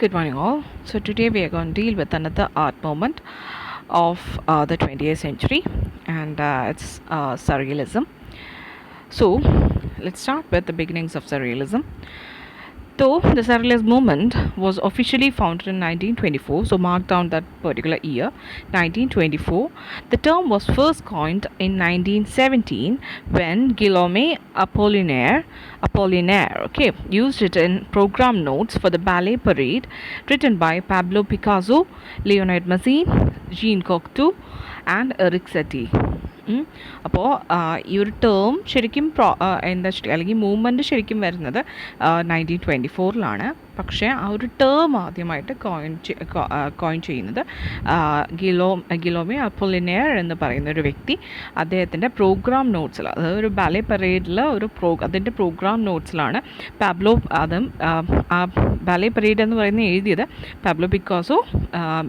Good morning, all. So today we are going to deal with another art moment of the 20th century, and it's Surrealism. So let's start with the beginnings of Surrealism. Though the Surrealist movement was officially founded in 1924, so mark down that particular year, 1924, the term was first coined in 1917 when Guillaume Apollinaire, used it in program notes for the ballet parade written by Pablo Picasso, Leonard Mazzine, Jean Cocteau, and Eric Satie. അപ്പോൾ ഈ ഒരു term ശരിക്കും എന്താ വെച്ചിട്ട് അല്ലെങ്കിൽ movement ശരിക്കും വരുന്നത് 1924 പക്ഷേ ആ ഒരു ടേം ആദ്യമായിട്ട് കോയിൻ ചെയ്യുന്നത് ഗിലോമെ അപ്പോളിനെയർ എന്ന് പറയുന്ന ഒരു വ്യക്തി അദ്ദേഹത്തിൻ്റെ പ്രോഗ്രാം നോട്ട്സിൽ, അതായത് ഒരു ബാലെ പരേഡിൽ അതിൻ്റെ പ്രോഗ്രാം നോട്ട്സിലാണ് പാബ്ലോ അതും ആ ബാലെ പരേഡ് എന്ന് പറയുന്നത് എഴുതിയത് Pablo Picasso,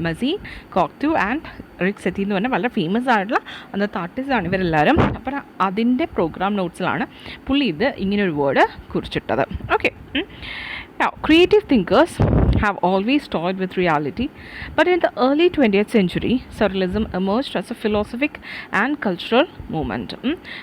Massine, Cocteau and Erik Satie എന്ന് പറഞ്ഞാൽ വളരെ ഫേമസ് ആയിട്ടുള്ള അന്നത്തെ ആർട്ടിസ്റ്റാണ് ഇവരെല്ലാവരും. അപ്പം അതിൻ്റെ പ്രോഗ്രാം നോട്ട്സിലാണ് പുള്ളി ഇത് ഇങ്ങനൊരു വേർഡ് കുറിച്ചിട്ടത്. Okay. Now, creative thinkers have always toyed with reality, but in the early 20th century, Surrealism emerged as a philosophic and cultural movement.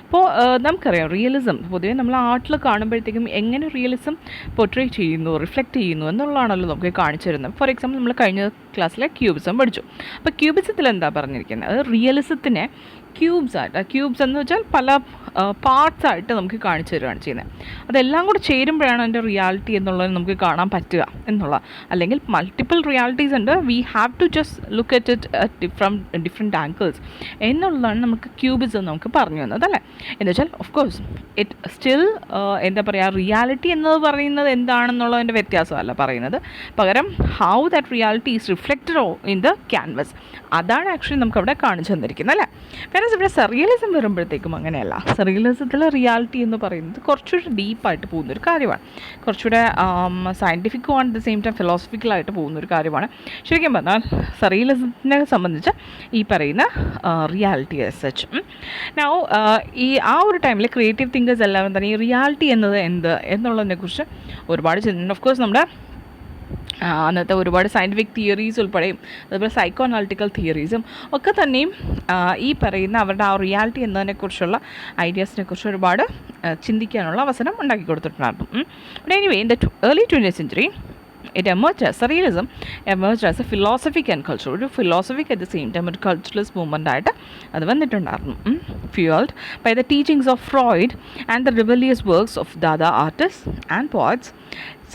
ഇപ്പോൾ നമുക്കറിയാം റിയലിസം പൊതുവേ നമ്മൾ ആർട്ടിൽ കാണുമ്പോഴത്തേക്കും എങ്ങനെ റിയലിസം പോർട്രേ ചെയ്യുന്നു, റിഫ്ലക്റ്റ് ചെയ്യുന്നു എന്നുള്ളതാണല്ലോ നമുക്ക് കാണിച്ചു തരുന്നത്. ഫോർ എക്സാമ്പിൾ നമ്മൾ കഴിഞ്ഞ ക്ലാസ്സിലെ ക്യൂബിസം പഠിച്ചു. അപ്പോൾ ക്യൂബിസത്തിൽ എന്താ പറഞ്ഞിരിക്കുന്നത്? അത് റിയലിസത്തിനെ ക്യൂബ്സ് എന്ന് വെച്ചാൽ പല പാർട്സ് ആയിട്ട് നമുക്ക് കാണിച്ചു തരികയാണ് ചെയ്യുന്നത്. അതെല്ലാം കൂടെ ചേരുമ്പോഴാണ് അതിൻ്റെ റിയാലിറ്റി എന്നുള്ളത് നമുക്ക് കാണാൻ പറ്റുക എന്നുള്ള. അല്ലെങ്കിൽ മൾട്ടിപ്പിൾ റിയാലിറ്റീസ് ഉണ്ട്, we have to just look at it different angles എന്നുള്ളതാണ് നമുക്ക് ക്യൂബിസം നമുക്ക് പറഞ്ഞു തന്നത്, അല്ലേ? എന്ന് വെച്ചാൽ ഓഫ് കോഴ്സ് ഇറ്റ് സ്റ്റിൽ എന്താ പറയുക, റിയാലിറ്റി എന്നത് പറയുന്നത് എന്താണെന്നുള്ളതിൻ്റെ വ്യത്യാസമല്ല പറയുന്നത്, പകരം how that reality is reflected in the canvas, അതാണ് ആക്ച്വലി നമുക്ക് അവിടെ കാണിച്ചു തന്നിരിക്കുന്നത്, അല്ലേ? വേറെ ഇവിടെ സർറിയലിസം വരുമ്പോഴത്തേക്കും അങ്ങനെയല്ല. സർറിയലിസത്തിലെ റിയാലിറ്റി എന്ന് പറയുന്നത് കുറച്ചുകൂടി ഡീപ്പായിട്ട് പോകുന്നൊരു കാര്യമാണ്, കുറച്ചുകൂടെ സയൻറ്റിഫിക്കും അറ്റ് ദ സെയിം ടൈം ഫിലോസഫിക്കലായിട്ട് പോകുന്നൊരു കാര്യമാണ്. ശരിക്കും പറഞ്ഞാൽ സർറിയലിസത്തിനെ സംബന്ധിച്ച് ഈ പറയുന്ന റിയാലിറ്റി ആസ് സച്ച്. നൗ ആ ഒരു ടൈമിൽ ക്രിയേറ്റീവ് തിങ്കേഴ്സ് എല്ലാവരും തന്നെ ഈ റിയാലിറ്റി എന്നത് എന്ത് എന്നുള്ളതിനെക്കുറിച്ച് ഒരുപാട് ചിന്ത. ഓഫ് കോഴ്സ് നമ്മുടെ അന്നത്തെ ഒരുപാട് സയൻറ്റിഫിക് തിയറീസ് ഉൾപ്പെടെയും അതുപോലെ സൈക്കോ അനാലിറ്റിക്കൽ തിയറീസും ഒക്കെ തന്നെയും ഈ പറയുന്ന അവരുടെ ആ റിയാലിറ്റി എന്നതിനെക്കുറിച്ചുള്ള ഐഡിയാസിനെ കുറിച്ച് ഒരുപാട് ചിന്തിക്കാനുള്ള അവസരം ഉണ്ടാക്കി കൊടുത്തിട്ടുണ്ടായിരുന്നു. But anyway in the early 20th century Surrealism emerged as a philosophic and cultural, ഒരു philosophic at the same time ഒരു culturalist movement ആയിട്ട് അത് വന്നിട്ടുണ്ടായിരുന്നു. Fueled by the teachings of Freud and the rebellious works of Dada artists and poets,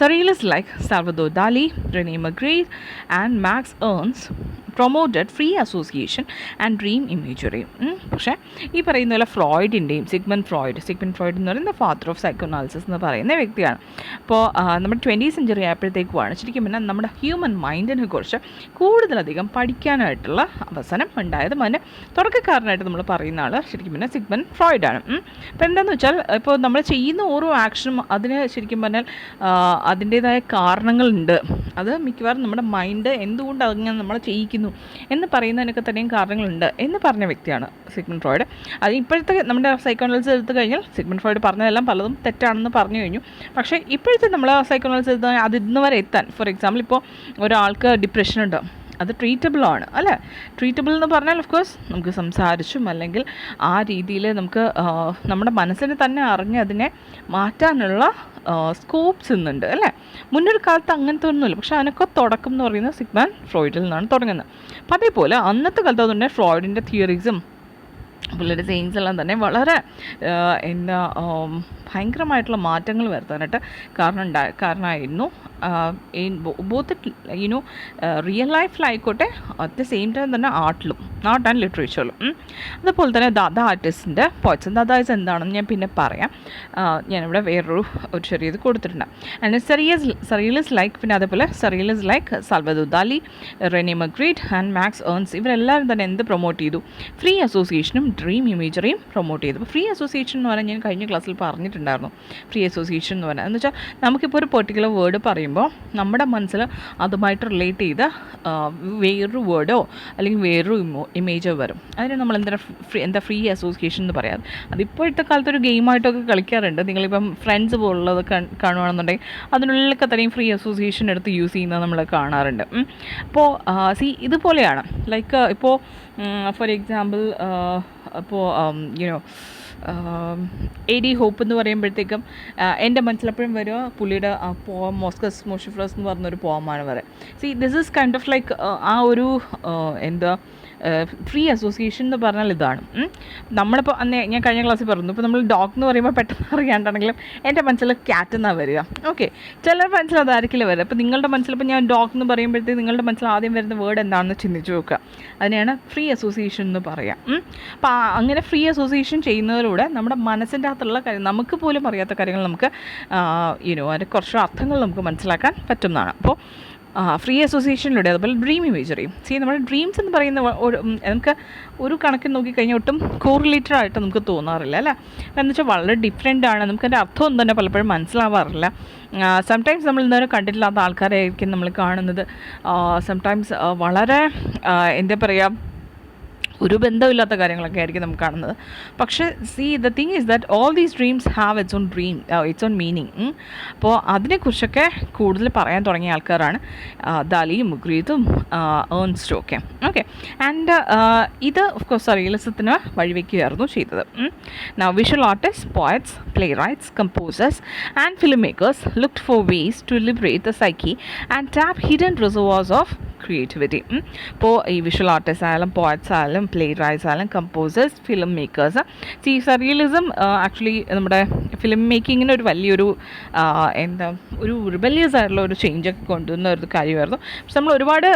Surrealists like Salvador Dali, René Magritte and Max Ernst promoted free association and dream imagery. പക്ഷേ ഈ പറയുന്ന പോലെ ഫ്രോയിഡിൻ്റെയും Sigmund Freud എന്ന് പറയുന്ന father of psychoanalysis എന്ന് പറയുന്ന വ്യക്തിയാണ്. അപ്പോൾ നമ്മുടെ 20th സെഞ്ചുറി ആയപ്പോഴത്തേക്കുമാണ് ശരിക്കും പിന്നെ നമ്മുടെ ഹ്യൂമൻ മൈൻഡിനെ കുറിച്ച് കൂടുതലധികം പഠിക്കാനായിട്ടുള്ള അവസരം ഉണ്ടായത്. അതിൻ്റെ തുടക്കക്കാരനായിട്ട് നമ്മൾ പറയുന്ന ആൾ ശരിക്കും പിന്നെ സിഗ്മണ്ട് ഫ്രോയിഡാണ്. അപ്പോൾ എന്താണെന്ന് വെച്ചാൽ ഇപ്പോൾ നമ്മൾ ചെയ്യുന്ന ഓരോ ആക്ഷനും അതിന് ശരിക്കും പറഞ്ഞാൽ അതിൻ്റേതായ കാരണങ്ങളുണ്ട്. അത് മിക്കവാറും നമ്മുടെ മൈൻഡ് എന്തുകൊണ്ട് അങ്ങനെ നമ്മൾ ചെയ്യിക്കുന്നു എന്ന് പറയുന്നതിനൊക്കെ തന്നെയും കാരണങ്ങളുണ്ട് എന്ന് പറഞ്ഞ വ്യക്തിയാണ് സിഗ്മണ്ട് ഫ്രോയിഡ്. അത് ഇപ്പോഴത്തെ നമ്മുടെ സൈക്കോഅനാലിസിസ് എടുത്തു കഴിഞ്ഞാൽ സിഗ്മണ്ട് ഫ്രോയിഡ് പറഞ്ഞതെല്ലാം പലതും തെറ്റാണെന്ന് പറഞ്ഞു കഴിഞ്ഞു. പക്ഷേ ഇപ്പോഴത്തെ നമ്മൾ സൈക്കോഅനാലിസിസ് എടുത്താൽ അത് ഇന്ന് വരെ എത്താൻ, ഫോർ എക്സാമ്പിൾ ഇപ്പോൾ ഒരാൾക്ക് ഡിപ്രഷൻ ഉണ്ട്, അത് ട്രീറ്റബിളാണ്, അല്ലേ? ട്രീറ്റബിൾ എന്ന് പറഞ്ഞാൽ ഓഫ് കോഴ്സ് നമുക്ക് സംസാരിച്ചും അല്ലെങ്കിൽ ആ രീതിയിൽ നമുക്ക് നമ്മുടെ മനസ്സിനെ തന്നെ അറിഞ്ഞ് അതിനെ മാറ്റാനുള്ള സ്കോപ്സ് ഇന്നുണ്ട്, അല്ലേ? മുന്നൊരു കാലത്ത് അങ്ങനത്തെ ഒന്നുമില്ല, പക്ഷേ അതിനൊക്കെ തുടക്കം എന്ന് പറയുന്നത് സിഗ്മണ്ട് ഫ്രോയിഡിൽ നിന്നാണ് തുടങ്ങുന്നത്. അപ്പോൾ അതേപോലെ അന്നത്തെ കാലത്ത് അതുകൊണ്ട് ഫ്രോയിഡിൻ്റെ തിയറീസും പുള്ളിയുടെ സെയിൻസ് എല്ലാം തന്നെ വളരെ എന്താ ഭയങ്കരമായിട്ടുള്ള മാറ്റങ്ങൾ വരുത്താനായിട്ട് കാരണമായിരുന്നു. ബോത്ത് റിയൽ ലൈഫിലായിക്കോട്ടെ അറ്റ് ദ സെയിം ടൈം തന്നെ ആർട്ട് ആൻഡ് ലിറ്ററേച്ചറിലും. അതുപോലെ തന്നെ ദാദ ആർട്ടിസ്റ്റിൻ്റെ പോയിറ്റ്സ്. ദാദാസ് എന്താണെന്ന് ഞാൻ പിന്നെ പറയാം. ഞാനിവിടെ വേറൊരു ചെറിയത് കൊടുത്തിട്ടുണ്ട്. ആൻഡ് സർറിയലിസ്റ്റ് ലൈക്ക് പിന്നെ അതേപോലെ surrealist like Salvador Dali, Rene Magritte and Max Ernst ഇവരെല്ലാവരും തന്നെ എന്ത് പ്രൊമോട്ട് ചെയ്തു? ഫ്രീ അസോസിയേഷനും ഡ്രീം ഇമേജറിയും പ്രൊമോട്ട് ചെയ്തു. അപ്പോൾ ഫ്രീ അസോസിയേഷൻ എന്ന് പറഞ്ഞാൽ ഞാൻ കഴിഞ്ഞ ക്ലാസ്സിൽ പറഞ്ഞിട്ടുണ്ടായിരുന്നു. ഫ്രീ അസോസിയേഷൻ എന്ന് പറഞ്ഞാൽ എന്ന് വെച്ചാൽ നമുക്കിപ്പോൾ ഒരു പെർട്ടിക്കുലർ വേർഡ് പറയുമ്പോൾ പറയുമ്പോൾ നമ്മുടെ മനസ്സിൽ അതുമായിട്ട് റിലേറ്റ് ചെയ്ത വേറൊരു വേർഡോ അല്ലെങ്കിൽ വേറൊരു ഇമേജോ വരും. അതിന് നമ്മൾ ഫ്രീ അസോസിയേഷൻ എന്ന് പറയാം. അതിപ്പോഴത്തെ കാലത്ത് ഒരു ഗെയിമായിട്ടൊക്കെ കളിക്കാറുണ്ട്. നിങ്ങളിപ്പം ഫ്രണ്ട്സ് പോലുള്ളത് കാണുകയാണെന്നുണ്ടെങ്കിൽ അതിനുള്ളിലൊക്കെ തന്നെയും ഫ്രീ അസോസിയേഷൻ എടുത്ത് യൂസ് ചെയ്യുന്നത് നമ്മൾ കാണാറുണ്ട്. അപ്പോൾ ഇതുപോലെയാണ്. ലൈക്ക് ഇപ്പോൾ ഫോർ എക്സാമ്പിൾ ഇപ്പോൾ യുനോ A.D. ഹോപ്പ് എന്ന് പറയുമ്പോഴത്തേക്കും എൻ്റെ മനസ്സിലെപ്പോഴും വരിക പുള്ളിയുടെ പോം മോസ്കസ് മോഷിഫ്രസ് എന്ന് പറഞ്ഞൊരു പോമാണ് വരെ. This is kind of like ആ ഒരു എന്താ ഫ്രീ അസോസിയേഷൻ എന്ന് പറഞ്ഞാൽ ഇതാണ്. നമ്മളിപ്പോൾ അന്ന് ഞാൻ കഴിഞ്ഞ ക്ലാസ്സിൽ പറഞ്ഞു, ഇപ്പോൾ നമ്മൾ ഡോഗ് എന്ന് പറയുമ്പോൾ പെട്ടെന്ന് അറിയാണ്ടാണെങ്കിലും എൻ്റെ മനസ്സിൽ ക്യാറ്റ് എന്നാണ് വരിക. ഓക്കെ, ചിലർ മനസ്സിൽ അതായിരിക്കില്ല വരിക. അപ്പോൾ നിങ്ങളുടെ മനസ്സിലിപ്പോൾ ഞാൻ ഡോഗ് എന്ന് പറയുമ്പോഴത്തേക്ക് നിങ്ങളുടെ മനസ്സിൽ ആദ്യം വരുന്ന വേർഡ് എന്താണെന്ന് ചിന്തിച്ച് നോക്കുക. അതിനെയാണ് ഫ്രീ അസോസിയേഷൻ എന്ന് പറയാം. അപ്പോൾ അങ്ങനെ ഫ്രീ അസോസിയേഷൻ ചെയ്യുന്നതിലൂടെ നമ്മുടെ മനസ്സിൻ്റെ അകത്തുള്ള കാര്യം, നമുക്ക് പോലും അറിയാത്ത കാര്യങ്ങൾ നമുക്ക് അതിൻ്റെ കുറച്ച് അർത്ഥങ്ങൾ നമുക്ക് മനസ്സിലാക്കാൻ പറ്റുന്നതാണ്. അപ്പോൾ ഫ്രീ അസോസിയേഷനിലൂടെ അതുപോലെ ഡ്രീം ഇമേജറി. നമ്മുടെ ഡ്രീംസ് എന്ന് പറയുന്ന നമുക്ക് ഒരു കണക്കിന് നോക്കിക്കഴിഞ്ഞാൽ ഒട്ടും കോറിലേറ്റഡ് ആയിട്ട് നമുക്ക് തോന്നാറില്ല അല്ലേ. എന്ന് വെച്ചാൽ വളരെ ഡിഫറെൻ്റ് ആണ്. നമുക്കതിൻ്റെ അർത്ഥമൊന്നും തന്നെ പലപ്പോഴും മനസ്സിലാവാറില്ല. സംടൈംസ് നമ്മൾ ഇന്നേരം കണ്ടിട്ടില്ലാത്ത ആൾക്കാരായിരിക്കും നമ്മൾ കാണുന്നത്. സംടൈംസ് വളരെ എന്താ പറയുക, ഒരു ബന്ധമില്ലാത്ത കാര്യങ്ങളൊക്കെ ആയിരിക്കും നമുക്ക് കാണുന്നത്. പക്ഷേ the thing is that all these dreams have its on meaning. അപ്പോൾ അതിനെക്കുറിച്ചൊക്കെ കൂടുതൽ പറയാൻ തുടങ്ങിയ ആൾക്കാരാണ് ദാലിയും മുഗ്രീത്തും ഏൺസ്റ്റും ഒക്കെ. ഓക്കെ, ആൻഡ് ഇത് ഓഫ് കോഴ്സ് സർറിയലിസത്തിന് വഴിവെക്കുകയായിരുന്നു ചെയ്തത്. Now visual artists, poets, playwrights, composers and filmmakers looked for ways to liberate the psyche and tap hidden reservoirs of creativity. ഇപ്പോൾ ഈ വിഷ്വൽ ആർട്ടിസ്റ്റ് ആയാലും പോയറ്റ്സ് ആയാലും പ്ലേ റൈറ്റ്സ് ആയാലും composers, film makers. Surrealism actually നമ്മുടെ film മേക്കിങ്ങിന് ഒരു വലിയൊരു ഒരു rebellious ആയിട്ടുള്ള ഒരു ചേഞ്ചൊക്കെ കൊണ്ടുവന്ന ഒരു കാര്യമായിരുന്നു. പക്ഷെ നമ്മൾ ഒരുപാട്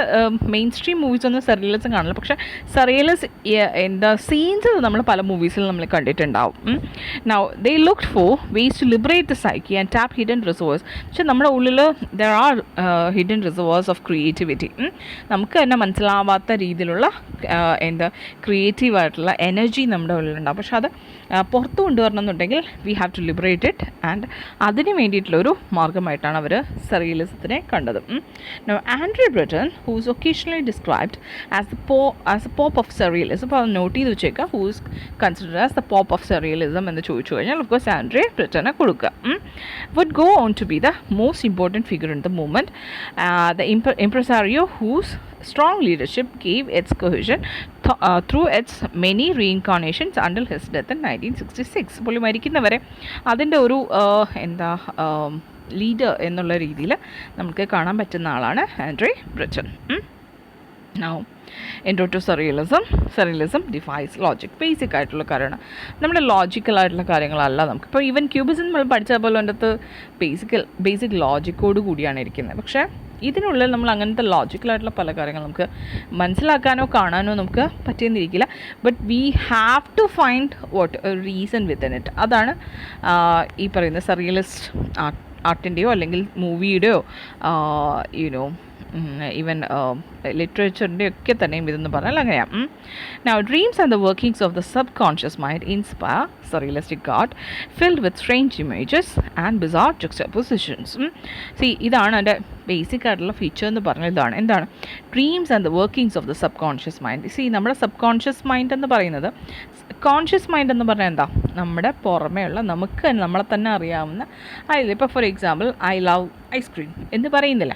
മെയിൻ സ്ട്രീം മൂവീസ് ഒന്നും സർറിയലിസം കാണില്ല. പക്ഷേ സർറിയലിസ് സീൻസ് നമ്മൾ പല മൂവീസിൽ നമ്മൾ കണ്ടിട്ടുണ്ടാവും. Now they looked for ways to liberate the psyche and tap hidden resource. പക്ഷെ നമ്മുടെ ഉള്ളിൽ there are hidden resource of creativity. നമുക്ക് തന്നെ മനസ്സിലാവാത്ത രീതിയിലുള്ള ക്രിയേറ്റീവായിട്ടുള്ള എനർജി നമ്മുടെ ഉള്ളിലുണ്ടാവും. പക്ഷെ അത് പുറത്തു കൊണ്ടുവരണമെന്നുണ്ടെങ്കിൽ we have to liberate it. And അതിന് വേണ്ടിയിട്ടുള്ളൊരു മാർഗമായിട്ടാണ് അവർ സർറിയലിസത്തിനെ കണ്ടത്. Andre Breton, who's occasionally described as a pope of surrealism. അപ്പോൾ അത് നോട്ട് ചെയ്ത് വെച്ചേക്കുക. Who's considered as the pope of surrealism എന്ന് ചോദിച്ചു കഴിഞ്ഞാൽ ഓഫ് കോഴ്സ് ആൻഡ്രൂ ബ്രിട്ടനെ കൊടുക്കുക. Would go on to be the most important figure in the movement, the impresario whose strong leadership gave its cohesion through its many reincarnations until his death in 1966. പുള്ളി മരിക്കുന്നവരെ അതിൻ്റെ ഒരു leader എന്നുള്ള രീതിയിൽ നമുക്ക് കാണാൻ പറ്റുന്ന ആളാണ് Andrew Britain. Now intro to surrealism. Surrealism defies logic. Basic ആയിട്ടുള്ള കാര്യമാണ്. നമ്മുടെ ലോജിക്കലായിട്ടുള്ള കാര്യങ്ങളല്ല നമുക്കിപ്പോൾ ഈവൻ ക്യൂബിസം നമ്മൾ പഠിച്ച പോലെ അതിൻ്റെ അകത്ത് ബേസിക് ലോജിക്കോട് കൂടിയാണ് ഇരിക്കുന്നത്. പക്ഷേ ഇതിനുള്ളിൽ നമ്മൾ അങ്ങനത്തെ ലോജിക്കലായിട്ടുള്ള പല കാര്യങ്ങൾ നമുക്ക് മനസ്സിലാക്കാനോ കാണാനോ നമുക്ക് പറ്റിയെന്നിരിക്കില്ല. But we have to find reason within it. അതാണ് ഈ പറയുന്ന സർറിയലിസ്റ്റ് ആർട്ടിൻ്റെയോ അല്ലെങ്കിൽ മൂവിയുടെയോ ഈവൻ ലിറ്ററേച്ചറിൻ്റെ ഒക്കെ തന്നെയും ഇതെന്ന് പറഞ്ഞാൽ അങ്ങനെയാണ്. Now dreams and the workings of the subconscious mind inspire surrealistic art filled with strange images and bizarre juxtapositions. ഇതാണ് എൻ്റെ ബേസിക് ആയിട്ടുള്ള ഫീച്ചർ എന്ന് പറഞ്ഞാൽ ഇതാണ്. എന്താണ് dreams and the workings of the subconscious mind. നമ്മുടെ സബ് കോൺഷ്യസ് മൈൻഡ് എന്ന് പറയുന്നത്, കോൺഷ്യസ് മൈൻഡ് എന്ന് പറഞ്ഞാൽ എന്താ, നമ്മുടെ പുറമേയുള്ള നമുക്ക് നമ്മളെ തന്നെ അറിയാവുന്ന അതായത് ഇപ്പോൾ for example I love ice cream എന്ന് പറയുന്നില്ല.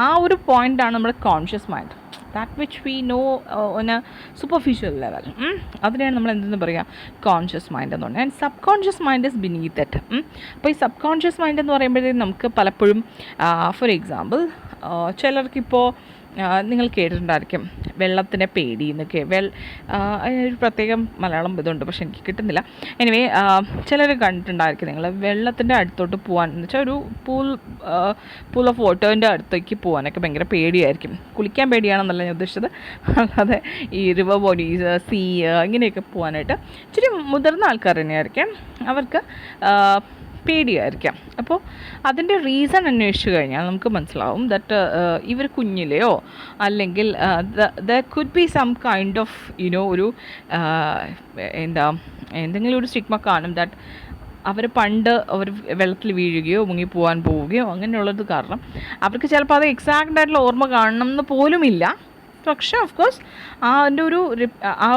ആ ഒരു പോയിൻ്റാണ് നമ്മുടെ conscious mind. That which we know on A superficial level. അതിനെയാണ് നമ്മൾ എന്തെന്ന് പറയുക, കോൺഷ്യസ് മൈൻഡ് എന്ന് പറഞ്ഞാൽ. And sub conscious mind is beneath it. അപ്പോൾ ഈ സബ് കോൺഷ്യസ് മൈൻഡ് എന്ന് പറയുമ്പോഴത്തേക്കും നമുക്ക് പലപ്പോഴും ഫോർ എക്സാമ്പിൾ ചിലർക്കിപ്പോൾ നിങ്ങൾ കേട്ടിട്ടുണ്ടായിരിക്കും വെള്ളത്തിനെ പേടി എന്നൊക്കെ. അതിനൊരു പ്രത്യേകം മലയാളം ഇതുണ്ട്, പക്ഷെ എനിക്ക് കിട്ടുന്നില്ല. എനിവേ ചിലർ കണ്ടിട്ടുണ്ടായിരിക്കും നിങ്ങൾ വെള്ളത്തിൻ്റെ അടുത്തോട്ട് പോകാൻ എന്ന് വെച്ചാൽ ഒരു പൂൾ ഓഫ് വാട്ടറിൻ്റെ അടുത്തേക്ക് പോകാനൊക്കെ ഭയങ്കര പേടിയായിരിക്കും. കുളിക്കാൻ പേടിയാണെന്നല്ല ഞാൻ ഉദ്ദേശിച്ചത്, അല്ലാതെ ഈ റിവർ ബോഡീസ്, സീ ഇങ്ങനെയൊക്കെ പോകാനായിട്ട് ഇച്ചിരി മുതിർന്ന ആൾക്കാർ തന്നെയായിരിക്കും, അവർക്ക് പേടിയായിരിക്കാം. അപ്പോൾ അതിൻ്റെ റീസൺ അന്വേഷിച്ച് കഴിഞ്ഞാൽ നമുക്ക് മനസ്സിലാവും ദറ്റ് ഇവർ കുഞ്ഞിലെയോ അല്ലെങ്കിൽ there could be some kind of ഒരു എന്തെങ്കിലും ഒരു സ്റ്റിഗ്മ കാണും ദാറ്റ് അവർ പണ്ട് അവർ വെള്ളത്തിൽ വീഴുകയോ മുങ്ങിപ്പോവാൻ പോവുകയോ അങ്ങനെയുള്ളത് കാരണം അവർക്ക് ചിലപ്പോൾ അത് എക്സാക്റ്റ് ആയിട്ടുള്ള ഓർമ്മ കാണണം എന്ന് പോലുമില്ല. പക്ഷേ ഓഫ് കോഴ്സ് ആ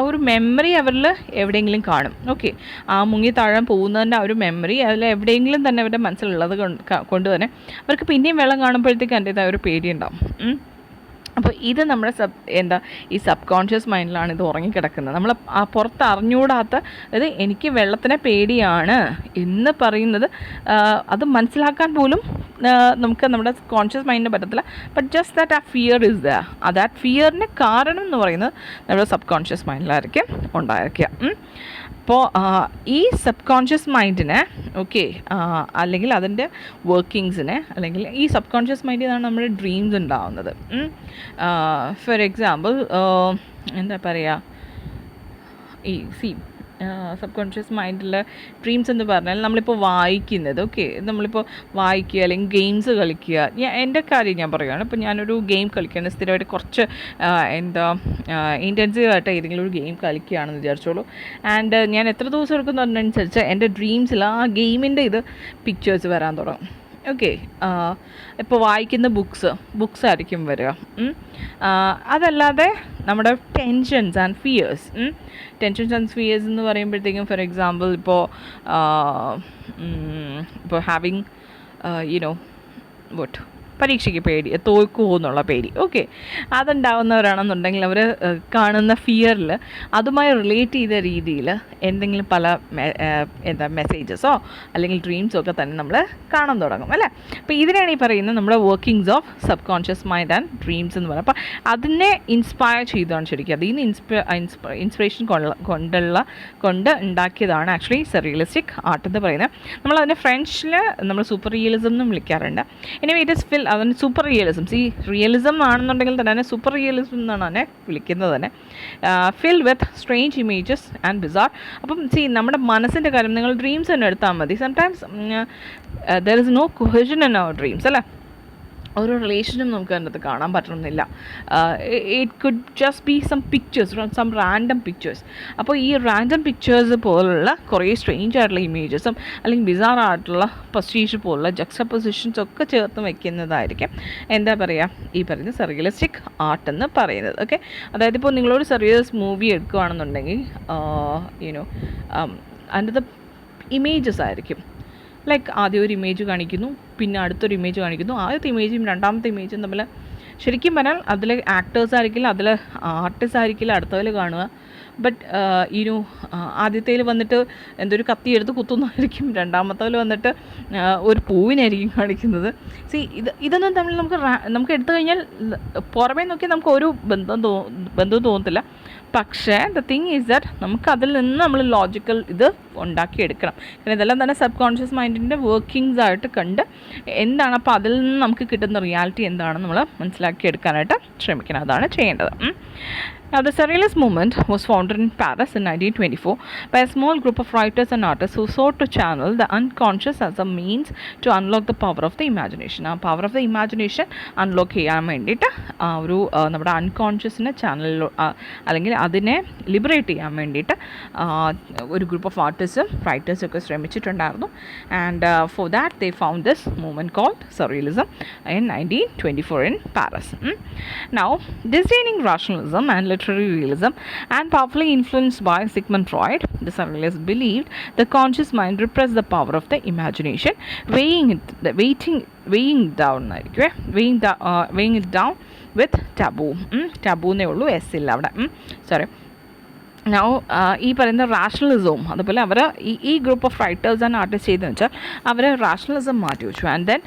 ഒരു മെമ്മറി അവരിൽ എവിടെയെങ്കിലും കാണും. ഓക്കെ, ആ മുങ്ങി താഴാൻ പോകുന്നതിൻ്റെ ആ ഒരു മെമ്മറി അതിൽ എവിടെയെങ്കിലും തന്നെ അവരുടെ മനസ്സിലുള്ളത് കൊണ്ട് തന്നെ അവർക്ക് പിന്നെയും വെള്ളം കാണുമ്പോഴത്തേക്ക് അതിൻ്റേതായ ഒരു പേടിയുണ്ടാവും. അപ്പോൾ ഇത് നമ്മുടെ ഈ സബ് കോൺഷ്യസ് മൈൻഡിലാണ് ഇത് ഉറങ്ങിക്കിടക്കുന്നത്. നമ്മൾ പുറത്ത് അറിഞ്ഞുകൂടാത്ത, അതായത് എനിക്ക് വെള്ളത്തിനെ പേടിയാണ് എന്ന് പറയുന്നത് അത് മനസ്സിലാക്കാൻ പോലും നമുക്ക് നമ്മുടെ കോൺഷ്യസ് മൈൻഡിന് പറ്റത്തില്ല. ബട്ട് ജസ്റ്റ് ദാറ്റ് ആ ഫിയർ ഇസ് ദ ദാറ്റ് ഫിയറിന് കാരണം എന്ന് പറയുന്നത് നമ്മുടെ സബ് കോൺഷ്യസ് മൈൻഡിലായിരിക്കും ഉണ്ടായിരിക്കുക. അപ്പോൾ ഈ സബ് കോൺഷ്യസ് മൈൻഡിനെ അല്ലെങ്കിൽ അതിൻ്റെ വർക്കിങ്സിനെ, അല്ലെങ്കിൽ ഈ സബ് കോൺഷ്യസ് മൈൻഡിൽ നിന്നാണ് നമ്മുടെ ഡ്രീംസ് ഉണ്ടാവുന്നത്. ഫോർ എക്സാമ്പിൾ എന്താ പറയുക, സബ് കോൺഷ്യസ് മൈൻഡിൽ ഡ്രീംസ് എന്ന് പറഞ്ഞാൽ നമ്മളിപ്പോൾ വായിക്കുന്നത്, നമ്മളിപ്പോൾ വായിക്കുക അല്ലെങ്കിൽ ഗെയിംസ് കളിക്കുക. എൻ്റെ കാര്യം ഞാൻ പറയുകയാണ്. ഇപ്പോൾ ഞാനൊരു ഗെയിം കളിക്കുകയാണ്, സ്ഥിരമായിട്ട് കുറച്ച് ഇൻറ്റൻസീവായിട്ട് ഏതെങ്കിലും ഒരു ഗെയിം കളിക്കുകയാണെന്ന് വിചാരിച്ചോളൂ. ആൻഡ് ഞാൻ എത്ര ദിവസം എടുക്കുന്നതിനനുസരിച്ച് എൻ്റെ ഡ്രീംസിൽ ആ ഗെയിമിൻ്റെ പിക്ചേഴ്സ് വരാൻ തുടങ്ങും. ഇപ്പോൾ വായിക്കുന്ന ബുക്സ് ആയിരിക്കും വരിക. അതല്ലാതെ നമ്മുടെ ടെൻഷൻസ് ആൻഡ് ഫിയേഴ്സ് എന്ന് പറയുമ്പോഴത്തേക്കും, ഫോർ എക്സാമ്പിൾ ഇപ്പോൾ ഹാവിങ് പരീക്ഷയ്ക്ക് പേടി, തോൽക്കുമോ എന്നുള്ള പേടി. അതുണ്ടാവുന്നവരാണെന്നുണ്ടെങ്കിൽ അവർ കാണുന്ന ഫിയറിൽ അതുമായി റിലേറ്റ് ചെയ്ത രീതിയിൽ എന്തെങ്കിലും പല മെസ്സേജസോ അല്ലെങ്കിൽ ഡ്രീംസോ ഒക്കെ തന്നെ നമ്മൾ കാണാൻ തുടങ്ങും അല്ലേ. അപ്പോൾ ഇതിനാണ് ഈ പറയുന്നത് നമ്മുടെ workings of subconscious mind and dreams എന്ന് പറയുന്നത്. അപ്പോൾ അതിനെ ഇൻസ്പയർ ചെയ്താണ് ശരിക്കും, അതിൽ നിന്ന് ഇൻസ്പിറേഷൻ കൊണ്ട് ഉണ്ടാക്കിയതാണ് ആക്ച്വലി സർറിയലിസ്റ്റിക് ആർട്ട് എന്ന് പറയുന്നത്. നമ്മളതിനെ ഫ്രഞ്ചിൽ നമ്മൾ സൂപ്പർ റിയലിസം എന്നും വിളിക്കാറുണ്ട്. എനിവേ ഇറ്റ് ഇസ് ഫിൽ അതിന് സൂപ്പർ റിയലിസം, റിയലിസം ആണെന്നുണ്ടെങ്കിൽ തന്നെ സൂപ്പർ റിയലിസം എന്നാണ് അതിനെ വിളിക്കുന്നത് തന്നെ. Fill with strange images and bizarre. അപ്പം നമ്മുടെ മനസ്സിൻ്റെ കാര്യം നിങ്ങൾ ഡ്രീംസ് തന്നെ എടുത്താൽ മതി. Sometimes there is no cohesion in our dreams അല്ലേ. ഒരു റിലേഷനും നമുക്ക് അതിനകത്ത് കാണാൻ പറ്റണമെന്നില്ല. It could just be some pictures, some random pictures. അപ്പോൾ ഈ റാൻഡം പിക്ചേഴ്സ് പോലുള്ള കുറേ സ്ട്രേഞ്ച് ആയിട്ടുള്ള ഇമേജസും അല്ലെങ്കിൽ ബിസാർ ആയിട്ടുള്ള പൊസിഷൻ പോലുള്ള ജക്സ്റ്റപ്പൊസിഷൻസ് ഒക്കെ ചേർത്ത് വയ്ക്കുന്നതായിരിക്കും എന്താ പറയുക, ഈ പറയുന്ന സർറിയലിസ്റ്റിക് ആർട്ട് എന്ന് പറയുന്നത്. അതായത് ഇപ്പോൾ നിങ്ങളൊരു സർറിയലിസ്റ്റ് മൂവി എടുക്കുകയാണെന്നുണ്ടെങ്കിൽ അതിൻ്റെ ഇമേജസ് ആയിരിക്കും. ലൈക്ക് ആദ്യം ഒരു ഇമേജ് കാണിക്കുന്നു, പിന്നെ അടുത്തൊരു ഇമേജ് കാണിക്കുന്നു. ആദ്യത്തെ ഇമേജും രണ്ടാമത്തെ ഇമേജും തമ്മിൽ ശരിക്കും പറഞ്ഞാൽ അതിൽ ആക്ടേഴ്സ് ആയിരിക്കില്ല, അതിൽ ആർട്ടിസ്റ്റ് ആയിരിക്കില്ല അടുത്തതിൽ കാണുക. ബട്ട് ആദ്യത്തേൽ വന്നിട്ട് എന്തൊരു കത്തി എടുത്ത് കുത്തുന്നതായിരിക്കും, രണ്ടാമത്തേൽ വന്നിട്ട് ഒരു പൂവിനായിരിക്കും കാണിക്കുന്നത്. ഇതൊന്നും തമ്മിൽ നമുക്ക് എടുത്തു കഴിഞ്ഞാൽ പുറമേ നോക്കി നമുക്ക് ഒരു ബന്ധവും തോന്നത്തില്ല. പക്ഷേ ദ തിങ് ഈസ് ദാറ്റ് നമുക്ക് അതിൽ നിന്ന് നമ്മൾ ലോജിക്കൽ ഇത് ഉണ്ടാക്കിയെടുക്കണം. കാരണം ഇതെല്ലാം തന്നെ സബ് കോൺഷ്യസ് മൈൻഡിൻ്റെ വർക്കിങ്സ് ആയിട്ട് കണ്ട് എന്താണ്, അപ്പോൾ അതിൽ നിന്ന് നമുക്ക് കിട്ടുന്ന റിയാലിറ്റി എന്താണെന്ന് നമ്മൾ മനസ്സിലാക്കിയെടുക്കാനായിട്ട് ശ്രമിക്കണം. അതാണ് ചെയ്യേണ്ടത്. Now, the Surrealist movement was founded in Paris in 1924 by a small group of writers and artists who sought to channel the unconscious as a means to unlock the power of the imagination. ആ power of the imagination unlock ചെയ്യാൻ വേണ്ടിയിട്ട് ഒരു നമ്മുടെ അൺകോൺഷ്യസിനെ അല്ലെങ്കിൽ അതിനെ liberate ചെയ്യാൻ വേണ്ടിയിട്ട് ഒരു ഗ്രൂപ്പ് ഓഫ് ആർട്ടിസ്റ്റും റൈറ്റേഴ്സും ഒക്കെ ശ്രമിച്ചിട്ടുണ്ടായിരുന്നു. And for that they found this movement called Surrealism in 1924 in Paris. Now, disdaining rationalism and literary realism and powerfully influenced by Sigmund Freud, the Surrealists believed the conscious mind repressed the power of the imagination, weighing it down with taboo. Taboo ne ullu s illa avada. Sorry. Now, ഈ പറയുന്ന റാഷണലിസവും അതുപോലെ അവർ ഈ group of writers and artist ചെയ്തെന്ന് വെച്ചാൽ അവർ rationalism മാറ്റി വെച്ചു. And then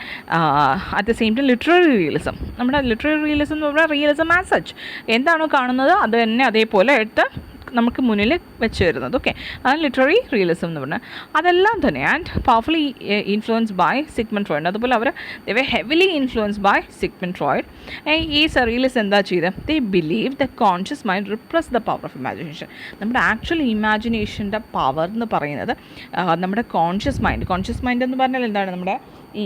at the same time literary realism. നമ്മുടെ literary realism എന്ന് പറഞ്ഞാൽ റിയലിസം ആസ് സച്ച് എന്താണോ കാണുന്നത് അത് തന്നെ അതേപോലെ എടുത്ത് നമുക്ക് മുന്നിൽ വെച്ച് വരുന്നത്. അതാണ് ലിറ്റററി റിയലിസം എന്ന് പറഞ്ഞാൽ. അതെല്ലാം തന്നെ and powerfully influenced by Sigmund Freud. അതുപോലെ അവർ they were heavily influenced by Sigmund Freud. ഈ സർറിയലിസ്റ്റ് എന്താ ചെയ്തത്? They believe the conscious mind repress the power of imagination. നമ്മുടെ ആക്ച്വൽ ഇമാജിനേഷൻ്റെ പവർ എന്ന് പറയുന്നത് നമ്മുടെ കോൺഷ്യസ് മൈൻഡ് എന്ന് പറഞ്ഞാൽ എന്താണ്, നമ്മുടെ ഈ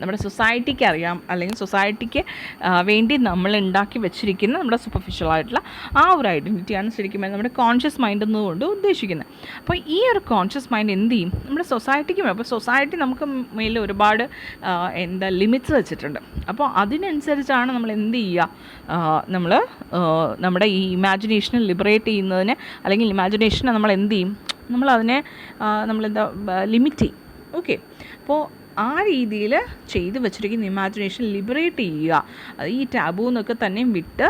നമ്മുടെ സൊസൈറ്റിക്ക് അറിയാം, അല്ലെങ്കിൽ സൊസൈറ്റിക്ക് വേണ്ടി നമ്മൾ ഉണ്ടാക്കി വെച്ചിരിക്കുന്ന നമ്മുടെ സൂപ്പർഫിഷ്യലായിട്ടുള്ള ആ ഒരു ഐഡൻറ്റിറ്റിയാണ് ശരിക്കും നമ്മുടെ കോൺഷ്യസ് മൈൻഡ് എന്നുകൊണ്ട് ഉദ്ദേശിക്കുന്നത്. അപ്പോൾ ഈ ഒരു കോൺഷ്യസ് മൈൻഡ് എന്ത് ചെയ്യും, നമ്മുടെ സൊസൈറ്റിക്ക് വേണം. അപ്പോൾ സൊസൈറ്റി നമുക്ക് മേലിൽ ഒരുപാട് ലിമിറ്റ്സ് വെച്ചിട്ടുണ്ട്. അപ്പോൾ അതിനനുസരിച്ചാണ് നമ്മൾ എന്ത് ചെയ്യുക, നമ്മൾ നമ്മുടെ ഈ ഇമാജിനേഷനെ ലിബറേറ്റ് ചെയ്യുന്നതിന്, അല്ലെങ്കിൽ ഇമാജിനേഷനെ നമ്മൾ എന്ത് ചെയ്യും, നമ്മളതിനെ നമ്മളെന്താ ലിമിറ്റ് ചെയ്യും. ഓക്കെ, അപ്പോൾ ആ രീതിയിൽ ചെയ്ത് വെച്ചിരിക്കുന്ന ഇമാജിനേഷൻ ലിബറേറ്റ് ചെയ്യുക, ഈ ടാബു എന്നൊക്കെ തന്നെയും വിട്ട്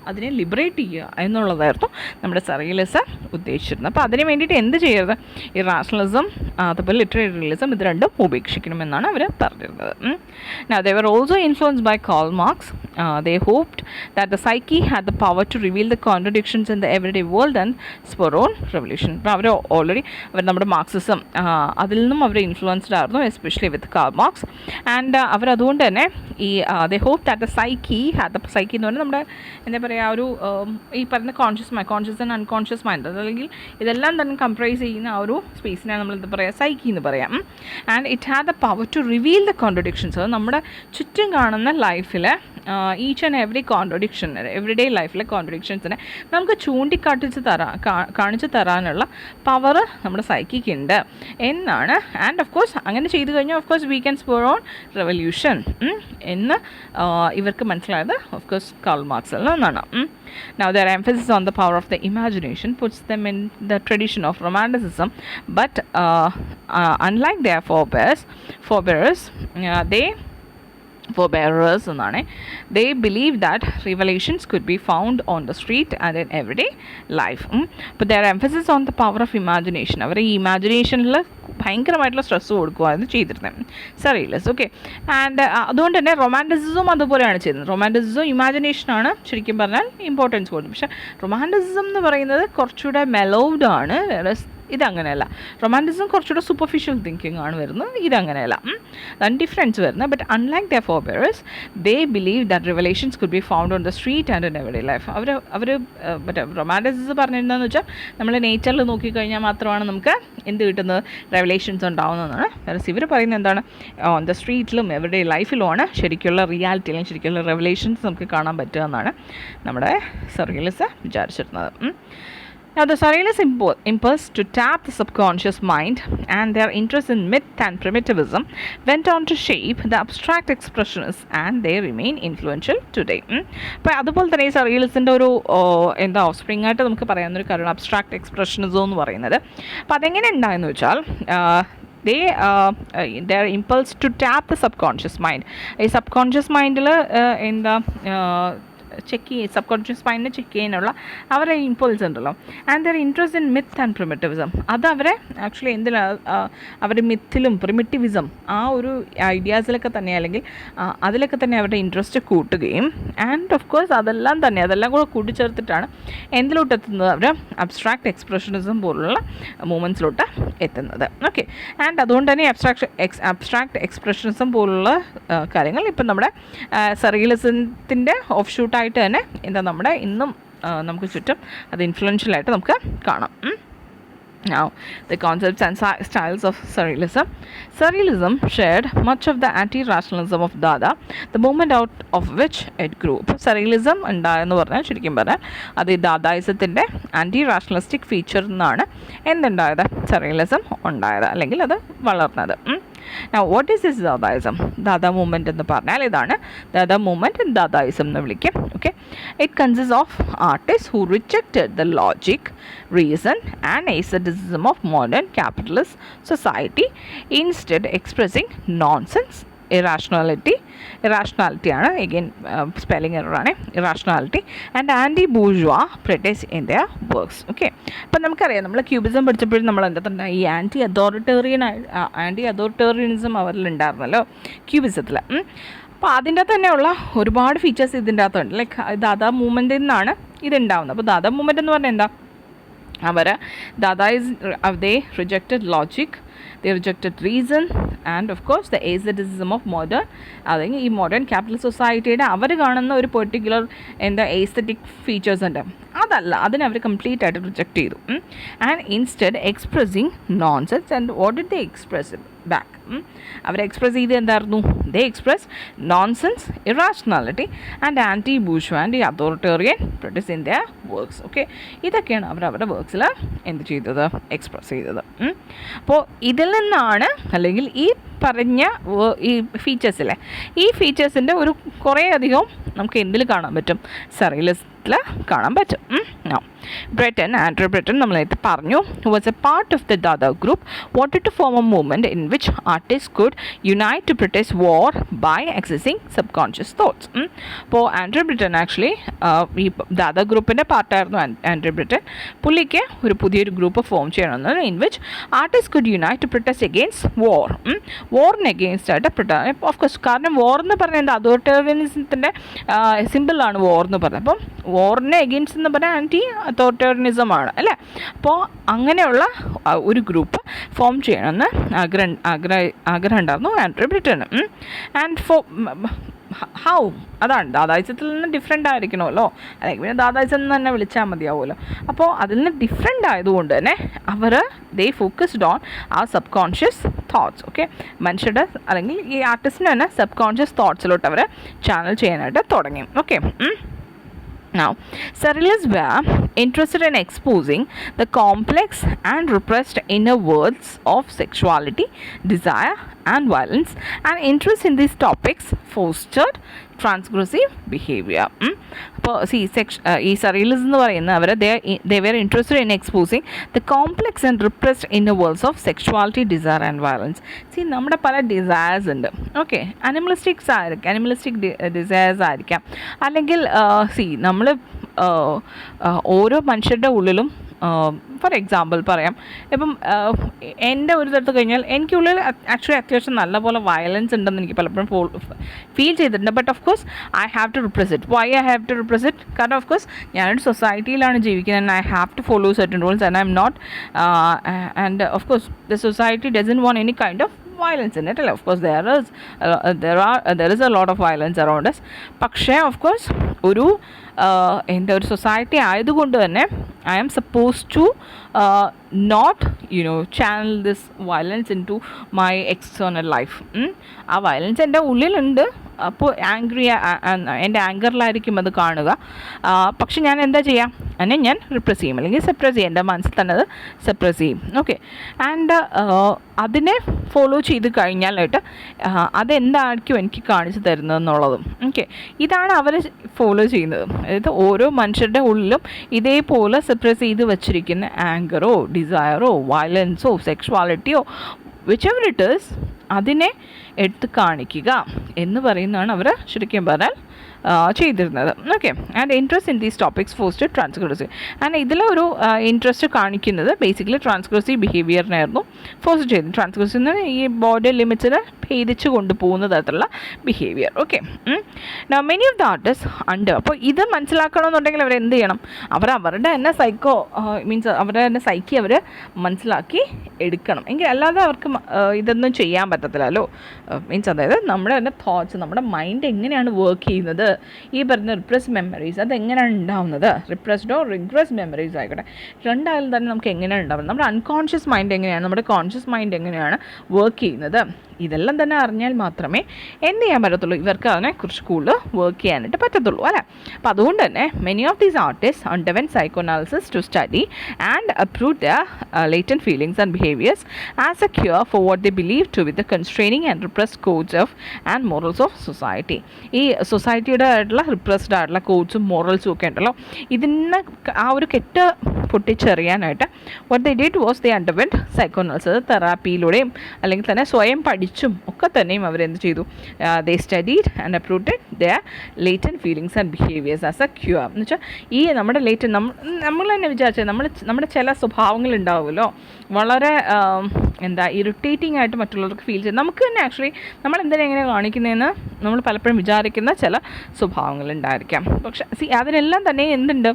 അതിനെ ലിബറേറ്റ് ചെയ്യുക എന്നുള്ളതായിരുന്നു നമ്മുടെ സർറിയലിസം ഉദ്ദേശിച്ചിരുന്നത്. അപ്പോൾ അതിന് വേണ്ടിയിട്ട് എന്ത് ചെയ്യരുത്, ഈ റാഷണലിസം അതുപോലെ ലിറ്റററി റിയലിസം ഇത് രണ്ടും ഉപേക്ഷിക്കണമെന്നാണ് അവർ പറഞ്ഞിരുന്നത്. Now they were also influenced by Karl Marx. They hoped that the psyche had the power to reveal the contradictions in the everyday world and spur on revolution. അപ്പോൾ അവർ already നമ്മുടെ Marxism അതിൽ നിന്നും അവർ influenced ആയിരുന്നു, especially with Karl Marx. And അവരതുകൊണ്ട് തന്നെ ഈ they hoped that the psyche had the psyche എന്ന് പറഞ്ഞാൽ നമ്മുടെ എന്താ പറയുക, ഒരു ഈ പറയുന്ന കോൺഷ്യസ് ആൻഡ് അൺകോൺഷ്യസ് മൈൻഡ്, അല്ലെങ്കിൽ ഇതെല്ലാം തന്നെ കംപ്രൈസ് ചെയ്യുന്ന ആ ഒരു സ്പേസിനാണ് നമ്മൾ എന്താ പറയുക, സൈക്കി എന്ന് പറയാം. And it had the power to reveal the contradictions. അത് നമ്മുടെ ചുറ്റും കാണുന്ന ലൈഫിൽ each and every contradiction, everyday ലൈഫിലെ കോൺട്രഡിക്ഷൻസിനെ നമുക്ക് കാണിച്ചു തരാനുള്ള പവർ നമ്മുടെ സൈക്കിക്ക് ഉണ്ട് എന്നാണ്. ആൻഡ് ഓഫ് കോഴ്സ് അങ്ങനെ ചെയ്തു കഴിഞ്ഞാൽ of course we can spur on revolution എന്ന് ഇവർക്ക് മനസ്സിലായത് ഓഫ് കോഴ്സ് കാൾ മാർക്സിൽ നിന്നാണ്. Now their emphasis on the power of the imagination puts them in the tradition of romanticism, but unlike their forebears എന്നാണ്, they believe that revelations could be found on the street and in everyday life. But their emphasis on the power of imagination, അവർ ഈ ഇമാജിനേഷനിൽ ഭയങ്കരമായിട്ടുള്ള stress കൊടുക്കുകയായിരുന്നു ചെയ്തിരുന്നത് surrealist. Okay, and അതുകൊണ്ട് തന്നെ romanticism അതുപോലെയാണ് ചെയ്യുന്നത്. Romanticism ഇമാജിനേഷനാണ് ശരിക്കും പറഞ്ഞാൽ ഇമ്പോർട്ടൻസ് കൊടുക്കുന്നത്. പക്ഷേ റൊമാൻറ്റിസിസം എന്ന് പറയുന്നത് കുറച്ചുകൂടെ മെലോഡ് ആണ്, ഇതങ്ങനെയല്ല. റൊമാൻറ്റിസം കുറച്ചുകൂടെ സൂപ്പർഫിഷ്യൽ തിങ്കിങ് ആണ് വരുന്നത്, ഇതങ്ങനെയല്ല. അതാണ് ഡിഫറൻസ് വരുന്നത്. But unlike their forebearers they believe that revelations could be found on the street and in everyday life. അവർ മറ്റേ റൊമാൻറ്റിസിസം പറഞ്ഞിരുന്നതെന്ന് വെച്ചാൽ നമ്മൾ നേച്ചറിൽ നോക്കിക്കഴിഞ്ഞാൽ മാത്രമാണ് നമുക്ക് എന്ത് കിട്ടുന്നത്, റെവലേഷൻസ് ഉണ്ടാവുന്നതെന്നാണ്. വേറെ ഇവർ പറയുന്നത് എന്താണ്, ഓൺ ദ സ്ട്രീറ്റിലും എവറിഡേ ലൈഫിലുമാണ് ശരിക്കുള്ള റിയാലിറ്റി അല്ലെങ്കിൽ ശരിക്കുള്ള റെവലേഷൻസ് നമുക്ക് കാണാൻ പറ്റുക എന്നാണ് നമ്മുടെ സർറിയലിസ്റ്റ് വിചാരിച്ചിരുന്നത്. Now the Surrealist impulse to tap the subconscious mind and their interest in myth and primitivism went on to shape the abstract expressionists, and they remain influential today. അപ്പോൾ അതുപോലെ തന്നെ ഈ സർറിയലിസത്തിൻ്റെ ഒരു എന്താ ഓഫ്സ്പ്രിംഗ് ആയിട്ട് നമുക്ക് പറയാവുന്നൊരു കാര്യമാണ് അബ്സ്ട്രാക്ട് എക്സ്പ്രഷനിസം എന്ന് പറയുന്നത്. അപ്പോൾ അതെങ്ങനെ ഉണ്ടായെന്ന് വെച്ചാൽ their impulse to tap the subconscious mind. ഈ സബ്കോൺഷ്യസ് മൈൻഡിൽ എന്താ സബ് കോൺഷ്യസ് മൈൻഡിനെ ചെക്ക് ചെയ്യാനുള്ള അവരുടെ ഇമ്പോൾസ് ഉണ്ടല്ലോ, and their interest in myth and primitivism. അത് അവരെ ആക്ച്വലി അവരുടെ മിത്തിലും പ്രിമിറ്റിവിസം ആ ഒരു ഐഡിയാസിലൊക്കെ തന്നെ അല്ലെങ്കിൽ അതിലൊക്കെ തന്നെ അവരുടെ ഇൻട്രസ്റ്റ് കൂട്ടുകയും, ആൻഡ് ഓഫ് കോഴ്സ് അതെല്ലാം കൂടെ കൂട്ടിച്ചേർത്തിട്ടാണ് എന്തിലോട്ട് എത്തുന്നത്, അവർ അബ്സ്ട്രാക്ട് എക്സ്പ്രഷനിസം പോലുള്ള മൂമെൻറ്റ്സിലോട്ട് എത്തുന്നത്. ഓക്കെ, ആൻഡ് അതുകൊണ്ട് തന്നെ അബ്സ്ട്രാക്ട് എക്സ്പ്രഷനിസം പോലുള്ള കാര്യങ്ങൾ ഇപ്പം നമ്മുടെ സർറിയലിസത്തിൻ്റെ ഓഫ് ഷൂട്ടായിട്ട് തന്നെ എന്താ നമ്മുടെ ഇന്നും നമുക്ക് ചുറ്റും അത് ഇൻഫ്ലുവൻഷ്യലായിട്ട് നമുക്ക് കാണാം. Now, the concepts and styles of Surrealism. Surrealism shared much of the anti-rationalism of Dada, the movement out of which it grew. ഇപ്പോൾ Surrealism ഉണ്ടായെന്ന് പറഞ്ഞാൽ ശരിക്കും പറഞ്ഞാൽ അത് ദാദായിസത്തിൻ്റെ ആൻറ്റി റാഷണലിസ്റ്റിക് ഫീച്ചർ നിന്നാണ് എന്തുണ്ടായത്, Surrealism ഉണ്ടായത് അല്ലെങ്കിൽ അത് വളർന്നത്. Now, what is this Dadaism? Dada movement എന്ന് പറഞ്ഞാൽ ഇതാണ് Dada movement, Dadaism എന്ന് വിളിക്കും. Okay, it consists of artists who rejected the logic, reason and aestheticism of modern capitalist society, instead expressing nonsense, irrationality ആണ്, again spelling error ആണ്, irrationality and anti-bourgeois pretense in their works. Okay, അപ്പം നമുക്കറിയാം നമ്മൾ cubism പഠിച്ചപ്പോഴും നമ്മൾ എന്താ ഈ anti authoritarianism അവരിലുണ്ടായിരുന്നല്ലോ ക്യൂബിസത്തിൽ. അപ്പോൾ അതിൻ്റെ തന്നെയുള്ള ഒരുപാട് ഫീച്ചേഴ്സ് ഇതിൻ്റെ അകത്തുണ്ട്. ലൈക്ക് ദാദാ മൂവ്മെൻറ്റിൽ നിന്നാണ് ഇതുണ്ടാവുന്നത്. അപ്പോൾ ദാദാ മൂവ്മെൻറ്റ് എന്ന് പറഞ്ഞാൽ എന്താ, they rejected logic, they rejected reason and of course the aestheticism of modern, അല്ലെങ്കിൽ ഈ മോഡേൺ ക്യാപിറ്റൽ സൊസൈറ്റിയുടെ അവർ കാണുന്ന ഒരു പെർട്ടിക്കുലർ എന്താ എസ്തറ്റിക് ഫീച്ചേഴ്സ് ഉണ്ട്, അതിനെ അവർ കംപ്ലീറ്റ് ആയിട്ട് റിജക്റ്റ് ചെയ്തു. And instead expressing nonsense. And what did they express back, അവർ എക്സ്പ്രസ് ചെയ്ത് എന്തായിരുന്നു? They express nonsense, irrationality and anti bourgeois and authoritarian practice in their works. Okay, ഇതൊക്കെയാണ് അവർ അവരുടെ വർക്ക്സിൽ എന്ത് ചെയ്തത്? എക്സ്പ്രസ് ചെയ്തത്. അപ്പോൾ ഇതിൽ നിന്നാണ്, അല്ലെങ്കിൽ ഈ പറഞ്ഞ ഈ ഫീച്ചേഴ്സിലെ ഈ ഫീച്ചേഴ്സിൻ്റെ ഒരു കുറേ അധികം നമുക്ക് എന്തിൽ കാണാൻ പറ്റും? സറിയലിസത്തിൽ കാണാൻ പറ്റും. ബ്രിട്ടൻ, ആൻഡ്രൂ ബ്രിട്ടൻ നമ്മൾ നേരത്തെ പറഞ്ഞു, was a part of the Dada group, wanted to form a movement in which artists could unite to protest war by accessing subconscious thoughts. അപ്പോൾ ആൻഡ്രൂ ബ്രിട്ടൻ ആക്ച്വലി ഈ ദാദ ഗ്രൂപ്പിൻ്റെ പാർട്ടായിരുന്നു Andre Breton. പുള്ളിക്ക് ഒരു പുതിയൊരു ഗ്രൂപ്പ് ഫോം ചെയ്യണമെന്ന്, in which artist could unite to protest against war. വാറിന് against ആയിട്ട് ഓഫ് കോഴ്സ്, കാരണം വാർ എന്ന് പറയുന്നത് അതോറിറ്റേറിയനിസത്തിൻ്റെ സിമ്പിളാണ് വാർ എന്ന് പറയുന്നത്. അപ്പം വാറിന് എഗെയിൻസ്റ്റ് എന്ന് പറഞ്ഞാൽ ആൻറ്റി അതോറിറ്റേറിയനിസമാണ് അല്ലേ. അപ്പോൾ അങ്ങനെയുള്ള ഒരു ഗ്രൂപ്പ് ഫോം ചെയ്യണമെന്ന് ആഗ്രഹം ഉണ്ടായിരുന്നു ആൻഡ്രൂ ബ്രിട്ടന്. ആൻഡ് ഹൗ, അതാണ് ദാദായിസത്തിൽ നിന്ന് ഡിഫറെൻ്റ് ആയിരിക്കണമല്ലോ, അല്ലെങ്കിൽ പിന്നെ ദാദായിസം എന്ന് തന്നെ വിളിച്ചാൽ മതിയാവുമല്ലോ. അപ്പോൾ അതിൽ നിന്ന് ഡിഫറെൻ്റ് ആയതുകൊണ്ട് തന്നെ ദേ ഫോക്കസ്ഡ് ഓൺ ആ സബ് കോൺഷ്യസ് തോട്ട്സ്. ഓക്കെ, മനുഷ്യരുടെ അല്ലെങ്കിൽ ഈ ആർട്ടിസ്റ്റിന് തന്നെ സബ് കോൺഷ്യസ് തോട്ട്സിലോട്ട് അവർ ചാനൽ ചെയ്യാനായിട്ട് തുടങ്ങി. Okay, now surrealists were interested in exposing the complex and repressed inner worlds of sexuality, desire and violence, and interest in these topics fostered transgressive behavior. അപ്പോൾ ഈ surrealism എന്ന് പറയുന്ന അവർ they were interested in exposing the complex and repressed inner worlds of sexuality, desire and violence. നമ്മുടെ പല desires ഉണ്ട്. Okay, അനിമലിസ്റ്റിക് desires ആയിരിക്കാം, അല്ലെങ്കിൽ നമ്മൾ ഓരോ മനുഷ്യരുടെ ഉള്ളിലും ഫോർ എക്സാമ്പിൾ പറയാം, ഇപ്പം എൻ്റെ ഒരു തരത്ത് കഴിഞ്ഞാൽ എനിക്കുള്ളിൽ ആക്ച്വലി അത്യാവശ്യം നല്ലപോലെ വയലൻസ് ഉണ്ടെന്ന് എനിക്ക് പലപ്പോഴും ഫീൽ ചെയ്തിട്ടുണ്ട്. But of course I have to represent. Why I have to represent? കാരണം ഓഫ് കോഴ്സ് ഞാനൊരു സൊസൈറ്റിയിലാണ് ജീവിക്കുന്നത്, and I have to follow certain rules, and I'm not, and of course the society doesn't want any kind of violence in it. Of course there is a lot of violence around us. പക്ഷേ of course ഒരു എൻ്റെ ഒരു society ആയതുകൊണ്ട് തന്നെ I am suppose to not channel this violence into my external life. ആ violence എൻ്റെ ഉള്ളിലുണ്ട്, അപ്പോൾ എൻ്റെ ആങ്കറിലായിരിക്കും അത് കാണുക. പക്ഷെ ഞാൻ എന്താ ചെയ്യുക? അതിനെ ഞാൻ റിപ്രസ് ചെയ്യും, അല്ലെങ്കിൽ സെപ്രസ് ചെയ്യും. എൻ്റെ മനസ്സിൽ തന്നെ അത് സെപ്രസ് ചെയ്യും. ഓക്കെ, ആൻഡ് അതിനെ ഫോളോ ചെയ്ത് കഴിഞ്ഞാലായിട്ട് അതെന്തായിരിക്കും എനിക്ക് കാണിച്ചു തരുന്നതെന്നുള്ളതും. ഓക്കെ, ഇതാണ് അവർ ഫോളോ ചെയ്യുന്നത്. അതായത് ഓരോ മനുഷ്യരുടെ ഉള്ളിലും ഇതേപോലെ സെപ്രസ് ചെയ്ത് വച്ചിരിക്കുന്ന ആങ്കറോ ഡിസയറോ വയലൻസോ സെക്ഷുവാലിറ്റിയോ whichever it is, അതിനെ എടുത്ത് കാണിക്കുക എന്ന് പറയുന്നതാണ് അവർ ശരിക്കും പറഞ്ഞാൽ ചെയ്തിരുന്നത്. Okay, and interest in these topics fostered transgressive. ആൻഡ് ഇതിലൊരു ഇൻട്രസ്റ്റ് കാണിക്കുന്നത് ബേസിക്കലി ട്രാൻസ്ഗ്രസീവ് ബിഹേവിയറിനായിരുന്നു ഫോസ്റ്റ് ചെയ്തത്. ട്രാൻസ്ഗ്രസീവ് എന്ന് ഈ ബോർഡർ ലിമിറ്റ്സിനെ ഭേദിച്ച് കൊണ്ടുപോകുന്ന തരത്തിലുള്ള behaviour. Okay, many of the artist അപ്പോൾ ഇത് മനസ്സിലാക്കണമെന്നുണ്ടെങ്കിൽ അവർ എന്ത് ചെയ്യണം? അവരുടെ തന്നെ മീൻസ് അവരുടെ തന്നെ സൈക്കി അവർ മനസ്സിലാക്കി എടുക്കണം. എങ്കിൽ അല്ലാതെ അവർക്ക് ഇതൊന്നും ചെയ്യാൻ പറ്റത്തില്ലല്ലോ. മീൻസ് അതായത് നമ്മുടെ തന്നെ തോട്ട്സ്, നമ്മുടെ മൈൻഡ് എങ്ങനെയാണ് വർക്ക് ചെയ്യുന്നത്, ഈ പറഞ്ഞ റിപ്രസ്ഡ് മെമ്മറീസ് അതെങ്ങനെയാണ് ഉണ്ടാവുന്നത്, റിപ്രസ്ഡോ റിഗ്രസ്ഡ് മെമ്മറീസ് ആയിക്കോട്ടെ, രണ്ടായാലും തന്നെ നമുക്ക് എങ്ങനെയാണ് ഉണ്ടാവുന്നത്, നമ്മുടെ അൺകോൺഷ്യസ് മൈൻഡ് എങ്ങനെയാണ്, നമ്മുടെ കോൺഷ്യസ് മൈൻഡ് എങ്ങനെയാണ് വർക്ക് ചെയ്യുന്നത്, ഇതെല്ലാം തന്നെ അറിഞ്ഞാൽ മാത്രമേ എന്ത് ചെയ്യാൻ പറ്റത്തുള്ളൂ, ഇവർക്ക് അതിനെക്കുറിച്ച് കൂടുതൽ വർക്ക് ചെയ്യാനായിട്ട് പറ്റത്തുള്ളൂ അല്ലേ. അപ്പോൾ അതുകൊണ്ട് തന്നെ many of these artist underwent psychoanalysis to study and approve the latent feelings and behaviors as a cure for what they believe to be the constraining and repressed codes of and morals of society. ഈ സൊസൈറ്റിയുടെ ആയിട്ടുള്ള repressed ആയിട്ടുള്ള കോഡ്സും മോറൽസും ഒക്കെ ഉണ്ടല്ലോ, ഇതിന് ആ ഒരു കെട്ട് പൊട്ടിച്ചെറിയാനായിട്ട് what they did was they underwent psychoanalysis. തെറാപ്പിയിലൂടെയും അല്ലെങ്കിൽ തന്നെ സ്വയം പഠിച്ചും ഒക്കെ തന്നെയും അവരെന്ത് ചെയ്തു? they studied and approved their latent feelings and behaviors as a cure. എന്ന് വെച്ചാൽ ഈ നമ്മുടെ നമ്മൾ തന്നെ വിചാരിച്ചത് നമ്മുടെ ചില സ്വഭാവങ്ങൾ ഉണ്ടാവുമല്ലോ, വളരെ ഇറിറ്റേറ്റിംഗ് ആയിട്ട് മറ്റുള്ളവർക്ക് ഫീൽ ചെയ്ത് നമുക്ക് തന്നെ ആക്ച്വലി നമ്മൾ എന്തിനാ എങ്ങനെ കാണിക്കുന്നതെന്ന് നമ്മൾ പലപ്പോഴും വിചാരിക്കുന്ന ചില സ്വഭാവങ്ങൾ ഉണ്ടായിരിക്കാം. പക്ഷേ അതിനെല്ലാം തന്നെ എന്തുണ്ട്?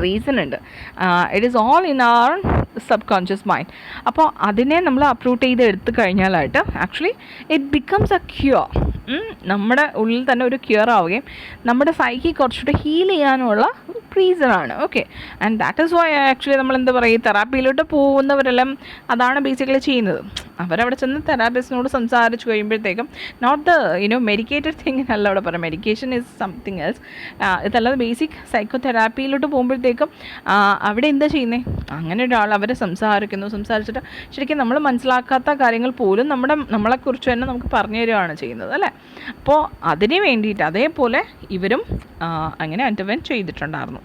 റീസൺ ഉണ്ട്. It is all in our subconscious mind. അപ്പോൾ അതിനെ നമ്മൾ അപ്രൂവ് ചെയ്ത് എടുത്തു കഴിഞ്ഞാലായിട്ട് actually it becomes a cure. നമ്മുടെ ഉള്ളിൽ തന്നെ ഒരു ക്യൂർ ആവുകയും നമ്മുടെ സൈക്കി കുറച്ചുകൂടെ ഹീൽ ചെയ്യാനുള്ള റീസണാണ്. Okay, and that is why actually നമ്മൾ എന്താ പറയുക, തെറാപ്പിയിലോട്ട് പോകുന്നവരെല്ലാം അതാണ് ബേസിക്കലി ചെയ്യുന്നത്. അവരവിടെ ചെന്ന് തെറാപ്പിസ്റ്റിനോട് സംസാരിച്ച് കഴിയുമ്പോഴത്തേക്കും നോട്ട് ദ മെഡിക്കേറ്റഡ് തിങ് അല്ല അവിടെ പറയാം, മെഡിക്കേഷൻ ഈസ് സംതിങ് എൽസ്. ഇതല്ലാതെ ബേസിക് സൈക്കോ തെറാപ്പിയിലോട്ട് പോകുമ്പോഴത്തേക്കും അവിടെ എന്താ ചെയ്യുന്നത്, അങ്ങനെ ഒരാൾ അവരെ സംസാരിച്ചിട്ട് ശരിക്കും നമ്മൾ മനസ്സിലാക്കാത്ത കാര്യങ്ങൾ പോലും നമ്മളെക്കുറിച്ച് തന്നെ നമുക്ക് പറഞ്ഞു തരികയാണ് ചെയ്യുന്നത് അല്ലേ. അപ്പോൾ അതിന് വേണ്ടിയിട്ട് അതേപോലെ ഇവരും അങ്ങനെ അൻ്റർവെൻ ചെയ്തിട്ടുണ്ടായിരുന്നു.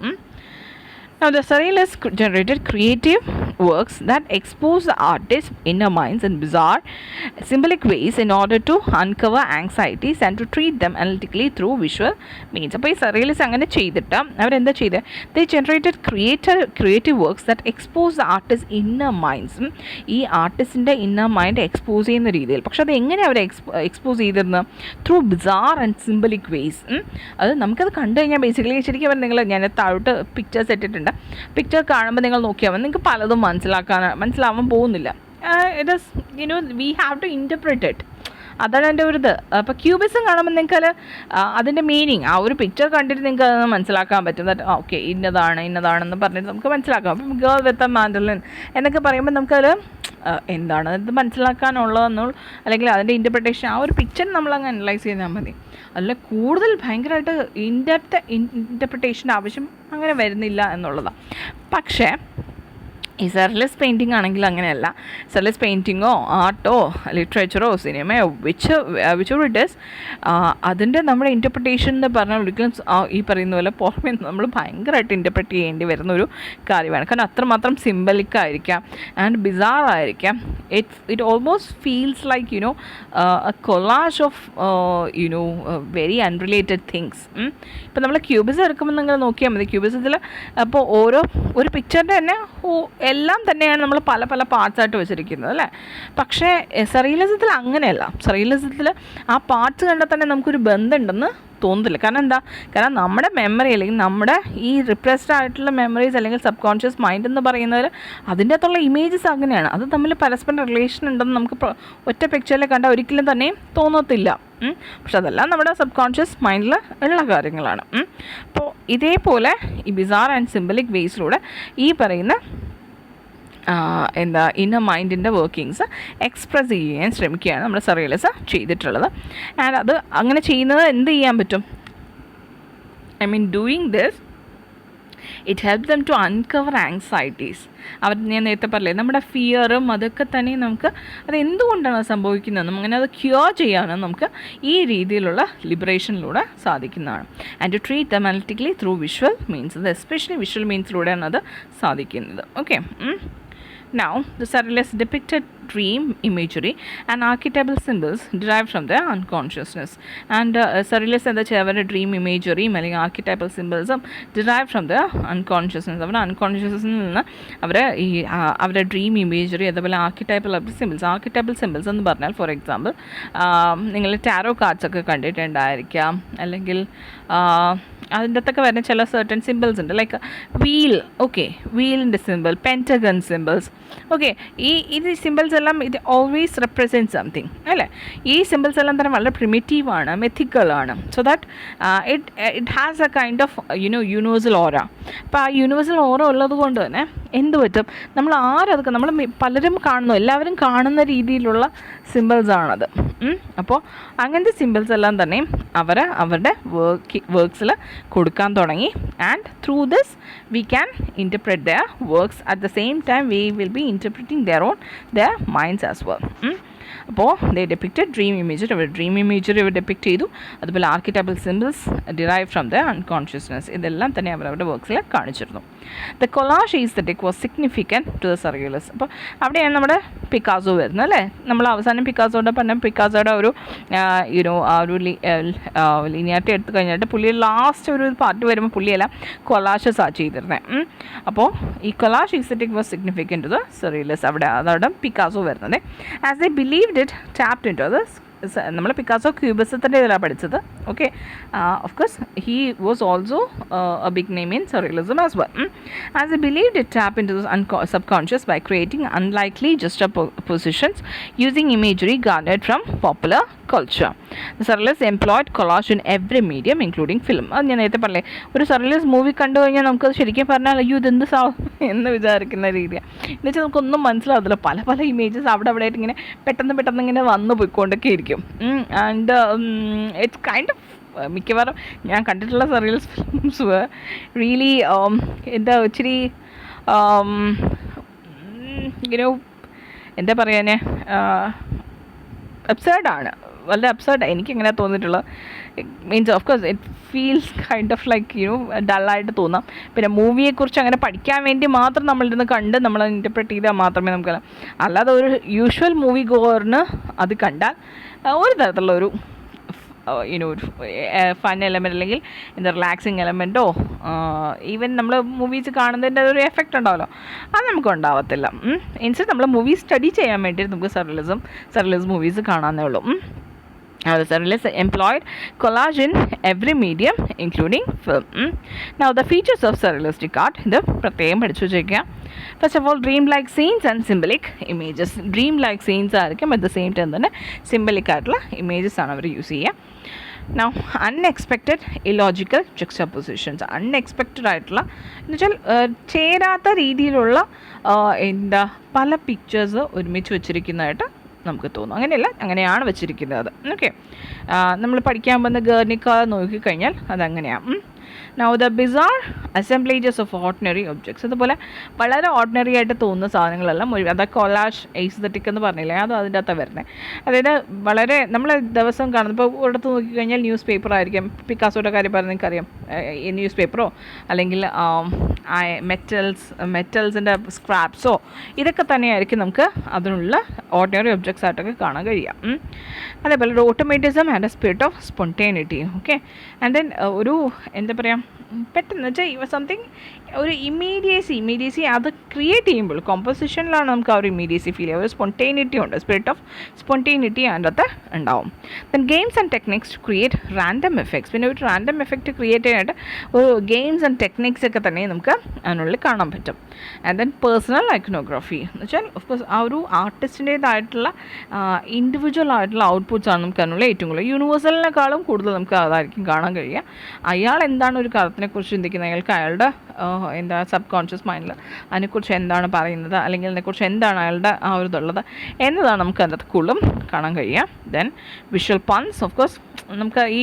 Now, the Surrealists generated creative works that expose the artist's inner minds in bizarre, symbolic ways in order to uncover anxieties and to treat them analytically through visual means. അപ്പോൾ ഈ Surrealists അങ്ങനെ ചെയ്തിട്ട് അവരെന്താ ചെയ്തത്, they generated creative works that expose the artist's inner minds. ഈ ആർട്ടിസ്റ്റിൻ്റെ inner mind expose ചെയ്യുന്ന രീതിയിൽ. പക്ഷെ അത് എങ്ങനെ അവർ എക്സ്പോസ് ചെയ്തിരുന്നത്, ത്രൂ ബിസാർ ആൻഡ് സിംബലിക് വേസ്. അത് നമുക്കത് കണ്ടു കഴിഞ്ഞാൽ ബേസിക്കലി ശരിക്കും അവർ ഞാൻ താഴോട്ട് പിക്ചേഴ്സ് ഇട്ടിട്ടുണ്ട്, പിക്ചർ കാണുമ്പോൾ നിങ്ങൾ നോക്കിയാൽ മതി, നിങ്ങൾക്ക് പലതും മനസ്സിലാവാൻ പോകുന്നില്ല. It is we have to interpret it. അതാണ് എൻ്റെ ഒരു ഇത്. അപ്പോൾ ക്യൂബിസം കാണുമ്പോൾ നിങ്ങൾക്ക് അതിൻ്റെ മീനിങ് ആ ഒരു പിക്ചർ കണ്ടിട്ട് നിങ്ങൾക്ക് അത് മനസ്സിലാക്കാൻ പറ്റും. ഓക്കെ ഇന്നതാണെന്ന് പറഞ്ഞിട്ട് നമുക്ക് മനസ്സിലാക്കാം. അപ്പം ഗേൾ വിത്ത് എ മാൻഡലിൻ എന്നൊക്കെ പറയുമ്പോൾ നമുക്കത് എന്താണ് ഇത് മനസ്സിലാക്കാനുള്ളതെന്നുള്ള അല്ലെങ്കിൽ അതിൻ്റെ ഇൻ്റർപ്രിട്ടേഷൻ ആ ഒരു പിക്ചർ നമ്മളങ്ങ് അനലൈസ് ചെയ്താൽ മതി. അല്ല കൂടുതൽ ഭയങ്കരമായിട്ട് ഇൻഡെപ്ത് ഇൻ്റർപ്രിട്ടേഷൻ്റെ ആവശ്യം അങ്ങനെ വരുന്നില്ല എന്നുള്ളതാണ്. പക്ഷേ ഈ സർറിയലിസ്റ്റ് പെയിൻറ്റിങ് ആണെങ്കിൽ അങ്ങനെയല്ല. സർറിയലിസ്റ്റ് പെയിൻറ്റിങ്ങോ ആർട്ടോ ലിറ്ററേച്ചറോ സിനിമയോ വിച്ച് ഇറ്റ് ഈസ്, അതിൻ്റെ നമ്മുടെ ഇൻ്റർപ്രിട്ടേഷൻ എന്ന് പറഞ്ഞാൽ ഒരിക്കലും ഈ പറയുന്ന പോലെ പുറമേ നമ്മൾ ഭയങ്കരമായിട്ട് ഇൻ്റർപ്രിറ്റ് ചെയ്യേണ്ടി വരുന്ന ഒരു കാര്യമാണ്. കാരണം അത്രമാത്രം സിംബലിക് ആയിരിക്കാം ആൻഡ് ബിസാർ ആയിരിക്കാം. It almost feels like A collage of very unrelated things. ഇപ്പം നമ്മൾ ക്യൂബിസം എടുക്കുമ്പോൾ നിങ്ങൾ നോക്കിയാൽ മതി. ക്യൂബിസത്തിൽ അപ്പോൾ ഒരു പിക്ചറിൻ്റെ തന്നെ എല്ലാം തന്നെയാണ് നമ്മൾ പല പല പാർട്സായിട്ട് വെച്ചിരിക്കുന്നത് അല്ലേ. പക്ഷേ സർറിയലിസത്തിൽ അങ്ങനെയല്ല. സർറിയലിസത്തിൽ ആ പാർട്സ് കണ്ടാൽ തന്നെ നമുക്കൊരു ബന്ധമുണ്ടെന്ന് തോന്നുന്നില്ല. കാരണം എന്താ, കാരണം നമ്മുടെ മെമ്മറി അല്ലെങ്കിൽ നമ്മുടെ ഈ റിപ്രസ്ഡ് ആയിട്ടുള്ള മെമ്മറീസ് അല്ലെങ്കിൽ സബ് കോൺഷ്യസ് മൈൻഡ് എന്ന് പറയുന്നതിൽ അതിൻ്റെ അകത്തുള്ള ഇമേജസ് അങ്ങനെയാണ്. അത് തമ്മിൽ പരസ്പരം റിലേഷൻ ഉണ്ടെന്ന് നമുക്ക് ഒറ്റ പിക്ചറിൽ കണ്ടാൽ ഒരിക്കലും തന്നെ തോന്നത്തില്ല. പക്ഷെ അതെല്ലാം നമ്മുടെ സബ് കോൺഷ്യസ് മൈൻഡിൽ ഉള്ള കാര്യങ്ങളാണ്. അപ്പോൾ ഇതേപോലെ ഈ ബിസാർ ആൻഡ് സിംബലിക് വേസിലൂടെ ഈ പറയുന്ന ഇന്നർ മൈൻഡിൻ്റെ വർക്കിങ്സ് എക്സ്പ്രസ് ചെയ്യാൻ ശ്രമിക്കുകയാണ് നമ്മുടെ സർറിയലിസ്റ്റ് ചെയ്തിട്ടുള്ളത്. ആൻഡ് അത് അങ്ങനെ ചെയ്യുന്നത് എന്ത് ചെയ്യാൻ പറ്റും, doing this it help them to uncover anxieties. ഞാൻ നേരത്തെ പറഞ്ഞില്ലേ നമ്മുടെ ഫിയറും അതൊക്കെ തന്നെ നമുക്ക് അത് എന്തുകൊണ്ടാണ് സംഭവിക്കുന്നതെന്നും അങ്ങനെ അത് ക്യൂർ ചെയ്യാനും നമുക്ക് ഈ രീതിയിലുള്ള ലിബറേഷനിലൂടെ സാധിക്കുന്നതാണ്. And to treat them analytically through visual means, അത് എസ്പെഷ്യലി വിഷ്വൽ മീൻസിലൂടെയാണ് അത് സാധിക്കുന്നത്. Okay. Now, the Surrealists depicted dream imagery and archetypal symbols derived from their unconsciousness. And Surrealists എന്താ ചെയ്യുക, അവരുടെ ഡ്രീം ഇമേജറിയും അല്ലെങ്കിൽ ആർക്കിടൈപ്പൽ സിമ്പിൾസും ഡിറൈവ് ഫ്രം ദ അൺകോൺഷ്യസ്നെസ്. അവരുടെ അൺകോൺഷ്യസിൽ നിന്ന് അവരുടെ ഡ്രീം ഇമേജറി അതുപോലെ ആർക്കിടൈപ്പൽ സിമ്പിൾസ്. ആർക്കിടൈപ്പൽ സിമ്പിൾസ് എന്ന് പറഞ്ഞാൽ ഫോർ എക്സാമ്പിൾ നിങ്ങൾ ടാരോ കാർഡ്സ് ഒക്കെ കണ്ടിട്ടുണ്ടായിരിക്കാം, അല്ലെങ്കിൽ അതിൻ്റെ അകത്തൊക്കെ വരുന്ന ചില സർട്ടൻ സിമ്പിൾസ് ഉണ്ട്, ലൈക്ക് വീൽ. ഓക്കെ, വീലിൻ്റെ സിമ്പിൾ, പെൻറ്റഗൺ സിമ്പിൾസ്. ഓക്കെ, ഇത് സിമ്പിൾസ് എല്ലാം ഇത് ഓൾവേസ് റെപ്രസെൻറ്റ് സംതിങ് അല്ലേ. ഈ സിമ്പിൾസ് എല്ലാം തന്നെ വളരെ പ്രിമിറ്റീവാണ്, മെത്തിക്കലാണ്. So that it has a kind of universal aura. അപ്പോൾ ആ യൂണിവേഴ്സൽ ഓറ ഉള്ളത് കൊണ്ട് തന്നെ എന്ത് പറ്റും, നമ്മൾ നമ്മൾ പലരും കാണുന്നു, എല്ലാവരും കാണുന്ന രീതിയിലുള്ള സിമ്പിൾസാണത്. അപ്പോൾ അങ്ങനത്തെ സിമ്പിൾസ് എല്ലാം തന്നെ അവരുടെ വർക്ക്സിൽ കൊടുക്കാൻ തുടങ്ങി. And through this we can interpret their works. At the same time we will be interpreting their minds as well. അപ്പോൾ ദേ ഡെപ്പിക്റ്റഡ് ഡ്രീം ഇമേജറി. അവർ ഡ്രീം ഇമേജറി അവർ ഡെപ്പിക്റ്റ് ചെയ്തു. അതുപോലെ archetypal symbols derive from the unconsciousness. ഇതെല്ലാം തന്നെ അവരുടെ വർക്ക്സിൽ കാണിച്ചിരുന്നു. The collage aesthetic was significant to the surrealist. അപ്പോൾ അവിടെയാണ് നമ്മുടെ പിക്കാസോ വരുന്നത് അല്ലേ. നമ്മൾ അവസാനം പിക്കാസോയുടെ പറഞ്ഞ പിക്കാസോയുടെ ഒരു ആ ഒരു ലീനിയാരിറ്റി എടുത്തു കഴിഞ്ഞിട്ട് പുള്ളി ലാസ്റ്റ് ഒരു പാർട്ട് വരുമ്പോൾ പുള്ളിയെല്ലാം കൊളാഷസാണ് ചെയ്തിരുന്നത്. അപ്പോൾ ഈ collage aesthetic was significant to the surrealist. അതവിടെ പിക്കാസോ വരുന്നത്. As they believed it tapped into the നമ്മൾ പിക്കാസോ ക്യൂബിസത്തിൻ്റെ ഇതിലാണ് പഠിച്ചത്. Okay, of course he was also a big name in surrealism as well. As a believed it tap into the subconscious by creating unlikely juxtapositions using imagery garnered from popular culture. The Surrealists employed collage in every medium, including film. അത് ഞാൻ നേരത്തെ പറഞ്ഞേ, ഒരു surrealist movie കണ്ടു കഴിഞ്ഞാൽ നമുക്കത് ശരിക്കും പറഞ്ഞാൽ അയ്യോ ഇതെന്ത് എന്ന് വിചാരിക്കുന്ന രീതിയാണ്. എന്ന് വെച്ചാൽ നമുക്കൊന്നും മനസ്സിലാവത്തില്ല, പല പല ഇമേജസ് അവിടെ അവിടെ ആയിട്ട് ഇങ്ങനെ പെട്ടെന്ന് ഇങ്ങനെ വന്നു പോയിക്കൊണ്ടൊക്കെ ഇരിക്കും. ആൻഡ് ഇറ്റ്സ് കൈൻഡ് ഓഫ് മിക്കവാറും ഞാൻ കണ്ടിട്ടുള്ള സർറിയലിസ്റ്റ് ഫിലിംസ് റിയലി എന്താ ഇച്ചിരി ഇങ്ങനെ എന്താ പറയാനേ അബ്സേർഡാണ്, വളരെ അബ്സേർഡ് എനിക്കങ്ങനെ തോന്നിയിട്ടുള്ളത്. Means of course it feels kind of like ഡള്ളായിട്ട് തോന്നാം. പിന്നെ മൂവിയെക്കുറിച്ച് അങ്ങനെ പഠിക്കാൻ വേണ്ടി മാത്രം നമ്മളിരുന്ന് കണ്ട് നമ്മൾ ഇൻറ്റർപ്രറ്റ് ചെയ്താൽ മാത്രമേ നമുക്ക്, അല്ലാതെ ഒരു യൂഷ്വൽ മൂവി ഗോവറിന് അത് കണ്ടാൽ ഒരു തരത്തിലുള്ള ഒരു ഒരു ഫൺ എലമെൻറ്റ് അല്ലെങ്കിൽ എന്താ റിലാക്സിങ് എലമെൻറ്റോ ഈവൻ നമ്മൾ മൂവീസ് കാണുന്നതിൻ്റെ ഒരു എഫക്റ്റ് ഉണ്ടാവുമല്ലോ, അത് നമുക്ക് ഉണ്ടാവത്തില്ല. ഇൻസ്റ്റഡ് നമ്മൾ മൂവി സ്റ്റഡി ചെയ്യാൻ വേണ്ടിയിട്ട് നമുക്ക് സർറിയലിസം മൂവീസ് കാണാമെന്നേ ഉള്ളൂ. The Surrealists employed collage in every medium, including film. Now, the features of surrealistic art, ഇത് പ്രത്യേകം പഠിച്ചു വച്ചേക്കുക. First of all, dream-like scenes and symbolic images. Dream-like scenes ആയിരിക്കും, at the same time തന്നെ symbolic ആയിട്ടുള്ള images ആണ് അവർ use ചെയ്യുക. Now, unexpected illogical juxtapositions. Unexpected ആയിട്ടുള്ള എന്ന് വെച്ചാൽ ചേരാത്ത രീതിയിലുള്ള എന്താ പല പിക്ചേഴ്സ് ഒരുമിച്ച് വെച്ചിരിക്കുന്നതായിട്ട് നമുക്ക് തോന്നും. അങ്ങനെയല്ല, അങ്ങനെയാണ് വെച്ചിരിക്കുന്നത്. ഓക്കെ, നമ്മൾ പഠിക്കാൻ പോകുന്ന ഗേർണിക്ക നോക്കിക്കഴിഞ്ഞാൽ അതങ്ങനെയാണ്. Now the bizarre assemblages of ordinary objects. അതുപോലെ വളരെ ഓർഡിനറി ആയിട്ട് തോന്നുന്ന സാധനങ്ങളെല്ലാം അതായത് കൊളാഷ് എയ്സ്തറ്റിക് എന്ന് പറഞ്ഞില്ലേ, അത് അതിൻ്റെ അകത്താണ് വരുന്നത്. അതായത് വളരെ നമ്മൾ ദിവസം കാണുന്നത്, ഇപ്പോൾ ഒരിടത്ത് നോക്കിക്കഴിഞ്ഞാൽ ന്യൂസ് പേപ്പർ ആയിരിക്കും. പിക്കാസോയുടെ കാര്യം പറഞ്ഞാൽ നിങ്ങൾക്കറിയാം, ന്യൂസ് പേപ്പറോ അല്ലെങ്കിൽ മെറ്റൽസിൻ്റെ സ്ക്രാപ്സോ ഇതൊക്കെ തന്നെയായിരിക്കും നമുക്ക് അതിനുള്ള ഓർഡിനറി ഒബ്ജക്ട്സ് ആയിട്ടൊക്കെ കാണാൻ കഴിയാം. അതേപോലെ ഒരു automatism and a spirit of spontaneity. Okay, and then ഒരു എന്താ പറയുക, പെട്ടെന്ന് വെച്ചാൽ സംതിങ് ഒരു ഇമ്മീഡിയസി അത് ക്രിയേറ്റ് ചെയ്യുമ്പോൾ കോമ്പോസിഷനിലാണ് നമുക്ക് ആ ഒരു ഇമ്മീഡിയസി ഫീൽ ചെയ്യുക. ഒരു സ്പോണ്ടേനിറ്റി ഉണ്ട്, സ്പിരിറ്റ് ഓഫ് സ്പോണ്ടേനിറ്റി അതിൻ്റെ അകത്ത് ഉണ്ടാവും. Then games and techniques to create random effects. പിന്നെ ഒരു റാൻഡം എഫക്റ്റ് ക്രിയേറ്റ് ചെയ്യാനായിട്ട് ഒരു ഗെയിംസ് ആൻഡ് ടെക്നിക്സ് ഒക്കെ തന്നെ നമുക്ക് അതിനുള്ളിൽ കാണാൻ പറ്റും. ആൻഡ് ദെൻ പേഴ്സണൽ ഐക്കണോഗ്രാഫി എന്ന് വെച്ചാൽ ഓഫ്കോഴ്സ് ആ ഒരു ആർട്ടിസ്റ്റിൻ്റേതായിട്ടുള്ള ഇൻഡിവിജ്വൽ ആയിട്ടുള്ള ഔട്ട്പുട്ട്സ് ആണ് നമുക്ക് അതിനുള്ള ഏറ്റവും കൂടുതൽ, യൂണിവേഴ്സലിനേക്കാളും കൂടുതൽ നമുക്ക് അതായിരിക്കും കാണാൻ കഴിയുക. അയാൾ എന്താണ് ഒരു കാര്യത്തിനെക്കുറിച്ച് ചിന്തിക്കുന്നത്, അയാളുടെ എന്താ സബ് കോൺഷ്യസ് മൈൻഡിൽ അതിനെക്കുറിച്ച് എന്താണ് പറയുന്നത്, അല്ലെങ്കിൽ അതിനെക്കുറിച്ച് എന്താണ് അയാളുടെ ആ ഒരു ഇതുള്ളത് എന്നതാണ് നമുക്ക് അതിനകത്ത് കൂടുതലും കാണാൻ കഴിയുക. Then visual puns. Of course നമുക്ക് ഈ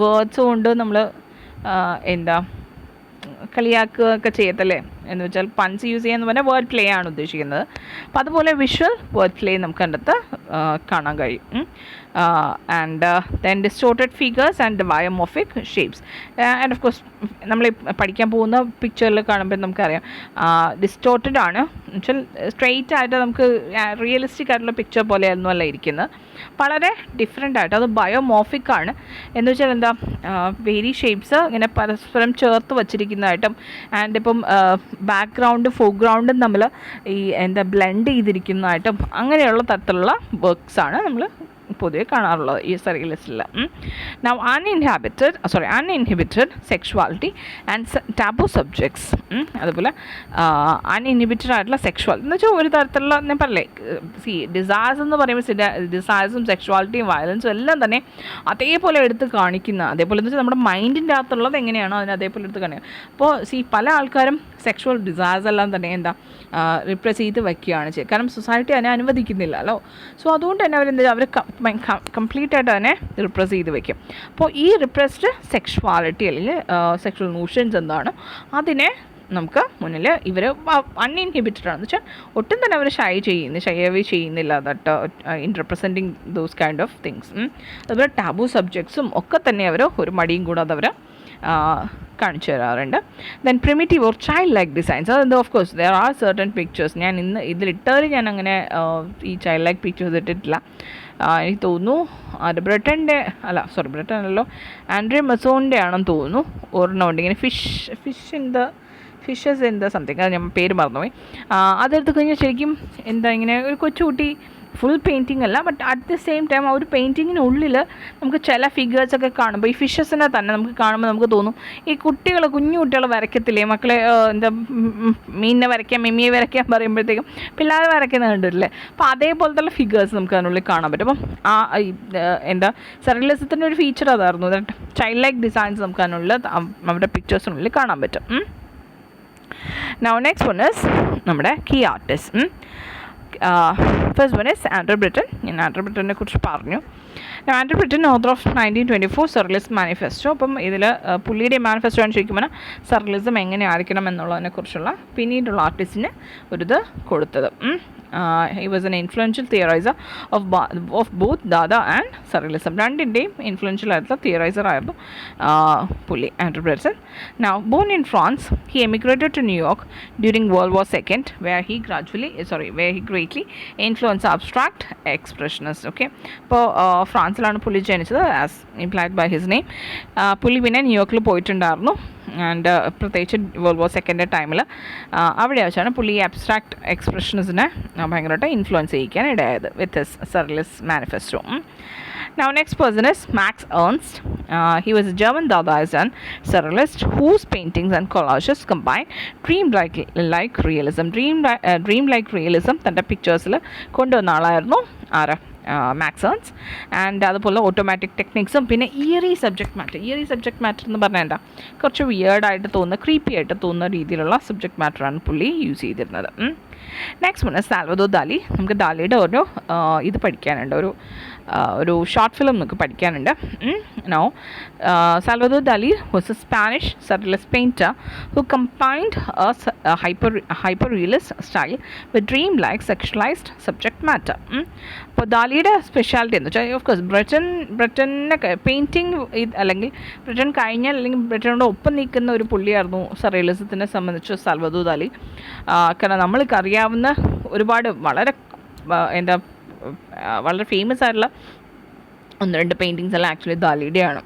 വേർഡ്സ് കൊണ്ട് നമ്മൾ എന്താ കളിയാക്കുകയൊക്കെ ചെയ്യത്തല്ലേ, എന്ന് വെച്ചാൽ പൺസ് യൂസ് ചെയ്യാന്ന് പറഞ്ഞാൽ വേർഡ് പ്ലേ ആണ് ഉദ്ദേശിക്കുന്നത്. അപ്പോൾ അതുപോലെ വിഷ്വൽ വേർഡ് പ്ലേ നമുക്ക് അതിനകത്ത് കാണാൻ കഴിയും. And then distorted figures and biomorphic shapes. And of course നമ്മൾ പഠിക്കാൻ പോകുന്ന പിക്ചറിൽ കാണുമ്പോൾ നമുക്കറിയാം ഡിസ്റ്റോർട്ടഡ് ആണ് എന്ന് വെച്ചാൽ സ്ട്രെയിറ്റ് ആയിട്ട് നമുക്ക് റിയലിസ്റ്റിക് ആയിട്ടുള്ള പിക്ചർ പോലെയൊന്നും അല്ല ഇരിക്കുന്നത്, വളരെ ഡിഫറെൻ്റ് ആയിട്ട്. അത് ബയോമോർഫിക് ആണ് എന്ന് വെച്ചാൽ എന്താ വേരി ഷേപ്സ് ഇങ്ങനെ പരസ്പരം ചേർത്ത് വച്ചിരിക്കുന്നതായിട്ടും ആൻഡ് ഇപ്പം ബാക്ക്ഗ്രൗണ്ടും ഫോർഗ്രൗണ്ടും നമ്മൾ ഈ എന്താ ബ്ലെൻഡ് ചെയ്തിരിക്കുന്നതായിട്ടും അങ്ങനെയുള്ള തരത്തിലുള്ള വർക്ക്സാണ് നമ്മൾ പൊതുവെ കാണാറുള്ളത് ഈ സർറിയലിസ്റ്റിൽ. Now uninhibited sexuality and taboo subjects. അതുപോലെ അൺഇൻഹിബിറ്റഡ് ആയിട്ടുള്ള സെക്ഷുവാലിറ്റി എന്ന് വെച്ചാൽ ഒരു തരത്തിലുള്ള ഞാൻ പറയലേ, ഡിസയേഴ്സ് എന്ന് പറയുമ്പോൾ ഡിസയേഴ്സും സെക്ഷുവാലിറ്റിയും വയലൻസും എല്ലാം തന്നെ അതേപോലെ എടുത്ത് കാണിക്കുന്ന, അതേപോലെ എന്ന് വെച്ചാൽ നമ്മുടെ മൈൻഡിൻ്റെ അകത്തുള്ളത് എങ്ങനെയാണോ അതിനെ അതേപോലെ എടുത്ത് കാണിക്കുക. അപ്പോൾ പല ആൾക്കാരും സെക്ഷുവൽ ഡിസയേഴ്സ് എല്ലാം തന്നെ എന്താ റിപ്രസ് ചെയ്ത് വയ്ക്കുകയാണ് ചെയ്യുക, കാരണം സൊസൈറ്റി അതിനെ അനുവദിക്കുന്നില്ലല്ലോ. സോ അതുകൊണ്ട് തന്നെ അവർ കംപ്ലീറ്റ് ആയിട്ട് അതിനെ റിപ്രസ് ചെയ്ത് വയ്ക്കും. അപ്പോൾ ഈ റിപ്രസ്ഡ് സെക്ഷുവാലിറ്റി അല്ലെങ്കിൽ സെക്ഷുവൽ നോഷൻസ് എന്താണ് അതിനെ നമുക്ക് മുന്നിൽ ഇവർ അൺഇൻഹിബിറ്റഡ് ആണെന്ന് വെച്ചാൽ ഒട്ടും തന്നെ അവർ ഷൈ ചെയ്യുന്നില്ല that in representing those kind of things. അതുപോലെ ടാബു സബ്ജക്ട്സും ഒക്കെ തന്നെ അവർ ഒരു മടിയും കൂടാതെ അവർ കാണിച്ചു തരാറുണ്ട്. Then primitive or child like designs. അത് of course there are certain pictures. ഞാൻ ഇന്ന് ഇതിലിട്ടതിൽ ഞാൻ അങ്ങനെ ഈ ചൈൽഡ് ലൈക്ക് പിക്ചേഴ്സ് ഇട്ടിട്ടില്ല. എനിക്ക് തോന്നുന്നു അത് ബ്രിട്ടൻ അല്ലല്ലോ ആൻഡ്രിയ മെസോണിൻ്റെ ആണെന്ന് തോന്നുന്നു. ഒരെണ്ണമുണ്ട് ഇങ്ങനെ ഫിഷസ് ഇൻ ദ സംതിങ്, അത് ഞാൻ പേര് മറന്നുപോയി. അതെടുത്ത് കഴിഞ്ഞാൽ ശരിക്കും എന്താ ഇങ്ങനെ ഒരു കൊച്ചുകുട്ടി ഫുൾ പെയിൻറ്റിംഗ് അല്ല, but at the same time ആ ഒരു പെയിൻറ്റിങ്ങിനുള്ളിൽ നമുക്ക് ചില ഫിഗേഴ്സൊക്കെ കാണുമ്പോൾ ഈ ഫിഷസിനെ തന്നെ നമുക്ക് കാണുമ്പോൾ നമുക്ക് തോന്നും ഈ കുട്ടികൾ, കുഞ്ഞു കുട്ടികൾ വരയ്ക്കത്തില്ലേ മക്കളെ, എന്താ മീനിനെ വരയ്ക്കാം, മെമ്മിയെ വരയ്ക്കാൻ പറയുമ്പോഴത്തേക്കും പിള്ളേർ വരയ്ക്കുന്നത് കണ്ടിട്ടില്ലേ? അപ്പോൾ അതേപോലത്തെ ഫിഗേഴ്സ് നമുക്ക് അതിനുള്ളിൽ കാണാൻ പറ്റും. അപ്പം എന്താ സർറിയലിസത്തിൻ്റെ ഒരു ഫീച്ചർ അതായിരുന്നു, ചൈൽഡ് ലൈക്ക് ഡിസൈൻസ് നമുക്ക് അതിനുള്ളിൽ നമ്മുടെ പിക്ചേഴ്സിനുള്ളിൽ കാണാൻ പറ്റും. Now next one is നമ്മുടെ key artists. First one is Andrew Britton. ഞാൻ ആൻഡ്രൂ ബ്രിട്ടനെ കുറിച്ച് പറഞ്ഞു. Andrew Britain author of 1924 surrealist manifesto. അപ്പം ഇതിൽ പുള്ളിയുടെ മാനിഫെസ്റ്റോ ആണ് ശരിക്കും പറഞ്ഞാൽ സർറിയലിസം എങ്ങനെ ആയിരിക്കണം എന്നുള്ളതിനെക്കുറിച്ചുള്ള പിന്നീടുള്ള ആർട്ടിസ്റ്റിന് ഒരിത് കൊടുത്തത്. He was an influential theorizer of both Dada and Surrealism. രണ്ടിൻ്റെയും ഇൻഫ്ലുവൻഷ്യൽ ആയിട്ടുള്ള തിയറൈസർ ആയിരുന്നു പുള്ളി, Andrew Britain. Now born in France, he emigrated to New York during World War II, where he greatly influenced abstract expressionists. Okay, അപ്പോൾ ഫ്രാൻസിലാണ് പുള്ളി ജനിച്ചത്, as implied by his name. പുള്ളി പിന്നെ ന്യൂയോർക്കിൽ പോയിട്ടുണ്ടായിരുന്നു. ആൻഡ് പ്രത്യേകിച്ച് വേൾഡ് വാർ സെക്കൻഡ് ടൈമിൽ അവിടെ വെച്ചാണ് പുള്ളി ഈ അബ്സ്ട്രാക്ട് എക്സ്പ്രഷൻസിനെ ഭയങ്കരമായിട്ട് ഇൻഫ്ലുവൻസ് ചെയ്യിക്കാൻ ഇടയായത് with his surrealist manifesto. Now next person is Max Ernst. He was a German Dadaist and Surrealist whose paintings and collages combine dream-like realism. Dream-like realism തൻ്റെ പിക്ചേഴ്സിൽ കൊണ്ടുവന്ന ആളായിരുന്നു ആരാ? Max Ernst. ആൻഡ് അതുപോലെ automatic ടെക്നിക്സും പിന്നെ eerie subject matter എന്ന് പറഞ്ഞാൽ എന്താ, കുറച്ച് വിയേർഡായിട്ട് തോന്നുന്ന, ക്രീപ്പി ആയിട്ട് തോന്നുന്ന രീതിയിലുള്ള സബ്ജക്റ്റ് മാറ്ററാണ് പുള്ളി യൂസ് ചെയ്തിരുന്നത്. Next one Salvador Dali. നമുക്ക് ദാലിയുടെ ഒരു ഇത് പഠിക്കാനുണ്ട്, ഒരു ഷോർട്ട് ഫിലിം നമുക്ക് പഠിക്കാനുണ്ട്. Now Salvador Dali was a Spanish surrealist painter who combined hyper realist style with dream like sexualised subject matter. അപ്പോൾ ദാലിയുടെ സ്പെഷ്യാലിറ്റി എന്ന് വെച്ചാൽ ഓഫ് കോഴ്സ് ബ്രിട്ടനെ പെയിൻറ്റിങ് അല്ലെങ്കിൽ ബ്രിട്ടൻ കഴിഞ്ഞാൽ അല്ലെങ്കിൽ ബ്രിട്ടനോട് ഒപ്പം നിൽക്കുന്ന ഒരു പുള്ളിയായിരുന്നു സർറിയലിസത്തിനെ സംബന്ധിച്ച് സാൽവദോർ ദാലി. കാരണം നമ്മൾക്ക് അറിയാവുന്ന ഒരുപാട് വളരെ ഫേമസ് ആയിട്ടുള്ള 1-2 പെയിൻറ്റിങ്സ് എല്ലാം ആക്ച്വലി ദാലിയുടെയാണ്.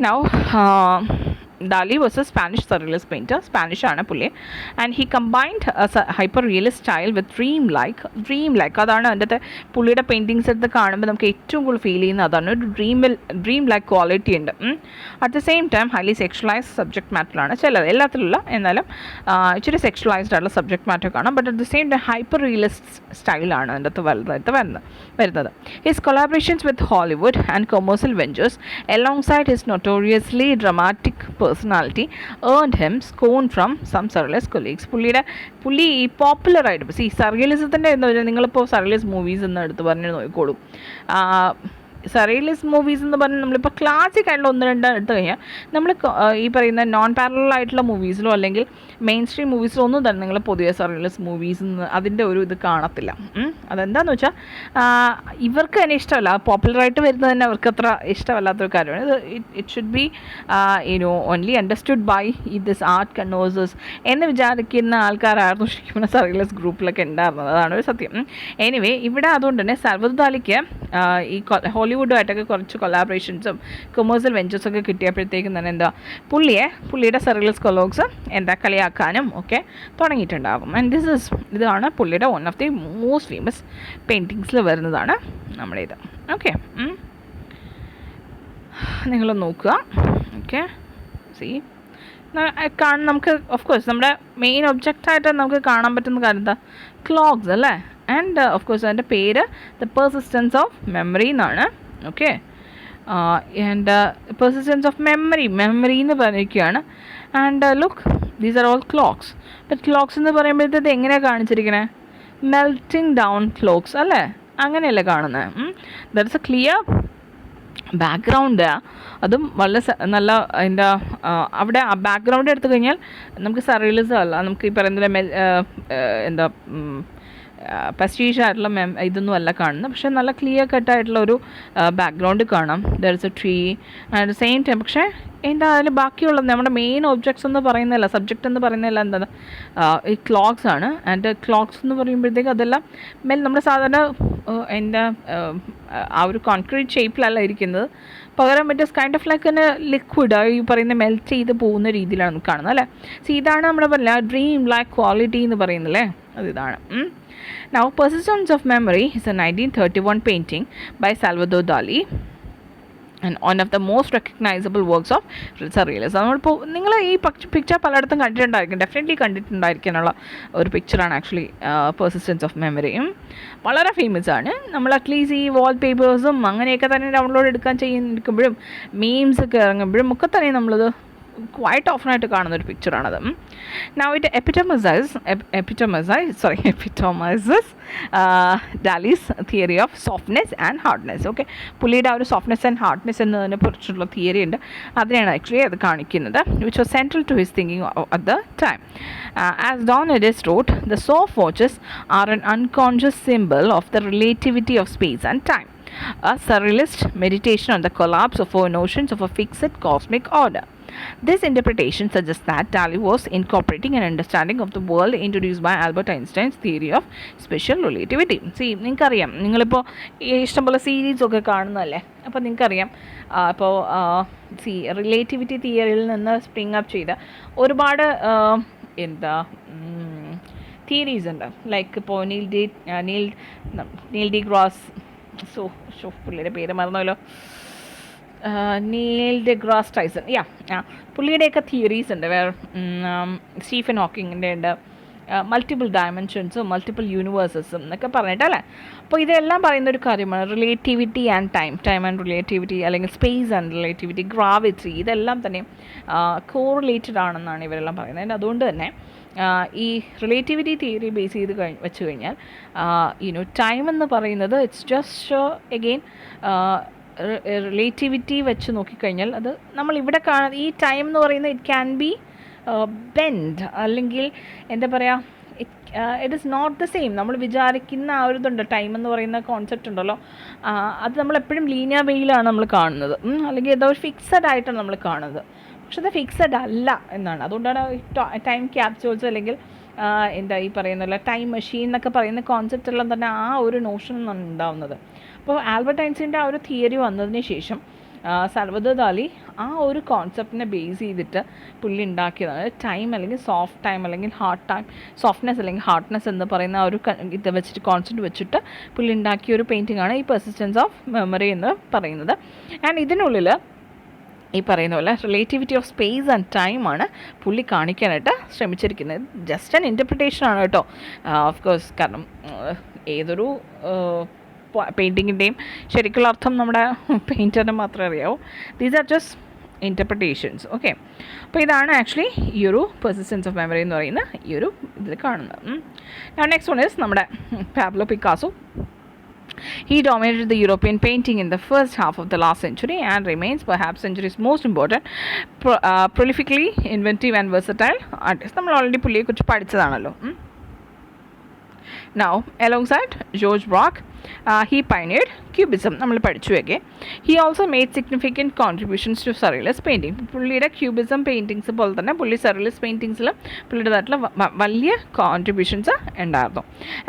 Now Dali was a Spanish surrealist painter. Spanish ആണ് പുള്ളി. And he combined hyper realist style with dream like അതാണ് അതിൻ്റെ പുള്ളിയുടെ പെയിൻറ്റിങ്സ് എടുത്ത് കാണുമ്പോൾ നമുക്ക് ഏറ്റവും കൂടുതൽ ഫീൽ ചെയ്യുന്നത് അതാണ്, ഒരു ഡ്രീം ലൈക്ക് ക്വാളിറ്റി ഉണ്ട്. At the same time highly sexualised subject മാറ്ററാണ് ചിലത്, എല്ലാത്തിലുള്ള എന്നാലും ഇച്ചിരി സെക്ഷലൈസ്ഡ് ആയിട്ടുള്ള സബ്ജക്റ്റ് മാറ്റർ കാണാം. But at the same time hyper realist സ്റ്റൈലാണ് അതിൻ്റെ അകത്ത് വരുന്നത്. His collaborations with Hollywood and commercial ventures alongside his notoriously dramatic personality earned him scorn from some surrealist colleagues. പുള്ളി ഈ പോപ്പുലറായിട്ട് ഈ സർറിയലിസത്തിൻ്റെ എന്താ പറയുക, നിങ്ങളിപ്പോൾ സർറിയലിസ്റ്റ് മൂവീസ് എന്ന് എടുത്ത് പറഞ്ഞ് നോക്കിക്കോളും. സർറിയലിസ്റ്റ് മൂവീസ് എന്ന് പറഞ്ഞാൽ നമ്മളിപ്പോൾ ക്ലാസിക് ആയിട്ടുള്ള 1-2 എടുത്തു കഴിഞ്ഞാൽ നമ്മൾ ഈ പറയുന്ന നോൺ പാരലൽ ആയിട്ടുള്ള മൂവീസിലോ അല്ലെങ്കിൽ മെയിൻ സ്ട്രീം മൂവീസിലോ ഒന്നും തന്നെ നിങ്ങൾ പൊതുവെ സർറിയലിസ്റ്റ് മൂവീസ് അതിൻ്റെ ഒരു ഇത് കാണത്തില്ല. അതെന്താണെന്ന് വെച്ചാൽ ഇവർക്ക് തന്നെ ഇഷ്ടമല്ല, പോപ്പുലറായിട്ട് വരുന്നത് തന്നെ അവർക്ക് അത്ര ഇഷ്ടമല്ലാത്തൊരു കാര്യമാണ്. It should be only understood by this art connoisseurs എന്ന് വിചാരിക്കുന്ന ആൾക്കാരായിരുന്നു ശരിക്കും സർറിയലിസ്റ്റ് ഗ്രൂപ്പിലൊക്കെ ഉണ്ടായിരുന്നത്. അതാണ് ഒരു സത്യം. എനിവേ ഇവിടെ അതുകൊണ്ട് തന്നെ സാൽവദോർ ദാലിക്ക് ഈ ഹോളിവുഡുമായിട്ടൊക്കെ കുറച്ച് കൊളാബറേഷൻസും കൊമേഴ്സ്യൽ വെഞ്ചേഴ്സൊക്കെ കിട്ടിയപ്പോഴത്തേക്കും തന്നെ എന്താ പുള്ളിയുടെ സർറിയലിസ്റ്റ് കൊളോഗ്സ് എന്താ കളിയാക്കാനും ഒക്കെ തുടങ്ങിയിട്ടുണ്ടാകും. ആൻഡ് ഇതാണ് പുള്ളിയുടെ one of the most famous പെയിൻറ്റിങ്സിൽ വരുന്നതാണ് നമ്മുടെ ഇത്. ഓക്കെ, നിങ്ങൾ നോക്കുക. ഓക്കെ, സി നമുക്ക് ഓഫ് കോഴ്സ് നമ്മുടെ മെയിൻ ഒബ്ജക്റ്റായിട്ട് നമുക്ക് കാണാൻ പറ്റുന്ന കാര്യം എന്താ, ക്ലോക്സ് അല്ലേ. ആൻഡ് ഓഫ് കോഴ്സ് അതിൻ്റെ പേര് ദ പെർസിസ്റ്റൻസ് ഓഫ് മെമ്മറി എന്നാണ്. Okay, and persistence of memory എന്ന് പറഞ്ഞിരിക്കുകയാണ്. And look, these are all clocks. But clocks എന്ന് പറയുമ്പോഴത്തേത് എങ്ങനെയാണ് കാണിച്ചിരിക്കണേ, മെൽറ്റിംഗ് ഡൗൺ ക്ലോക്സ് അല്ലേ, അങ്ങനെയല്ലേ കാണുന്നത്. There is A clear background, അതും വളരെ നല്ല അതിൻ്റെ അവിടെ ആ ബാക്ക്ഗ്രൗണ്ട് എടുത്തു കഴിഞ്ഞാൽ നമുക്ക് സർറിയലിസം അല്ല, നമുക്ക് ഈ പറയുന്ന എന്താ പസ്റ്റീഷ് ആയിട്ടുള്ള ഇതൊന്നും അല്ല കാണുന്നത്, പക്ഷേ നല്ല ക്ലിയർ കട്ടായിട്ടുള്ള ഒരു ബാക്ക്ഗ്രൗണ്ട് കാണാം. There is A tree at the same time. പക്ഷേ എന്താ അതിൽ ബാക്കിയുള്ളത് നമ്മുടെ മെയിൻ ഒബ്ജക്ട്സ് എന്ന് പറയുന്നില്ല, സബ്ജക്റ്റ് എന്ന് പറയുന്നില്ല, എന്താണ് ഈ ക്ലോക്സ് ആണ്. ആൻഡ് ക്ലോക്സ് എന്ന് പറയുമ്പോഴത്തേക്ക് അതെല്ലാം നമ്മുടെ സാധാരണ എന്താ ആ ഒരു കോൺക്രീറ്റ് ഷേപ്പിലല്ല ഇരിക്കുന്നത്, പകരം it is kind of like എന്നെ ലിക്വിഡ് ഈ പറയുന്ന മെൽറ്റ് ചെയ്ത് പോകുന്ന രീതിയിലാണ് നമുക്ക് കാണുന്നത് അല്ലേ. സോ ഇതാണ് നമ്മുടെ പറഞ്ഞ ഡ്രീം ലൈക്ക് ക്വാളിറ്റി എന്ന് പറയുന്നല്ലേ, അതിതാണ്. Now, Persistence of Memory is a 1931 painting by Salvador Dali and one of the most recognizable works of Surrealism. നമ്മളിപ്പോൾ നിങ്ങൾ ഈ പിക്ചർ പലയിടത്തും കണ്ടിട്ടുണ്ടായിരിക്കും, ഡെഫിനറ്റ്ലി കണ്ടിട്ടുണ്ടായിരിക്കാനുള്ള ഒരു പിക്ചറാണ് ആക്ച്വലി പെർസിസ്റ്റൻസ് ഓഫ് മെമ്മറിയും. വളരെ ഫേമസ് ആണ്. നമ്മൾ അറ്റ്ലീസ്റ്റ് ഈ വാൾ പേപ്പേഴ്സും അങ്ങനെയൊക്കെ തന്നെ ഡൗൺലോഡ് എടുക്കാൻ ചെയ്യുമ്പോഴും മീംസ് ഒക്കെ ഇറങ്ങുമ്പോഴും ഒക്കെ തന്നെ നമ്മളത് quite often ആയിട്ട് കാണുന്ന ഒരു പിക്ചറാണത്. Now it epitomizes Dali's theory of softness and hardness. Okay, പുള്ളിയുടെ ആ ഒരു softness and hardness എന്നതിനെ കുറിച്ചുള്ള തിയറി ഉണ്ട്, അതിനെയാണ് ആക്ച്വലി അത് കാണിക്കുന്നത്, which was central to his thinking at the time. As Don Edis wrote, the soft watches are an unconscious symbol of the relativity of space and time, a surrealist meditation on the collapse of our notions of a fixed cosmic order. This interpretation suggests that Dali was incorporating an understanding of the world introduced by Albert Einstein's theory of special relativity. See, നിങ്ങൾക്കറിയാം, നിങ്ങളിപ്പോൾ ഇഷ്ടംപോലെ സീരീസൊക്കെ കാണുന്നതല്ലേ, അപ്പോൾ നിങ്ങൾക്കറിയാം ഇപ്പോൾ relativity തിയറിയിൽ നിന്ന് spring up ചെയ്ത ഒരുപാട് തിയറീസ് ഉണ്ട്. ലൈക്ക് ഇപ്പോൾ നീൽ ഡി ഗ്രോസ് പുള്ളിയുടെ പേര് മറന്നല്ലോ, നീൽ ഡെഗ്രാസ് ടൈസൺ, പുള്ളിയുടെയൊക്കെ തിയറീസ് ഉണ്ട്. വേറെ സ്റ്റീഫൻ ഹോക്കിങ്ങിൻ്റെ ഉണ്ട്, മൾട്ടിപ്പിൾ ഡയമെൻഷൻസും മൾട്ടിപ്പിൾ യൂണിവേഴ്സസും എന്നൊക്കെ പറഞ്ഞിട്ടല്ലേ. അപ്പോൾ ഇതെല്ലാം പറയുന്ന ഒരു കാര്യമാണ് relativity and time and relativity, അല്ലെങ്കിൽ സ്പേസ് ആൻഡ് റിലേറ്റിവിറ്റി, ഗ്രാവിറ്റി, ഇതെല്ലാം തന്നെ കോറിലേറ്റഡ് ആണെന്നാണ് ഇവരെല്ലാം പറയുന്നത്. അതുകൊണ്ട് തന്നെ ഈ റിലേറ്റിവിറ്റി തിയറി ബേസ് ചെയ്ത് വെച്ച് കഴിഞ്ഞാൽ ടൈം എന്ന് പറയുന്നത് ഇറ്റ്സ് ജസ്റ്റ് എഗെയിൻ റിലേറ്റിവിറ്റി വെച്ച് നോക്കിക്കഴിഞ്ഞാൽ അത് നമ്മളിവിടെ കാണുന്ന ഈ ടൈം എന്ന് പറയുന്നത് ഇറ്റ് ക്യാൻ ബി ബെൻഡ്, അല്ലെങ്കിൽ എന്താ പറയുക, it is not the same. നമ്മൾ വിചാരിക്കുന്ന ആ ഒരു ഇതുണ്ട്, ടൈം എന്ന് പറയുന്ന കോൺസെപ്റ്റ് ഉണ്ടല്ലോ, അത് നമ്മളെപ്പോഴും ലീനിയർ വേയിലാണ് നമ്മൾ കാണുന്നത്, അല്ലെങ്കിൽ ഏതോ ഒരു ഫിക്സഡ് ആയിട്ടാണ് നമ്മൾ കാണുന്നത്. പക്ഷെ അത് ഫിക്സഡ് അല്ല എന്നാണ്. അതുകൊണ്ടാണ് ടൈം ക്യാപ്സ്യൂൾസ് അല്ലെങ്കിൽ എന്താ ഈ പറയുന്നില്ല ടൈം മെഷീൻ എന്നൊക്കെ പറയുന്ന കോൺസെപ്റ്റ് എല്ലാം തന്നെ ആ ഒരു നോഷൻ ഉണ്ടാവുന്നത്. അപ്പോൾ ആൽബർട്ട് ഐൻസ്റ്റൈൻ്റെ ആ ഒരു തിയറി വന്നതിന് ശേഷം സാൽവദോർ ദാലി ആ ഒരു കോൺസെപ്റ്റിനെ ബേസ് ചെയ്തിട്ട് പുള്ളി ഉണ്ടാക്കിയതാണ് ടൈം, അല്ലെങ്കിൽ സോഫ്റ്റ് ടൈം, അല്ലെങ്കിൽ ഹാർഡ് ടൈം, സോഫ്റ്റ്നെസ് അല്ലെങ്കിൽ ഹാർഡ്നെസ് എന്ന് പറയുന്ന ആ ഒരു ഇത് വെച്ചിട്ട് കോൺസെപ്റ്റ് വെച്ചിട്ട് പുള്ളി ഉണ്ടാക്കിയ ഒരു പെയിൻറ്റിംഗ് ആണ് ഈ പെർസിസ്റ്റൻസ് ഓഫ് മെമ്മറി എന്ന് പറയുന്നത്. ആൻഡ് ഇതിനുള്ളിൽ ഈ പറയുന്ന പോലെ റിലേറ്റിവിറ്റി ഓഫ് സ്പേസ് ആൻഡ് ടൈമാണ് പുള്ളി കാണിക്കാനായിട്ട് ശ്രമിച്ചിരിക്കുന്നത്. ജസ്റ്റ് ആൻ ഇൻ്റർപ്രിട്ടേഷനാണ് കേട്ടോ, ഓഫ് കോഴ്സ്. കാരണം ഏതൊരു പെയിൻറ്റിങ്ങിൻ്റെയും ശരിക്കുള്ള അർത്ഥം നമ്മുടെ പെയിൻറ്ററിന് മാത്രമേ അറിയാവൂ. These are just interpretations. Okay, അപ്പോൾ ഇതാണ് ആക്ച്വലി ഈ ഒരു പെർസിസ്റ്റൻസ് ഓഫ് മെമ്മറി എന്ന് പറയുന്ന ഈ ഒരു ഇതിൽ കാണുന്നത്. നെക്സ്റ്റ് വൺ ഈസ് നമ്മുടെ Pablo Picasso. He dominated the European painting in the first half of the last century and remains perhaps century's most important, prolifically inventive and versatile artist. നമ്മൾ already പുള്ളിയെക്കുറിച്ച് പഠിച്ചതാണല്ലോ. Now, alongside George Braque, he pioneered Cubism. നമ്മൾ പഠിച്ചു വെക്കെ. He also made significant contributions to Surrealist painting. പുള്ളിയുടെ cubism paintings പോലെ തന്നെ പുള്ളി സർറിയലിസ്റ്റ് പെയിൻറ്റിങ്സിൽ പുള്ളിയുടേതായിട്ടുള്ള വലിയ കോൺട്രിബ്യൂഷൻസ് ഉണ്ടായിരുന്നു.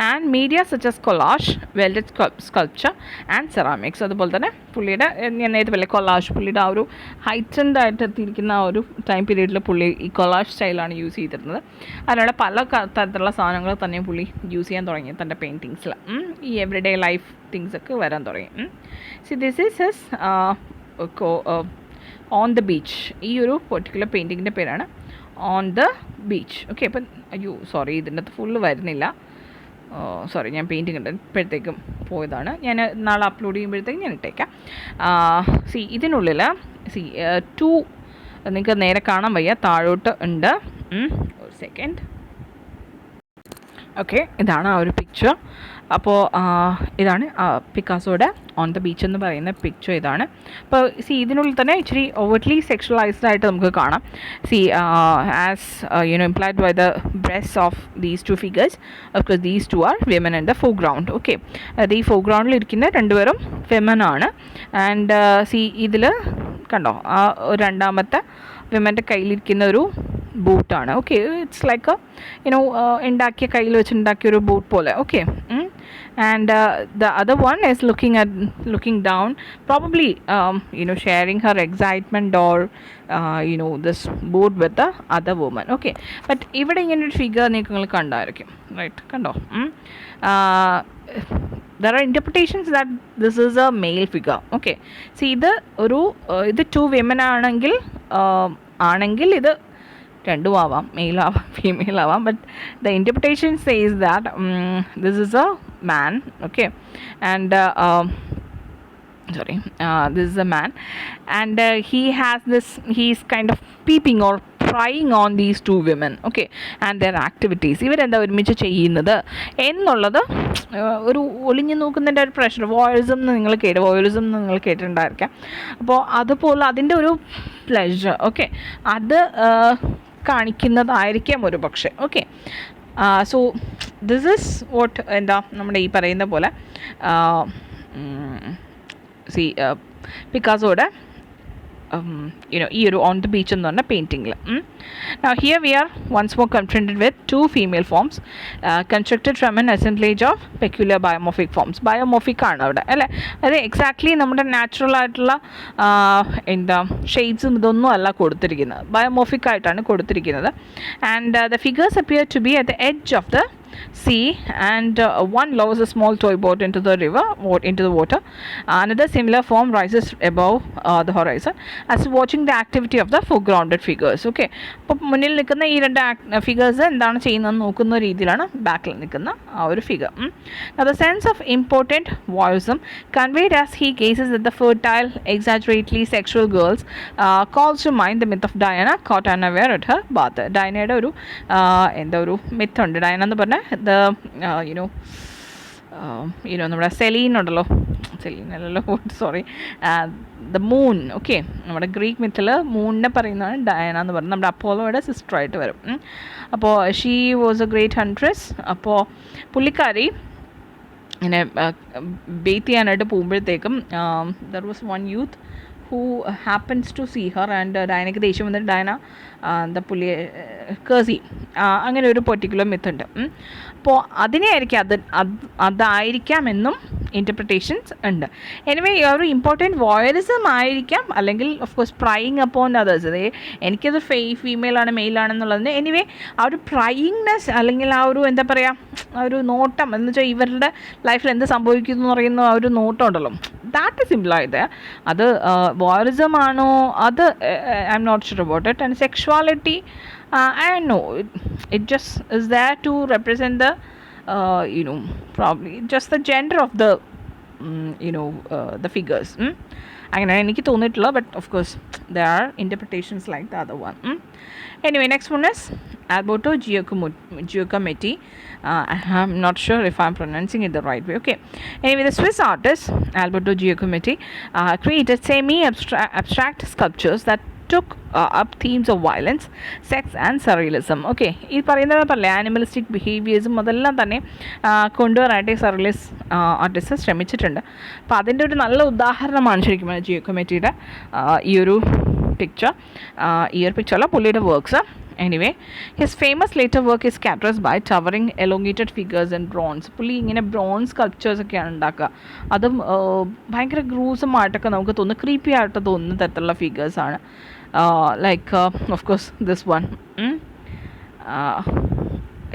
And media such as collage, welded sculpture and ceramics. അതുപോലെ തന്നെ പുള്ളിയുടെ ഞാൻ നേരത്തെ പോലെ കൊളാഷ്, പുള്ളിയുടെ ആ ഒരു ഹൈറ്റൻഡ് ആയിട്ട് എത്തിയിരിക്കുന്ന ആ ഒരു ടൈം പീരീഡിൽ പുള്ളി ഈ കൊളാഷ് സ്റ്റൈലാണ് യൂസ് ചെയ്തിരുന്നത്. അതിനുള്ള പല തരത്തിലുള്ള സാധനങ്ങൾ തന്നെ പുള്ളി യൂസ് ചെയ്യാൻ തുടങ്ങി തൻ്റെ പെയിൻറ്റിങ്സിൽ. ഈ എവറിഡേ ലൈഫ് തിങ്സൊക്കെ വരാൻ തുടങ്ങി. See this is his own the beach. ഈ ഒരു പെർട്ടിക്കുലർ പെയിൻറ്റിങ്ങിൻ്റെ പേരാണ് ഓൺ ദ ബീച്ച്. ഓക്കെ, അപ്പം സോറി ഇതിൻ്റെ അകത്ത് ഫുള്ള് വരുന്നില്ല, സോറി ഞാൻ പെയിൻറ്റിങ് ഇട്ടപ്പോഴത്തേക്കും പോയതാണ്. ഞാൻ നാളെ അപ്ലോഡ് ചെയ്യുമ്പോഴത്തേക്കും ഞാൻ ഇട്ടേക്കാം. ഇതിനുള്ളിൽ ടു നിങ്ങൾക്ക് നേരെ കാണാൻ വയ്യ, താഴോട്ട് ഉണ്ട്. ഒരു സെക്കൻഡ്. ഓക്കെ, ഇതാണ് ആ ഒരു പിക്ചർ. അപ്പോൾ ഇതാണ് പിക്കാസോയുടെ ഓൺ ദ ബീച്ച് എന്ന് പറയുന്ന പിക്ചർ ഇതാണ്. അപ്പോൾ ഇതിനുള്ളിൽ തന്നെ ഇച്ചിരി ഓവർട്ട്ലി സെക്ഷലൈസ്ഡ് ആയിട്ട് നമുക്ക് കാണാം. As implied by the breast of these two figures, of these two are women in the foreground. Okay, അത് ഈ ഫോർഗ്രൗണ്ടിൽ ഇരിക്കുന്ന രണ്ടുപേരും വിമൻ ആണ്. ആൻഡ് ഇതിൽ കണ്ടോ ആ രണ്ടാമത്തെ വിമൻ്റെ കയ്യിലിരിക്കുന്ന ഒരു ബൂട്ടാണ്. ഓക്കെ, ഇറ്റ്സ് ലൈക്ക് ഉണ്ടാക്കിയ കയ്യിൽ വെച്ചുണ്ടാക്കിയ ഒരു ബൂട്ട് പോലെ. Okay, and the other one is looking down, probably sharing her excitement or this board with the other woman. Okay, but ഇവിടെ ഇങ്ങനെ ഒരു ഫിഗർ നിങ്ങൾ കണ്ടായിരിക്കും, റൈറ്റ്? കണ്ടോ? there are interpretations that this is a male figure. Okay, see ഇത് two women ആണെങ്കിൽ ഇത് രണ്ടും ആവാം, മെയിൽ ആവാം ഫീമെയിൽ ആവാം, but the interpretation says that this is a man. Okay, and this is a man, and he's kind of peeping or prying on these two women, okay, and their activities. ഇവരെന്താ ഒരുമിച്ച് ചെയ്യുന്നത് എന്നുള്ളത് ഒരു ഒളിഞ്ഞു നോക്കുന്നതിൻ്റെ ഒരു pressure. വോയിസം നിങ്ങൾ കേട്ടിട്ടുണ്ടായിരിക്കാം. അപ്പോൾ അതുപോലെ അതിൻ്റെ ഒരു പ്ലഷർ, ഓക്കെ, അത് കാണിക്കുന്നതായിരിക്കാം ഒരു പക്ഷേ. Okay, so this is what നമ്മുടെ ഈ പറയുന്ന പോലെ പിക്കാസോയുടെ ഈ ഒരു ഓൺ ദ ബീച്ച് എന്ന് പറഞ്ഞ പെയിൻറ്റിങ്ങിൽ. Now here we are once more confronted with two female forms constructed from an assemblage of peculiar biomorphic forms. Biomorphic ആണ് അവിടെ, അല്ലേ? അത് എക്സാക്ട്ലി നമ്മുടെ നാച്ചുറൽ ആയിട്ടുള്ള ഷെയ്ഡ്സും ഇതൊന്നും അല്ല കൊടുത്തിരിക്കുന്നത്, ബയോമോർഫിക് ആയിട്ടാണ് കൊടുത്തിരിക്കുന്നത്. And the figures appear to be at the edge of the sea, and one lowers a small toy boat into the water. Another similar form rises above the horizon as watching the activity of the foregrounded figures. Okay, അപ്പോൾ മുന്നിൽ നിൽക്കുന്ന ഈ രണ്ട് figures എന്താണ് ചെയ്യുന്നതെന്ന് നോക്കുന്ന രീതിയിലാണ് ബാക്കിൽ നിൽക്കുന്ന ആ ഒരു figure. Now the sense of important voyeurism conveyed as he gazes at the fertile, exaggeratedly sexual girls calls to mind the myth of Diana caught unaware at her bath. ഡയനയുടെ ഒരു ഒരു മിത്ത് ഉണ്ട്. ഡയന എന്ന് പറഞ്ഞാൽ നമ്മുടെ സെലീൻ അല്ലല്ലോ, sorry, the moon. Okay, നമ്മുടെ Greek Mittal മൂണിനെ പറയുന്നതാണ് ഡയന എന്ന് പറയുന്നത്. നമ്മുടെ അപ്പോളോയുടെ സിസ്റ്ററായിട്ട് വരും. അപ്പോൾ ഷീ വാസ് എ ഗ്രേറ്റ് ഹൺട്രസ്. അപ്പോൾ പുള്ളിക്കാരി ഇങ്ങനെ ബേത്ത് ചെയ്യാനായിട്ട് പോകുമ്പോഴത്തേക്കും there was one youth who happens to see her, and ഡയനയ്ക്ക് ദേഷ്യം വന്നിട്ട് ഡയന എന്താ പുള്ളിയെ കേഴ്സ് ചെയ്യും. അങ്ങനെ ഒരു പെർട്ടിക്കുലർ മിത്ത് ഉണ്ട്. അപ്പോൾ അതായിരിക്കാമെന്നും ഇൻ്റർപ്രിട്ടേഷൻസ് ഉണ്ട്. എനിവേ ഒരു ഇമ്പോർട്ടൻറ്റ് വോയറിസം ആയിരിക്കാം, അല്ലെങ്കിൽ ഓഫ് കോഴ്സ് പ്രൈയിങ് അപ്പോൺ അതേഴ്സ്. എനിക്കത് ഫീമെയിലാണ് മെയിലാണെന്നുള്ളതിന് എനിവേ ആ ഒരു പ്രൈയിങ്നെസ്, അല്ലെങ്കിൽ ആ ഒരു എന്താ പറയുക, ആ ഒരു നോട്ടം എന്ന് വെച്ചാൽ ഇവരുടെ ലൈഫിൽ എന്ത് സംഭവിക്കുന്നു എന്ന് പറയുന്ന ആ ഒരു നോട്ടം ഉണ്ടല്ലോ, ദാറ്റ് ഇസ് സിമ്പിളായത്. അത് വോയറിസം ആണോ അത് I'm not sure about it. And sexuality I don't know, it just is there to represent the probably just the gender of the the figures. അങ്ങനെ എനിക്ക് തോന്നിയിട്ടുള്ള, but of course there are interpretations like the other one. Anyway, next one is Alberto Giacometti. I'm not sure if I'm pronouncing it the right way. Okay, anyway, the Swiss artist Alberto Giacometti created semi-abstract sculptures that took up themes of violence, sex and surrealism. Okay, ഈ പറയുന്നത് പറയില്ലേ, ആനിമലിസ്റ്റിക് ബിഹേവിയേഴ്സും അതെല്ലാം തന്നെ കൊണ്ടുവരാനായിട്ട് surrealist artist ശ്രമിച്ചിട്ടുണ്ട്. അപ്പോൾ അതിൻ്റെ ഒരു നല്ല ഉദാഹരണമാണ് ശരിക്കും ജിയോകോമെറ്റിയുടെ ഈ ഒരു പിക്ചറല്ല, പുള്ളിയുടെ works. Anyway, his famous later work is characterised by towering elongated figures and bronzes. പുള്ളി ഇങ്ങനെ ബ്രോൺസ് സ്കൾപ്ചേഴ്സ് ഒക്കെയാണ് ഉണ്ടാക്കുക. അതും ഭയങ്കര ഗ്രൂസമായിട്ടൊക്കെ നമുക്ക് തോന്നുന്നു, ക്രീപ്പി ആയിട്ട് തോന്നുന്ന തരത്തിലുള്ള ഫിഗേഴ്സാണ്. Like of course this one.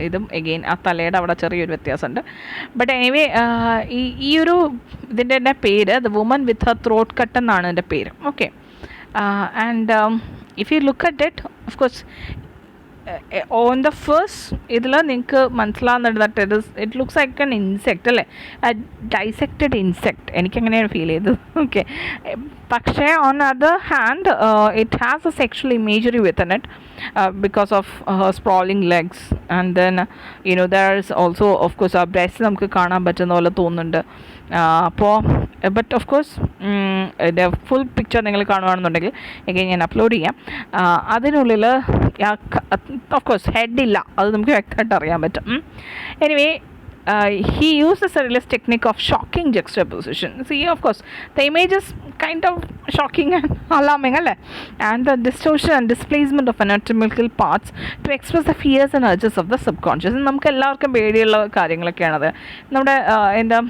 ഇതും എഗെയിൻ ആ തലയുടെ അവിടെ ചെറിയൊരു വ്യത്യാസമുണ്ട്. ബട്ട് എനിവേ ഈ ഒരു ഇതിൻ്റെ തന്നെ പേര് the woman with her throat cut എന്നാണ് എൻ്റെ പേര്. Okay, and if you look at it, of course on the first ഇതിൽ നിങ്ങൾക്ക് മനസ്സിലാകുന്നുണ്ട് it looks like an insect, അല്ലേ? ഡൈസെക്റ്റഡ് ഇൻസെക്റ്റ്, എനിക്കങ്ങനെയാണ് ഫീൽ ചെയ്തത്. ഓക്കെ, പക്ഷേ on other hand it has a sexual imagery within it because of her sprawling legs, and then there is also of course a breast നമുക്ക് കാണാൻ പറ്റുന്ന പോലെ തോന്നുന്നുണ്ട്. അപ്പോൾ ബട്ട് ഓഫ് കോഴ്സ് ഇതിൻ്റെ ഫുൾ പിക്ചർ നിങ്ങൾ കാണുകയാണെന്നുണ്ടെങ്കിൽ എഗെയിൻ ഞാൻ അപ്ലോഡ് ചെയ്യാം. അതിനുള്ളിൽ ഓഫ് കോഴ്സ് ഹെഡില്ല, അത് നമുക്ക് വ്യക്തമായിട്ട് അറിയാൻ പറ്റും. Anyway, he used the surrealist technique of shocking juxtaposition. See, of course, the image is kind of shocking and alarming, and the distortion and displacement of anatomical parts to express the fears and urges of the subconscious. നമുക്ക് എല്ലാവർക്കും പേടിയുള്ള കാര്യങ്ങളൊക്കെയാണത്. നമ്മുടെ എന്താ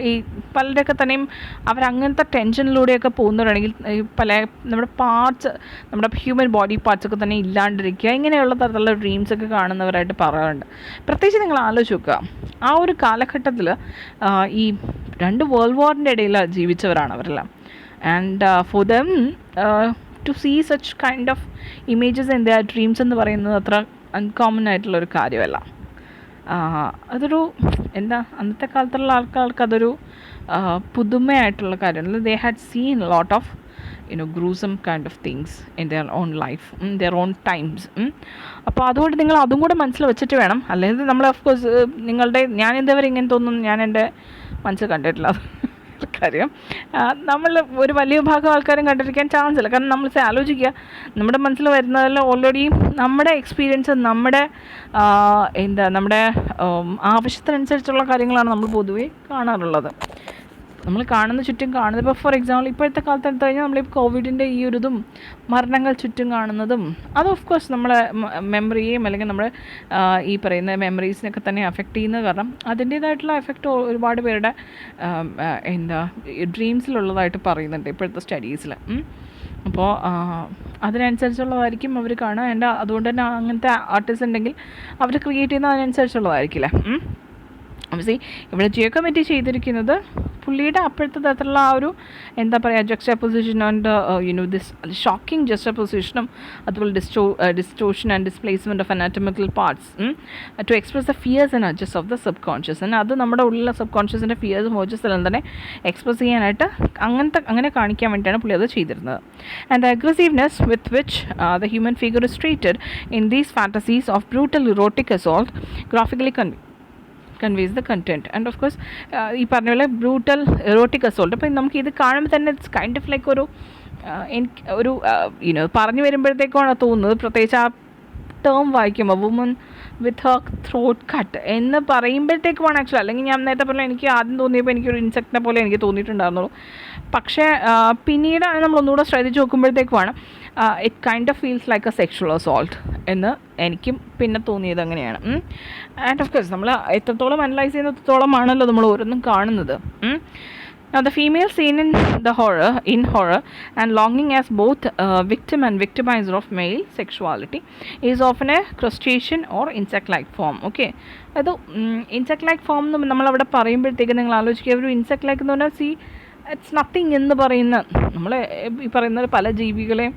ഈ പലരുടെയൊക്കെ തന്നെയും അവരങ്ങനത്തെ ടെൻഷനിലൂടെയൊക്കെ പോകുന്നവരാണെങ്കിൽ പല നമ്മുടെ parts, നമ്മുടെ ഹ്യൂമൻ ബോഡി പാർട്സൊക്കെ തന്നെ ഇല്ലാണ്ടിരിക്കുക, ഇങ്ങനെയുള്ള തരത്തിലുള്ള ഡ്രീംസൊക്കെ കാണുന്നവരായിട്ട് പറയാറുണ്ട്. പ്രത്യേകിച്ച് നിങ്ങൾ ആലോചിച്ച് നോക്കുക, ആ ഒരു കാലഘട്ടത്തിൽ ഈ 2 വേൾഡ് വാറിൻ്റെ ഇടയിൽ ജീവിച്ചവരാണ് അവരെല്ലാം. And for them to see such kind of images in their dreams എന്ന് പറയുന്നത് അത്ര അൺകോമൺ ആയിട്ടുള്ളൊരു കാര്യമല്ല. അതൊരു എന്താ, അന്നത്തെ കാലത്തുള്ള ആൾക്കാർക്ക് അതൊരു പുതുമയായിട്ടുള്ള കാര്യമല്ല. They had seen lot of gruesome kind of things in their own life, in their own times. അപ്പോൾ അതുകൊണ്ട് നിങ്ങൾ അതും കൂടെ മനസ്സിൽ വെച്ചിട്ട് വേണം. അല്ലെങ്കിൽ നമ്മൾ ഓഫ്കോഴ്സ് ഞാൻ എന്തേവരെ ഇങ്ങനെ തോന്നുന്നു ഞാൻ എൻ്റെ മനസ്സിൽ കണ്ടിട്ടില്ല കാര്യം. നമ്മൾ ഒരു വലിയ ഭാഗം ആൾക്കാരും കണ്ടിരിക്കാൻ ചാൻസ് ഇല്ല. കാരണം നമ്മൾ ആലോചിക്കുക, നമ്മുടെ മനസ്സിൽ വരുന്നതെല്ലാം ഓൾറെഡി നമ്മുടെ എക്സ്പീരിയൻസ്, നമ്മുടെ നമ്മുടെ ആവശ്യത്തിനനുസരിച്ചുള്ള കാര്യങ്ങളാണ് നമ്മൾ പൊതുവേ കാണാറുള്ളത്. നമ്മൾ ചുറ്റും കാണുന്നത് ഇപ്പോൾ ഫോർ എക്സാമ്പിൾ ഇപ്പോഴത്തെ കാലത്ത് എടുത്തു കഴിഞ്ഞാൽ നമ്മൾ കോവിഡിൻ്റെ ഈ ഒരു ഇതും മരണങ്ങൾ ചുറ്റും കാണുന്നതും അത് ഓഫ് കോഴ്സ് നമ്മളെ മെമ്മറിയെയും അല്ലെങ്കിൽ നമ്മുടെ ഈ പറയുന്ന മെമ്മറീസിനൊക്കെ തന്നെ അഫക്റ്റ് ചെയ്യുന്നത്. കാരണം അതിൻ്റേതായിട്ടുള്ള എഫക്റ്റ് ഒരുപാട് പേരുടെ ഡ്രീംസിലുള്ളതായിട്ട് പറയുന്നുണ്ട് ഇപ്പോഴത്തെ സ്റ്റഡീസിൽ. അപ്പോൾ അതിനനുസരിച്ചുള്ളതായിരിക്കും അവർ കാണുക. അതുകൊണ്ട് തന്നെ അങ്ങനത്തെ ആർട്ടിസ്റ്റ് ഉണ്ടെങ്കിൽ അവർ ക്രിയേറ്റ് ചെയ്യുന്നത് അതിനനുസരിച്ചുള്ളതായിരിക്കില്ലേ. ഒബ്വിയസ്ലി ഇവിടെ ജിയോകമെറ്റി ചെയ്തിരിക്കുന്നത് പുള്ളിയുടെ അപ്പോഴത്തെ തരത്തിലുള്ള ആ ഒരു എന്താ പറയുക ജക്സ്റ്റാപൊസിഷൻ ആൻഡ് ദിസ് ഷോക്കിംഗ് ജക്സ്റ്റാപൊസിഷനും അതുപോലെ distortion and displacement of anatomical parts to express the fears and adjust of the subconscious. അത് നമ്മുടെ ഉള്ളിലെ സബ് കോൺഷ്യസിൻ്റെ ഫിയേഴ്സും ഓജസ്സെല്ലാം തന്നെ എക്സ്പ്രസ് ചെയ്യാനായിട്ട് അങ്ങനെ കാണിക്കാൻ വേണ്ടിയിട്ടാണ് പുള്ളി അത് ചെയ്തിരുന്നത്. And the aggressiveness with which the human figure is treated in these fantasies of brutal erotic assault graphically conveys the content. And of course ഈ പറഞ്ഞ പോലെ ബ്രൂട്ടൽ എറോട്ടിക് അസോൾട്ട്. അപ്പോൾ നമുക്ക് ഇത് കാണുമ്പോൾ തന്നെ ഇറ്റ്സ് കൈൻഡ് ഓഫ് ലൈക്ക് ഒരു പറഞ്ഞു വരുമ്പോഴത്തേക്കാണ് തോന്നുന്നത്, പ്രത്യേകിച്ച് ആ ടേം വായിക്കുമ്പോൾ woman with her throat cut എന്ന് പറയുമ്പോഴത്തേക്കുമാണ് ആക്ച്വലി. അല്ലെങ്കിൽ ഞാൻ നേരത്തെ പറഞ്ഞാൽ എനിക്ക് ആദ്യം തോന്നിയപ്പോൾ എനിക്കൊരു ഇൻസെക്റ്റിനെ പോലെ എനിക്ക് തോന്നിയിട്ടുണ്ടായിരുന്നുള്ളൂ. പക്ഷേ പിന്നീടാണ് നമ്മൾ ഒന്നുകൂടെ ശ്രദ്ധിച്ച് നോക്കുമ്പോഴത്തേക്കുമാണ് it kind of feels like a sexual assault എന്ന് എനിക്കും പിന്നെ തോന്നിയത് അങ്ങനെയാണ്. ആൻഡ് ഓഫ് കോഴ്സ് നമ്മൾ എത്രത്തോളം അനലൈസ് ചെയ്യുന്നത്തോളമാണല്ലോ നമ്മൾ ഓരോന്നും കാണുന്നത്. Now the female seen in horror and longing as both victim and victimizer of male sexuality is often a crustacean or insect-like form. Okay, അത് insect-like form എന്ന് നമ്മളവിടെ പറയുമ്പോഴത്തേക്ക് നിങ്ങൾ ആലോചിക്കുക, ഒരു insect-like എന്ന് പറഞ്ഞാൽ ഇറ്റ്സ് നത്തിങ് എന്ന് പറയുന്ന നമ്മൾ ഈ പറയുന്ന പല ജീവികളെയും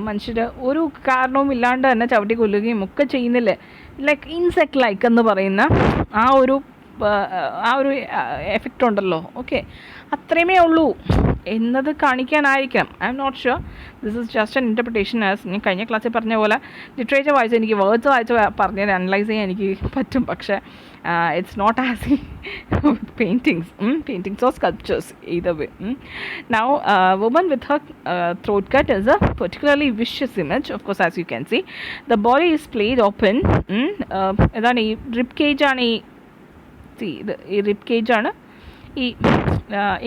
മനുഷ്യർ ഒരു കാരണവും ഇല്ലാണ്ട് തന്നെ ചവിട്ടി കൊല്ലുകയും ഒക്കെ ചെയ്യുന്നില്ലേ. ലൈക്ക് ഇൻസെക്ട് ലൈക്ക് എന്ന് പറയുന്ന ആ ഒരു എഫക്റ്റ് ഉണ്ടല്ലോ. ഓക്കെ, അത്രയുമേ ഉള്ളൂ എന്നത് കാണിക്കാനായിരിക്കാം. I'm not sure, this is just an interpretation. As ഞാൻ കഴിഞ്ഞ ക്ലാസ്സിൽ പറഞ്ഞ പോലെ ലിറ്ററേച്ചർ വായിച്ച് എനിക്ക് വേർഡ്സ് വായിച്ച് പറഞ്ഞാൽ അനലൈസ് ചെയ്യാൻ എനിക്ക് പറ്റും. പക്ഷേ it's not as with paintings or sculptures either way. Now woman with her throat cut is a particularly vicious image. Of course, as you can see, the body is splayed open. Edana rib cage aanu ഈ rib cage aanu ഈ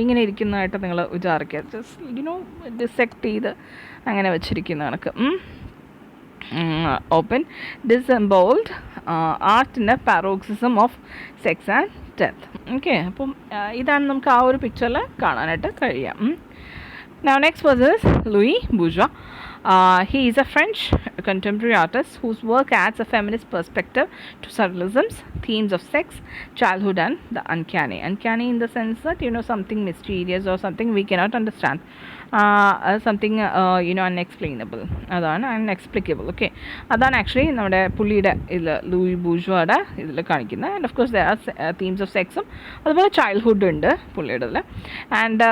ഇങ്ങനെ ഇരിക്കുന്നതായിട്ട് നിങ്ങൾ വിചാരിക്കുക. Just dissect ചെയ്ത് അങ്ങനെ വെച്ചിരിക്കുന്ന കണക്ക്. Open, disemboweled, art in a paroxysm of sex and death. Okay, അപ്പം ഇതാണ് നമുക്ക് ആ ഒരു പിക്ചറിൽ കാണാനായിട്ട് കഴിയാം. Now next person is Louis Bourgeois. He is a French contemporary artist whose work adds a feminist perspective to surrealism's themes of sex, childhood and the uncanny. Uncanny in the sense that something mysterious or something we cannot understand. Something unexplainable, അതാണ് unexplicable. Okay, അതാണ് actually നമ്മുടെ പുള്ളിയുടെ ഇതിൽ Louise ബൂർഷ്വായുടെ ഇതിൽ കാണിക്കുന്നത്. And of course there are themes of സെക്സും അതുപോലെ ചൈൽഡ്ഹുഡ് ഉണ്ട് പുള്ളിയുടെ ഇതിൽ. ആൻഡ്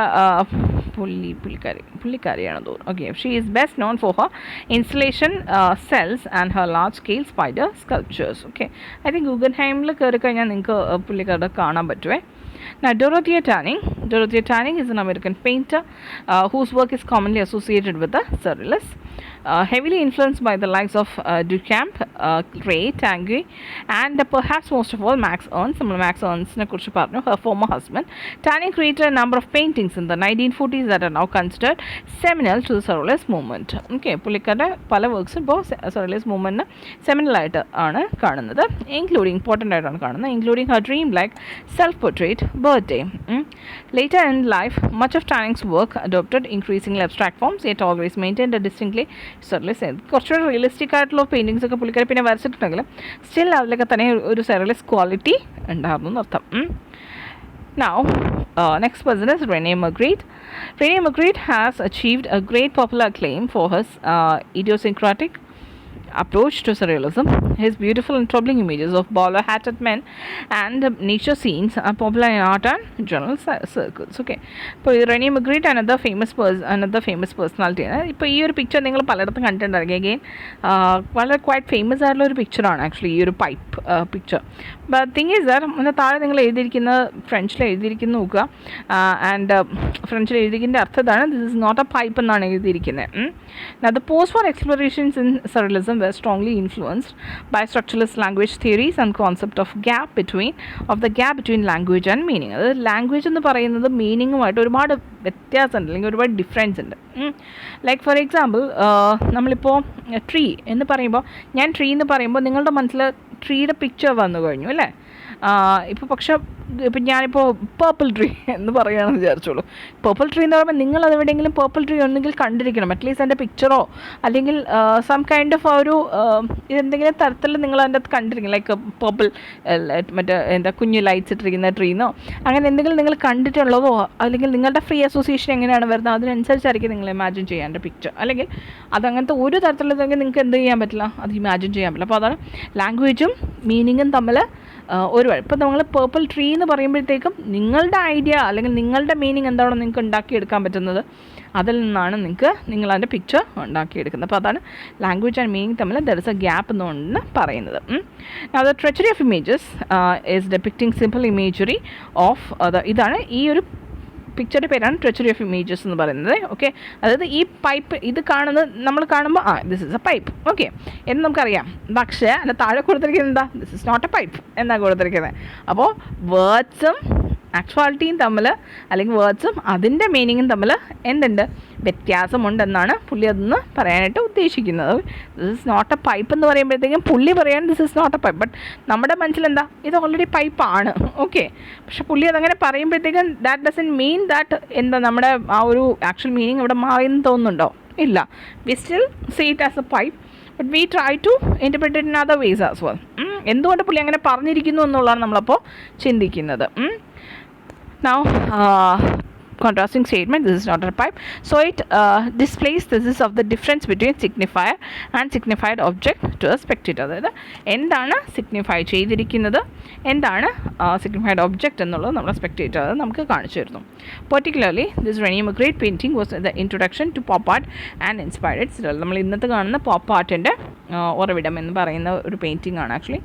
പുള്ളിക്കാരിയാണെന്ന് തോന്നുന്നു. Okay, she is best known for her installation cells and her large scale spider sculptures. Okay, I think ഗൂഗൻഹൈമിൽ കയറി കഴിഞ്ഞാൽ നിങ്ങൾക്ക് പുള്ളിക്കാരുടെ കാണാൻ പറ്റുമേ. Now Dorothea Tanning is an American painter whose work is commonly associated with the Surrealists. heavily influenced by the likes of Duchamp, Ray, Tanguy, and perhaps most of all Max Ernst. Max Ernst, her former husband. Tanya created a number of paintings in the 1940s that are now considered seminal to the Surrealist movement. Okay, പുള്ളിക്കാരുടെ പല വർക്ക്സും ഇപ്പോൾ Surrealist movement സെമിനലായിട്ട് ആണ് കാണുന്നത്, including important ആയിട്ടാണ് കാണുന്നത്, including her dream like self-portrait birthday. Later in life, much of Tanning's work adopted increasingly abstract forms, yet always maintained a distinctly surrealist. കുറച്ചുകൂടെ realistic ആയിട്ടുള്ള paintings ഒക്കെ പുള്ളിക്കാരി പിന്നെ വരച്ചിട്ടുണ്ടെങ്കിലും സ്റ്റിൽ അതിലൊക്കെ തന്നെ ഒരു surrealist ക്വാളിറ്റി ഉണ്ടായിരുന്നു എന്നർത്ഥം. Now, next person is René Magritte. René Magritte has achieved a great popular acclaim for his idiosyncratic approach to surrealism. His beautiful and troubling images of bowler-hatted men and nature scenes are popular in art and journal circles. Okay, ഇപ്പോൾ Reni മഗ്രിറ്റ് another famous personality ആണ്. ഇപ്പോൾ ഈ ഒരു picture നിങ്ങൾ പലയിടത്തും കണ്ടിട്ടുണ്ടായിരിക്കും. Again വളരെ quite famous ആയിട്ടുള്ള ഒരു പിക്ചറാണ് ആക്ച്വലി ഈ ഒരു pipe picture. But thing is that അതിന് താഴെ നിങ്ങൾ എഴുതിയിരിക്കുന്ന ഫ്രഞ്ചിൽ എഴുതിയിരിക്കുന്ന നോക്കുക, ആൻഡ് ഫ്രഞ്ചിൽ എഴുതിയിരിക്കുന്ന അർത്ഥം ഇതാണ്, this is not a pipe എന്നാണ് എഴുതിയിരിക്കുന്നത്. Now the post-war explorations in surrealism were strongly influenced by structuralist language theories and concept of the gap between language and meaning. അത് ലാംഗ്വേജ് എന്ന് പറയുന്നത് മീനിങ്ങുമായിട്ട് ഒരുപാട് വ്യത്യാസമുണ്ട്, അല്ലെങ്കിൽ ഒരുപാട് ഡിഫറൻസ് ഉണ്ട്. ലൈക്ക് ഫോർ എക്സാമ്പിൾ, നമ്മളിപ്പോൾ ട്രീ എന്ന് പറയുമ്പോൾ, ഞാൻ ട്രീ എന്ന് പറയുമ്പോൾ നിങ്ങളുടെ മനസ്സിൽ ട്രീയുടെ പിക്ചർ വന്നു കഴിഞ്ഞു അല്ലേ. ഇപ്പോൾ പക്ഷേ ഇപ്പം ഞാനിപ്പോൾ പേർപ്പിൾ ട്രീ എന്ന് പറയുകയാണെന്ന് വിചാരിച്ചോളൂ. പേർപ്പിൾ ട്രീ എന്ന് പറയുമ്പോൾ നിങ്ങൾ അതെവിടെയെങ്കിലും പേർപ്പിൾ ട്രീ ഒന്നെങ്കിൽ കണ്ടിരിക്കണം, അറ്റ്ലീസ്റ്റ് അതിൻ്റെ പിക്ചറോ അല്ലെങ്കിൽ സം കൈൻഡ് ഓഫ് ഒരു എന്തെങ്കിലും തരത്തിൽ നിങ്ങൾ അതിൻ്റെ അകത്ത് കണ്ടിരിക്കണം. ലൈക്ക് പേർപ്പിൾ മറ്റേ എന്താ കുഞ്ഞു ലൈറ്റ്സ് ഇട്ടിരിക്കുന്ന ട്രീന്നോ അങ്ങനെ എന്തെങ്കിലും നിങ്ങൾ കണ്ടിട്ടുള്ളതോ, അല്ലെങ്കിൽ നിങ്ങളുടെ ഫ്രീ അസോസിയേഷൻ എങ്ങനെയാണ് വരുന്നത് അതിനനുസരിച്ചായിരിക്കും നിങ്ങൾ ഇമാജിൻ ചെയ്യാൻ്റെ പിക്ചർ. അല്ലെങ്കിൽ അതങ്ങനത്തെ ഒരു തരത്തിലുള്ളതെങ്കിൽ നിങ്ങൾക്ക് എന്ത് ചെയ്യാൻ പറ്റില്ല, അത് ഇമാജിൻ ചെയ്യാൻ പറ്റില്ല. അപ്പോൾ അതാണ് ലാംഗ്വേജും മീനിങ്ങും തമ്മിൽ ഒരുപാട്. ഇപ്പോൾ നമ്മൾ പേർപ്പിൾ ട്രീ എന്ന് പറയുമ്പോഴത്തേക്കും നിങ്ങളുടെ ഐഡിയ അല്ലെങ്കിൽ നിങ്ങളുടെ മീനിങ് എന്താണോ നിങ്ങൾക്ക് ഉണ്ടാക്കിയെടുക്കാൻ പറ്റുന്നത്, അതിൽ നിന്നാണ് നിങ്ങൾ അതിൻ്റെ പിക്ചർ ഉണ്ടാക്കിയെടുക്കുന്നത്. അപ്പോൾ അതാണ് ലാംഗ്വേജ് ആൻഡ് മീനിങ് തമ്മിൽ ദർ ഇസ് എ ഗ്യാപ്പ് എന്നുകൊണ്ട് പറയുന്നത്. Now the treachery of images is depicting simple imagery of ഇതാണ് ഈ ഒരു പിക്ചറിൻ്റെ പേരാണ് ട്രെച്ചറി ഓഫ് ഇമേജസ് എന്ന് പറയുന്നത്. ഓക്കെ, അതായത് ഈ പൈപ്പ് ഇത് നമ്മൾ കാണുമ്പോൾ this is a pipe okay എന്ന് നമുക്കറിയാം. പക്ഷേ അതിൻ്റെ താഴെ കൊടുത്തിരിക്കുന്നത് എന്താ, this is not a pipe എന്നാണ് കൊടുത്തിരിക്കുന്നത്. അപ്പോൾ വേർഡ്സും ആക്ച്വാലിറ്റിയും തമ്മിൽ, അല്ലെങ്കിൽ വേർഡ്സും അതിൻ്റെ മീനിങ്ങും തമ്മിൽ എന്തുണ്ട്, വ്യത്യാസമുണ്ടെന്നാണ് പുള്ളി അതെന്ന് പറയാനായിട്ട് ഉദ്ദേശിക്കുന്നത്. This is not a pipe എന്ന് പറയുമ്പോഴത്തേക്കും പുള്ളി പറയാൻ this is not a pipe, but നമ്മുടെ മനസ്സിലെന്താ ഇത് ഓൾറെഡി പൈപ്പാണ് ഓക്കെ. പക്ഷെ പുള്ളി അതങ്ങനെ പറയുമ്പോഴത്തേക്കും ദാറ്റ് ഡസൻറ്റ് മീൻ ദാറ്റ് എന്താ നമ്മുടെ ആ ഒരു ആക്ച്വൽ മീനിങ് ഇവിടെ മാറിയെന്ന് തോന്നുന്നുണ്ടോ, ഇല്ല. We still see it as a pipe, but we try to interpret in other ways as well. എന്തുകൊണ്ട് പുള്ളി അങ്ങനെ പറഞ്ഞിരിക്കുന്നു എന്നുള്ളതാണ് നമ്മളപ്പോൾ ചിന്തിക്കുന്നത്. Now, contrasting statement, this is not a pipe, so it displays this is of the difference between signifier and signified object to a spectator. അതായത് എന്താണ് signify ചെയ്തിരിക്കുന്നത്, എന്താണ് സിഗ്നിഫൈഡ് ഒബ്ജക്റ്റ് എന്നുള്ളത് നമ്മുടെ സ്പെക്ടേറ്റർ അത് നമുക്ക് കാണിച്ചു തരുന്നു. Particularly this Rene Magritte painting was the introduction to pop art and inspired surreal. നമ്മൾ ഇന്നത്തെ കാണുന്ന പോപ്പ് ആർട്ടിൻ്റെ ഉറവിടം എന്ന് പറയുന്ന ഒരു പെയിൻറ്റിംഗ് ആണ് ആക്ച്വലി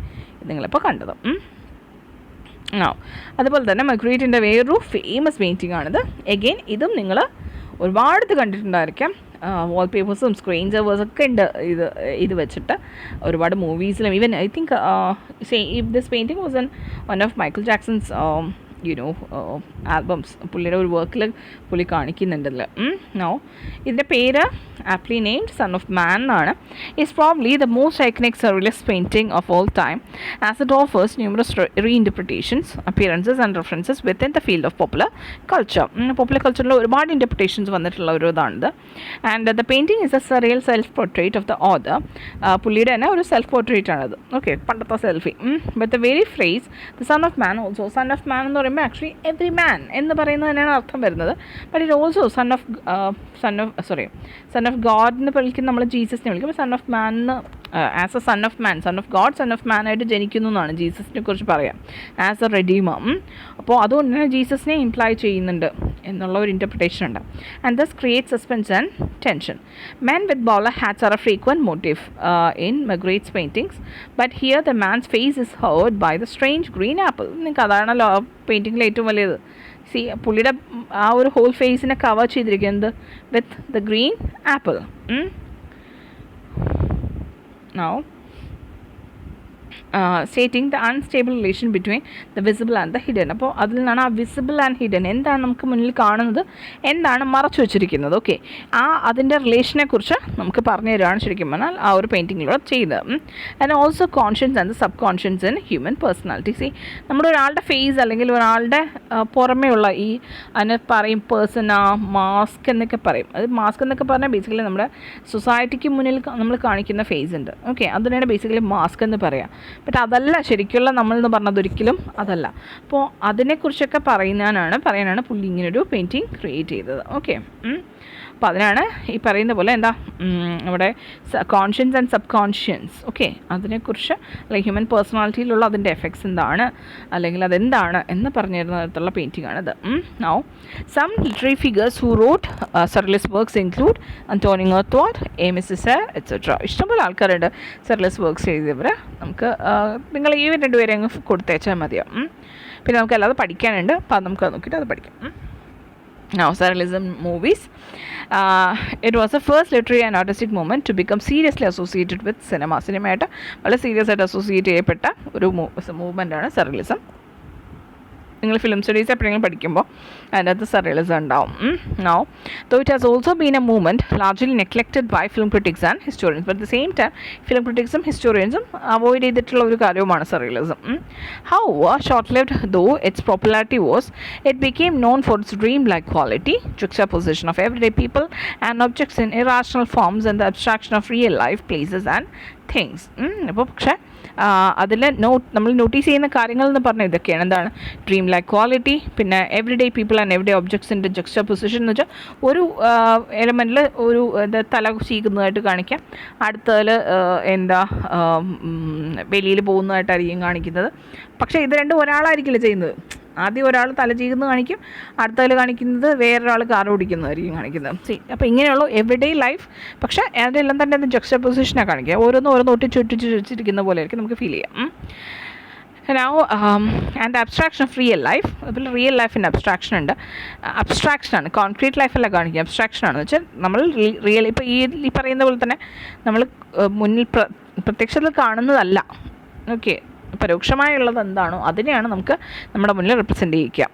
നിങ്ങളിപ്പോൾ കണ്ടത്. അതുപോലെ തന്നെ മഗ്രീറ്റിൻ്റെ വേറൊരു ഫേമസ് പെയിൻറ്റിംഗ് ആണിത്. എഗെയിൻ ഇതും നിങ്ങൾ ഒരുപാട് കണ്ടിട്ടുണ്ടായിരിക്കാം. വാൾപേപ്പേഴ്സും സ്ക്രീൻ സെർവേഴ്സൊക്കെ ഉണ്ട് ഇത് വെച്ചിട്ട് ഒരുപാട് മൂവീസിലും. Even I think this painting was one of Michael Jackson's albums. പുള്ളിയുടെ ഒരു വർക്കിൽ പുള്ളി കാണിക്കുന്നുണ്ടല്ലോ. നോ ഇതിൻ്റെ പേര് aptly named Son of Man എന്നാണ്. is probably the most iconic surrealist painting of all time, as it offers numerous reinterpretations, appearances and references within the field of popular culture. Popular culture lo ഒരുപാട് interpretations വന്നിട്ടുള്ള ഒരു ഇതാണിത്. And the painting is a surreal self-portrait of the author. പുള്ളിയുടെ തന്നെ ഒരു self portrait ആണത്. Okay, പണ്ടത്തെ selfie. But the very phrase the son of man also, son of man എന്ന് പറയുമ്പോൾ ആക്ച്വലി എവറി മാൻ എന്ന് പറയുന്നത് തന്നെയാണ് അർത്ഥം വരുന്നത്. But it also son of God എന്ന് വിളിക്കും, നമ്മൾ ജീസസിനെ വിളിക്കും. സൺ ഓഫ് മാൻ എന്ന് as a son of man, son of God, son of മാൻ ആയിട്ട് ജനിക്കുന്നു എന്നാണ് ജീസസിനെ കുറിച്ച് പറയാം, ആസ് എ റെഡീമർ. അപ്പോൾ അതുകൊണ്ട് തന്നെ ജീസസിനെ ഇംപ്ലൈ ചെയ്യുന്നുണ്ട് എന്നുള്ള ഒരു ഇൻ്റർപ്രിട്ടേഷൻ ഉണ്ട്. And thus create suspense and tension. Men with bowler hats are a frequent motif in Magritte's paintings, but here the man's face is hurt by the strange green apple. നിങ്ങൾക്ക് അതാണല്ലോ ആ പെയിൻറ്റിങ്ങിൽ ഏറ്റവും വലിയത്. C പുള്ളിയുടെ ആ ഒരു whole ഫേസിനെ cover ചെയ്തിരിക്കുന്നത് with the green apple. Now, stating the unstable relation between the visible and the hidden. അപ്പോൾ അതിൽ നിന്നാണ് ആ വിസിബിൾ ആൻഡ് ഹിഡൻ എന്താണ് നമുക്ക് മുന്നിൽ കാണുന്നത്, എന്താണ് മറച്ചു വെച്ചിരിക്കുന്നത്, ഓക്കെ, അതിൻ്റെ റിലേഷനെ കുറിച്ച് നമുക്ക് പറഞ്ഞു തരുവാണ് ശരിക്കും പറഞ്ഞാൽ ആ ഒരു പെയിൻറ്റിങ്ങിലൂടെ ചെയ്യുന്നത്. And also conscience and sub conscience in human personality. C, നമ്മുടെ ഒരാളുടെ ഫേസ് അല്ലെങ്കിൽ ഒരാളുടെ പുറമേയുള്ള ഈ അതിനെ പറയും പേഴ്സണ, മാസ്ക് എന്നൊക്കെ പറയും. അത് മാസ്ക് എന്നൊക്കെ പറഞ്ഞാൽ ബേസിക്കലി നമ്മുടെ സൊസൈറ്റിക്ക് മുന്നിൽ നമ്മൾ കാണിക്കുന്ന ഫേസ് ഉണ്ട്, ഓക്കെ, അതിനാണ് ബേസിക്കലി മാസ്ക് എന്ന് പറയാം. ബട്ട് അതല്ല ശരിക്കുള്ള നമ്മളെന്ന് പറഞ്ഞത്, ഒരിക്കലും അതല്ല. അപ്പോൾ അതിനെക്കുറിച്ചൊക്കെ പറയാനാണ് പുള്ളി ഇങ്ങനൊരു പെയിൻറ്റിങ് ക്രിയേറ്റ് ചെയ്തത്, ഓക്കെ. അപ്പോൾ അതിനാണ് ഈ പറയുന്ന പോലെ എന്താ നമ്മുടെ conscience and sub conscience, okay, അതിനെക്കുറിച്ച് അല്ലെങ്കിൽ ഹ്യൂമൻ പേഴ്സണാലിറ്റിയിലുള്ള അതിൻ്റെ എഫക്ട്സ് എന്താണ് അല്ലെങ്കിൽ അതെന്താണ് എന്ന് പറഞ്ഞു തരുന്ന തരത്തിലുള്ള പെയിൻറ്റിംഗ് ആണിത്. Now some literary figures who wrote surrealist works include Antonin Artaud, Aime Cesaire etcetera. ഇഷ്ടംപോലെ ആൾക്കാരുണ്ട് സർറിയലിസ്റ്റ് വർക്ക്സ് ചെയ്തവർ. നമുക്ക് നിങ്ങൾ ഈ രണ്ടുപേരെ അങ്ങ് കൊടുത്തേച്ചാൽ മതിയാവും. പിന്നെ നമുക്ക് അല്ലാതെ പഠിക്കാനുണ്ട്, അപ്പോൾ അത് നമുക്ക് നോക്കിയിട്ട് അത് പഠിക്കാം. Now, Surrealism movies. It was the first literary and artistic movement to become seriously associated with cinema. സിനിമയായിട്ട് വളരെ സീരിയസ് ആയിട്ട് അസോസിയേറ്റ് ചെയ്യപ്പെട്ട ഒരു മൂവ്മെൻ്റാണ് സർറിയലിസം. നിങ്ങൾ ഫിലിം സ്റ്റഡീസ് എപ്പോഴെങ്കിലും പഠിക്കുമ്പോൾ അതിൻ്റെ അകത്ത് സർറിയലിസം ഉണ്ടാവും. Now though it has also been a movement largely neglected by film critics and historians, but at the same time film criticsum historiansum avoid ചെയ്തിട്ടുള്ള ഒരു കാര്യവുമാണ് surrealism. However, short-lived though its popularity was, it became known for its dream-like quality, juxtaposition of everyday people and objects in irrational forms, and the abstraction of real life, places and things. അപ്പോൾ പക്ഷേ അതിൽ നമ്മൾ notice ചെയ്യുന്ന കാര്യങ്ങൾ എന്ന് പറഞ്ഞാൽ ഇതൊക്കെയാണ്. എന്താണ് ഡ്രീം ലൈക്ക് ക്വാളിറ്റി, പിന്നെ every day people and every day ഒബ്ജക്ട്സിൻ്റെ ജക്സ്റ്റാ പൊസിഷൻ എന്ന് വെച്ചാൽ ഒരു എലമെൻറ്റിൽ ഒരു തല ചീക്കുന്നതായിട്ട് കാണിക്കാം, അടുത്തതിൽ എന്താ വെളിയിൽ പോകുന്നതായിട്ടായിരിക്കും കാണിക്കുന്നത്. പക്ഷേ ഇത് രണ്ടും ഒരാളായിരിക്കില്ല ചെയ്യുന്നത്. ആദ്യം ഒരാൾ തല ചീകുന്നത് കാണിക്കും, അടുത്തതിൽ കാണിക്കുന്നത് വേറൊരാൾ കാർ ഓടിക്കുന്നതായിരിക്കും കാണിക്കുന്നത്. അപ്പോൾ ഇങ്ങനെയുള്ള എവറിഡേ ലൈഫ്, പക്ഷേ അതെല്ലാം തന്നെ ജക്സ്റ്റാ പൊസിഷനാണ് കാണിക്കുക. ഓരോന്ന് ഒട്ടിച്ച് വെച്ചിരിക്കുന്ന പോലെ ആയിരിക്കും നമുക്ക് ഫീൽ ചെയ്യാം. Now, and the abstraction of real life. അപ്പോൾ റിയൽ ലൈഫിൻ്റെ അബ്സ്ട്രാക്ഷൻ ഉണ്ട്. അബ്സ്ട്രാക്ഷനാണ്, കോൺക്രീറ്റ് ലൈഫല്ല കാണിക്കുക, അബ്സ്ട്രാക്ഷനാണെന്ന് വെച്ചാൽ നമ്മൾ റിയൽ ഇപ്പോൾ ഈ പറയുന്ന പോലെ തന്നെ നമ്മൾ മുന്നിൽ പ്രത്യക്ഷത്തിൽ കാണുന്നതല്ല, ഓക്കെ, പരോക്ഷമായുള്ളത് എന്താണോ അതിനെയാണ് നമുക്ക് നമ്മുടെ മുന്നിൽ റെപ്രസെൻ്റ് ചെയ്യിക്കുക.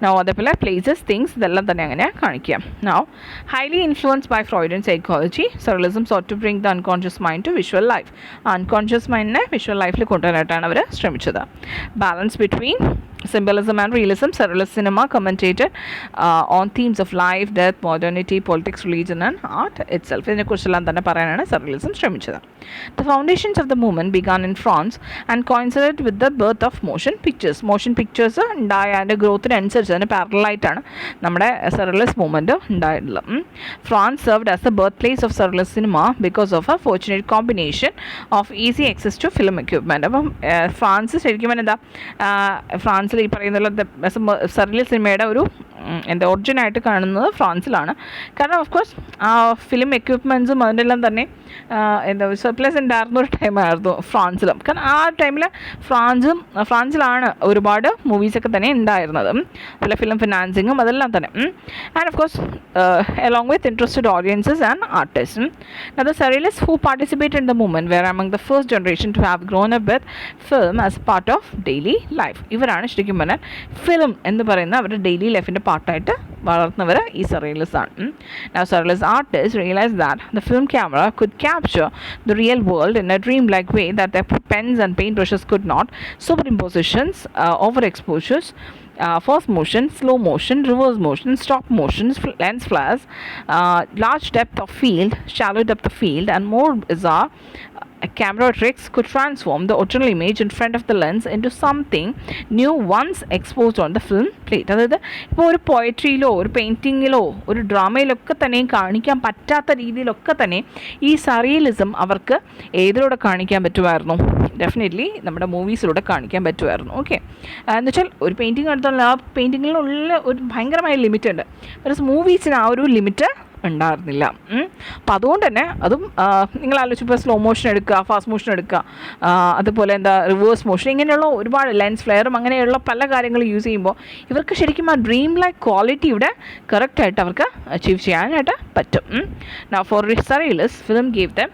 നൗ അതേപോലെ പ്ലേസസ്, തിങ്സ്, ഇതെല്ലാം തന്നെ അങ്ങനെ കാണിക്കുക. Now highly influenced by Freudian psychology, surrealism sought to bring the unconscious mind to visual life. Unconscious മൈൻഡിനെ വിഷ്വൽ ലൈഫിൽ കൊണ്ടുവരാനായിട്ടാണ് അവർ ശ്രമിച്ചത്. Balance between symbolism and realism. Surrealist cinema commentated on themes of life, death, modernity, politics, religion and art itself. ഇതിനെക്കുറിച്ചെല്ലാം തന്നെ പറയാനാണ് surrealism ശ്രമിച്ചത്. The foundations of the movement began in France and coincided with the birth of motion pictures. Motion pictures ഉണ്ടായ അതിൻ്റെ ഗ്രോത്തിനനുസരിച്ച് അതിന് പാരലായിട്ടാണ് നമ്മുടെ surrealist movement ഉണ്ടായിട്ടുള്ളത്. France served as the birth place of surrealist cinema because of a fortunate combination of easy access to film equipment. അപ്പം France ശരിക്കും എന്താ ഫ്രാൻസിൽ ഈ പറയുന്ന സർറിയൽ സിനിമയുടെ ഒരു ഒറിജിനായിട്ട് കാണുന്നത് ഫ്രാൻസിലാണ്. കാരണം ഓഫ് കോഴ്സ് ആ ഫിലിം എക്യുപ്മെൻറ്റ്സും അതിൻ്റെ എല്ലാം തന്നെ സർപ്ലസ് ഉണ്ടായിരുന്ന ഒരു ടൈമായിരുന്നു ഫ്രാൻസിലും. കാരണം ആ ടൈമിൽ ഫ്രാൻസിലാണ് ഒരുപാട് മൂവീസൊക്കെ തന്നെ ഉണ്ടായിരുന്നത്, അതുപോലെ ഫിലിം ഫിനാൻസിങ്ങും അതെല്ലാം തന്നെ. And of course along with interested audiences and artists. Now the surrealists who participated in the movement were among the first generation to have grown up with film as part of daily life. ഇവരാണ് ശരിക്കും പറഞ്ഞാൽ film എന്ന് പറയുന്ന അവരുടെ daily ലൈഫിൻ്റെ പാർട്ടായിട്ട് വളർന്നവർ ഈ surrealist ആണ്. Now surrealist artists realized that the film camera could capture the real world in a dream-like way that their pens and paintbrushes could not. Superimpositions, overexposures, fast motion, slow motion, reverse motion, stop motion, lens flares, large depth of field, shallow depth of field and more bizarre camera tricks could transform the original image in front of the lens into something new once exposed on the film plate. അതായത് ഇപ്പോൾ ഒരു പോയട്രിയിലോ ഒരു പെയിൻറ്റിങ്ങിലോ ഒരു ഡ്രാമയിലൊക്കെ തന്നെ കാണിക്കാൻ പറ്റാത്ത രീതിയിലൊക്കെ തന്നെ ഈ സർറിയലിസം അവർക്ക് ഏതിലൂടെ കാണിക്കാൻ പറ്റുമായിരുന്നു? ഡെഫിനറ്റ്ലി നമ്മുടെ മൂവീസിലൂടെ കാണിക്കാൻ പറ്റുമായിരുന്നു. ഓക്കെ, എന്ന് വെച്ചാൽ ഒരു പെയിൻറ്റിങ് എടുത്തുള്ള ആ പെയിൻറ്റിങ്ങിനുള്ള ഒരു ഭയങ്കരമായ ലിമിറ്റ് ഉണ്ട്. പക്ഷേ മൂവീസിന് ആ ഒരു ലിമിറ്റ് ഉണ്ടായിരുന്നില്ല. അപ്പം അതുകൊണ്ട് തന്നെ അതും നിങ്ങൾ ആലോചിച്ചപ്പോൾ സ്ലോ മോഷൻ എടുക്കുക, ഫാസ്റ്റ് മോഷൻ എടുക്കുക, അതുപോലെ എന്താ റിവേഴ്സ് മോഷൻ, ഇങ്ങനെയുള്ള ഒരുപാട് ലെൻസ് ഫ്ലെയറും അങ്ങനെയുള്ള പല കാര്യങ്ങൾ യൂസ് ചെയ്യുമ്പോൾ ഇവർക്ക് ശരിക്കും ആ ഡ്രീം ലൈക്ക് ക്വാളിറ്റി ഇവിടെ കറക്റ്റായിട്ട് അവർക്ക് അച്ചീവ് ചെയ്യാനായിട്ട് പറ്റും. Now for Surrealists, film gave them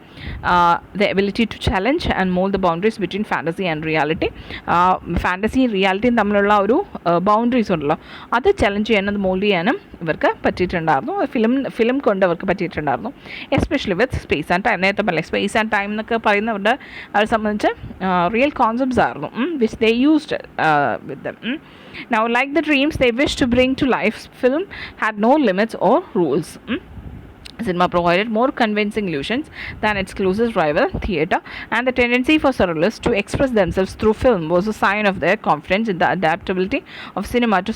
the ability to challenge and mold the boundaries between fantasy and reality. ഫാൻറ്റസിയും റിയാലിറ്റിയും തമ്മിലുള്ള ഒരു ബൗണ്ടറീസ് ഉണ്ടല്ലോ, അത് ചലഞ്ച് ചെയ്യാനും അത് മോൾഡ് ചെയ്യാനും ഇവർക്ക് പറ്റിയിട്ടുണ്ടായിരുന്നു. ഫിലിം കൊണ്ട് അവർക്ക് പറ്റിയിട്ടുണ്ടായിരുന്നു. Especially with space and time. നേരത്തെ പറയില്ലേ സ്പേസ് ആൻഡ് ടൈം എന്നൊക്കെ പറയുന്നവരുടെ അവരെ സംബന്ധിച്ച് റിയൽ കോൺസെപ്റ്റ്സ് ആയിരുന്നു, which they used with them. Now like the dreams they wished to bring to life, film had no limits or rules. Cinema provided more convincing illusions than its closest rival, theatre, and the tendency for surrealists to express themselves through film was a sign of their confidence in the adaptability of cinema to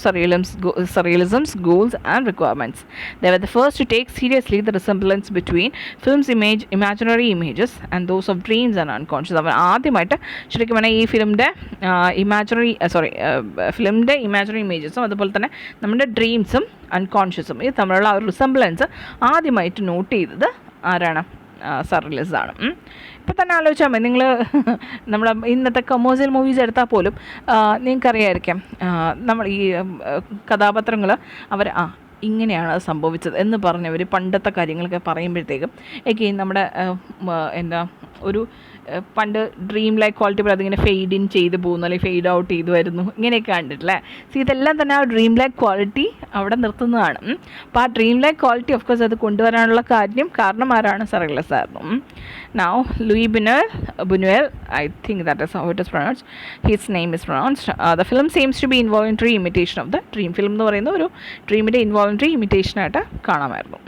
surrealism's goals and requirements. They were the first to take seriously the resemblance between film's imaginary images and those of dreams and unconscious. അവർ ആദ്യമായിട്ട് ശരിക്കും പറഞ്ഞാൽ ഈ ഫിലിമിൻ്റെ imaginary ഇമേജസും അതുപോലെ തന്നെ നമ്മുടെ ഡ്രീംസും അൺകോൺഷ്യസും ഇത് തമ്മിലുള്ള ആ ഒരു റിസംബ്ലൻസ് ആദ്യമായിട്ട് നോട്ട് ചെയ്തത് ആരാണ്? സർറിയലിസമാണ്. ഇപ്പം തന്നെ ആലോചിച്ചാൽ മതി, നിങ്ങൾ നമ്മുടെ ഇന്നത്തെ കൊമേഴ്സ്യൽ മൂവീസ് എടുത്താൽ പോലും നിങ്ങൾക്കറിയായിരിക്കാം, നമ്മൾ ഈ കഥാപാത്രങ്ങൾ അവർ ഇങ്ങനെയാണ് സംഭവിച്ചത് എന്ന് പറഞ്ഞവർ പണ്ടത്തെ കാര്യങ്ങളൊക്കെ പറയുമ്പോഴത്തേക്കും എഗെയിൻ നമ്മുടെ എന്താ ഒരു പണ്ട് ഡ്രീം ലൈക്ക് ക്വാളിറ്റി പോലെ അതിങ്ങനെ ഫെയ്ഡ് ഇൻ ചെയ്ത് പോകുന്നു, അല്ലെങ്കിൽ ഫെയ്ഡ് ഔട്ട് ചെയ്ത് വരുന്നു, ഇങ്ങനെയൊക്കെ കണ്ടിട്ടില്ലേ. സോ ഇതെല്ലാം തന്നെ ആ ഡ്രീം ലൈക്ക് ക്വാളിറ്റി അവിടെ നിർത്തുന്നതാണ്. അപ്പോൾ ആ dream like quality of course അത് കൊണ്ടുവരാനുള്ള കാരണം ആരാണ്? സർറിയലിസ്റ്റ് ആയിരുന്നു. Now Louis Buñuel, I think that is how it is pronounced, his name is pronounced. The film seems to be involuntary imitation of the dream. Film എന്ന് പറയുന്ന ഒരു ഡ്രീമിൻ്റെ involuntary imitation ആയിട്ട് കാണാമായിരുന്നു.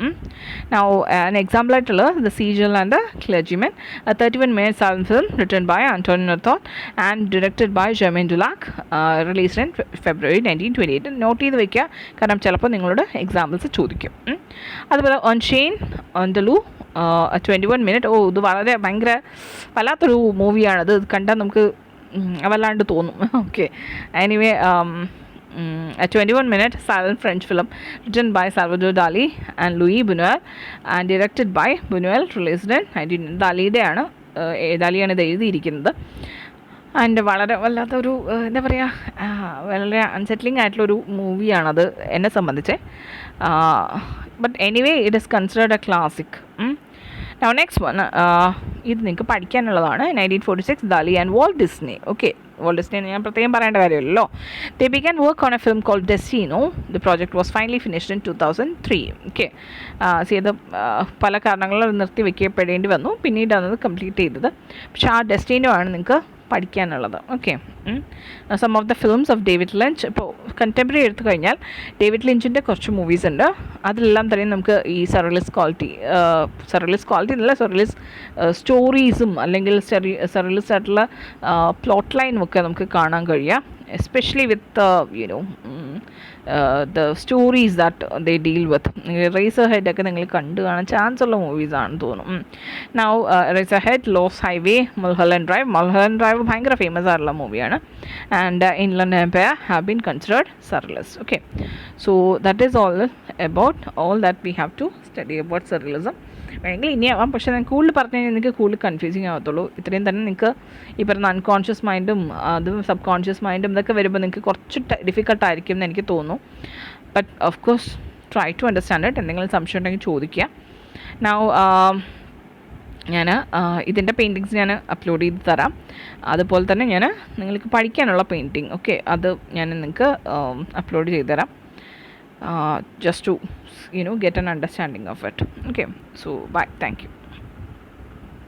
Now an example ആയിട്ടുള്ളത് The Seagull and the Clergyman, a 31-minute silent film written by Antonin Artaud and directed by Germaine Dulac, released in February 1928. Not ചെയ്ത് വയ്ക്കുക, കാരണം ചിലപ്പോൾ നിങ്ങളോട് എക്സാമ്പിൾസ് ചോദിക്കും. അതുപോലെ On Chain, On the Loo, 21 minute. ഇത് വളരെ ഭയങ്കര വല്ലാത്തൊരു മൂവിയാണത്. കണ്ടാൽ നമുക്ക് വല്ലാണ്ട് തോന്നും. Okay, anyway a 21-minute silent French film written by Salvador Dali and Louis Buñuel and directed by Buñuel, released in 19. ദാലിയാണ് ഇത് എഴുതിയിരിക്കുന്നത്. ആൻഡ് വളരെ വല്ലാത്തൊരു എന്താ പറയുക, വളരെ അൺസെറ്റ്ലിംഗ് ആയിട്ടുള്ളൊരു മൂവിയാണത് എന്നെ സംബന്ധിച്ച്. But anyway it is considered A classic. Now next one, ഇത് നിങ്ങൾക്ക് പഠിക്കാനുള്ളതാണ്. 1946, Dali and Walt Disney. Okay, Walt Disney ഞാൻ പ്രത്യേകം പറയേണ്ട കാര്യമില്ലല്ലോ. They began work on a film called Destino. The project was finally finished in 2003. Okay, ഇത് പല കാരണങ്ങളാൽ നിർത്തി വയ്ക്കപ്പെടേണ്ടി വന്നു, പിന്നീടാണ് അത് കംപ്ലീറ്റ് ചെയ്തത്. പക്ഷേ ആ ഡെസ്റ്റിനോ ആണ് നിങ്ങൾക്ക് പഠിക്കാനുള്ളത്. Okay, some of the films of David Lynch. ഇപ്പോൾ കണ്ടംപററി എടുത്തു കഴിഞ്ഞാൽ ഡേവിഡ് ലിഞ്ചിൻ്റെ കുറച്ച് മൂവീസ് ഉണ്ട്. അതിലെല്ലാം തന്നെ നമുക്ക് ഈ സർറിയലിസ്റ്റ് ക്വാളിറ്റി എന്നല്ല, സർറിയലിസ്റ്റ് സ്റ്റോറീസും അല്ലെങ്കിൽ സർറിയലിസ്റ്റ് ആയിട്ടുള്ള പ്ലോട്ട് ലൈനും ഒക്കെ നമുക്ക് കാണാൻ കഴിയുക. Especially with the stories that they deal with. Razorhead ഒക്കെ നിങ്ങൾ കണ്ടു കാണാൻ ചാൻസ് ഉള്ള മൂവീസ് ആണെന്ന് തോന്നുന്നു. Now Razorhead, Lost Highway, Mulholland Drive ഭയങ്കര ഫേമസ് ആയിട്ടുള്ള മൂവിയാണ്. And Inland Empire have been considered surrealist. Okay, so that is all that we have to study about surrealism. വേണമെങ്കിൽ ഇനിയാവാം, പക്ഷേ ഞാൻ കൂടുതൽ പറഞ്ഞു കഴിഞ്ഞാൽ നിങ്ങൾക്ക് കൂടുതൽ കൺഫ്യൂസിങ് ആകത്തുള്ളൂ. ഇത്രയും തന്നെ നിങ്ങൾക്ക് ഈ പറയുന്ന അൺകോൺഷ്യസ് മൈൻഡും അതും സബ് കോൺഷ്യസ് മൈൻഡും ഇതൊക്കെ വരുമ്പോൾ നിങ്ങൾക്ക് കുറച്ച് ഡിഫിക്കൽട്ടായിരിക്കും എന്ന് എനിക്ക് തോന്നുന്നു. But of course try to understand it. എന്തെങ്കിലും സംശയം ഉണ്ടെങ്കിൽ ചോദിക്കുക. നൗ ഞാൻ ഇതിൻ്റെ പെയിൻറ്റിങ്സ് ഞാൻ അപ്ലോഡ് ചെയ്ത് തരാം. അതുപോലെ തന്നെ ഞാൻ നിങ്ങൾക്ക് പഠിക്കാനുള്ള പെയിൻറ്റിങ് അത് ഞാൻ നിങ്ങൾക്ക് അപ്ലോഡ് ചെയ്ത് തരാം. Just to get an understanding of it. Okay, so bye, thank you.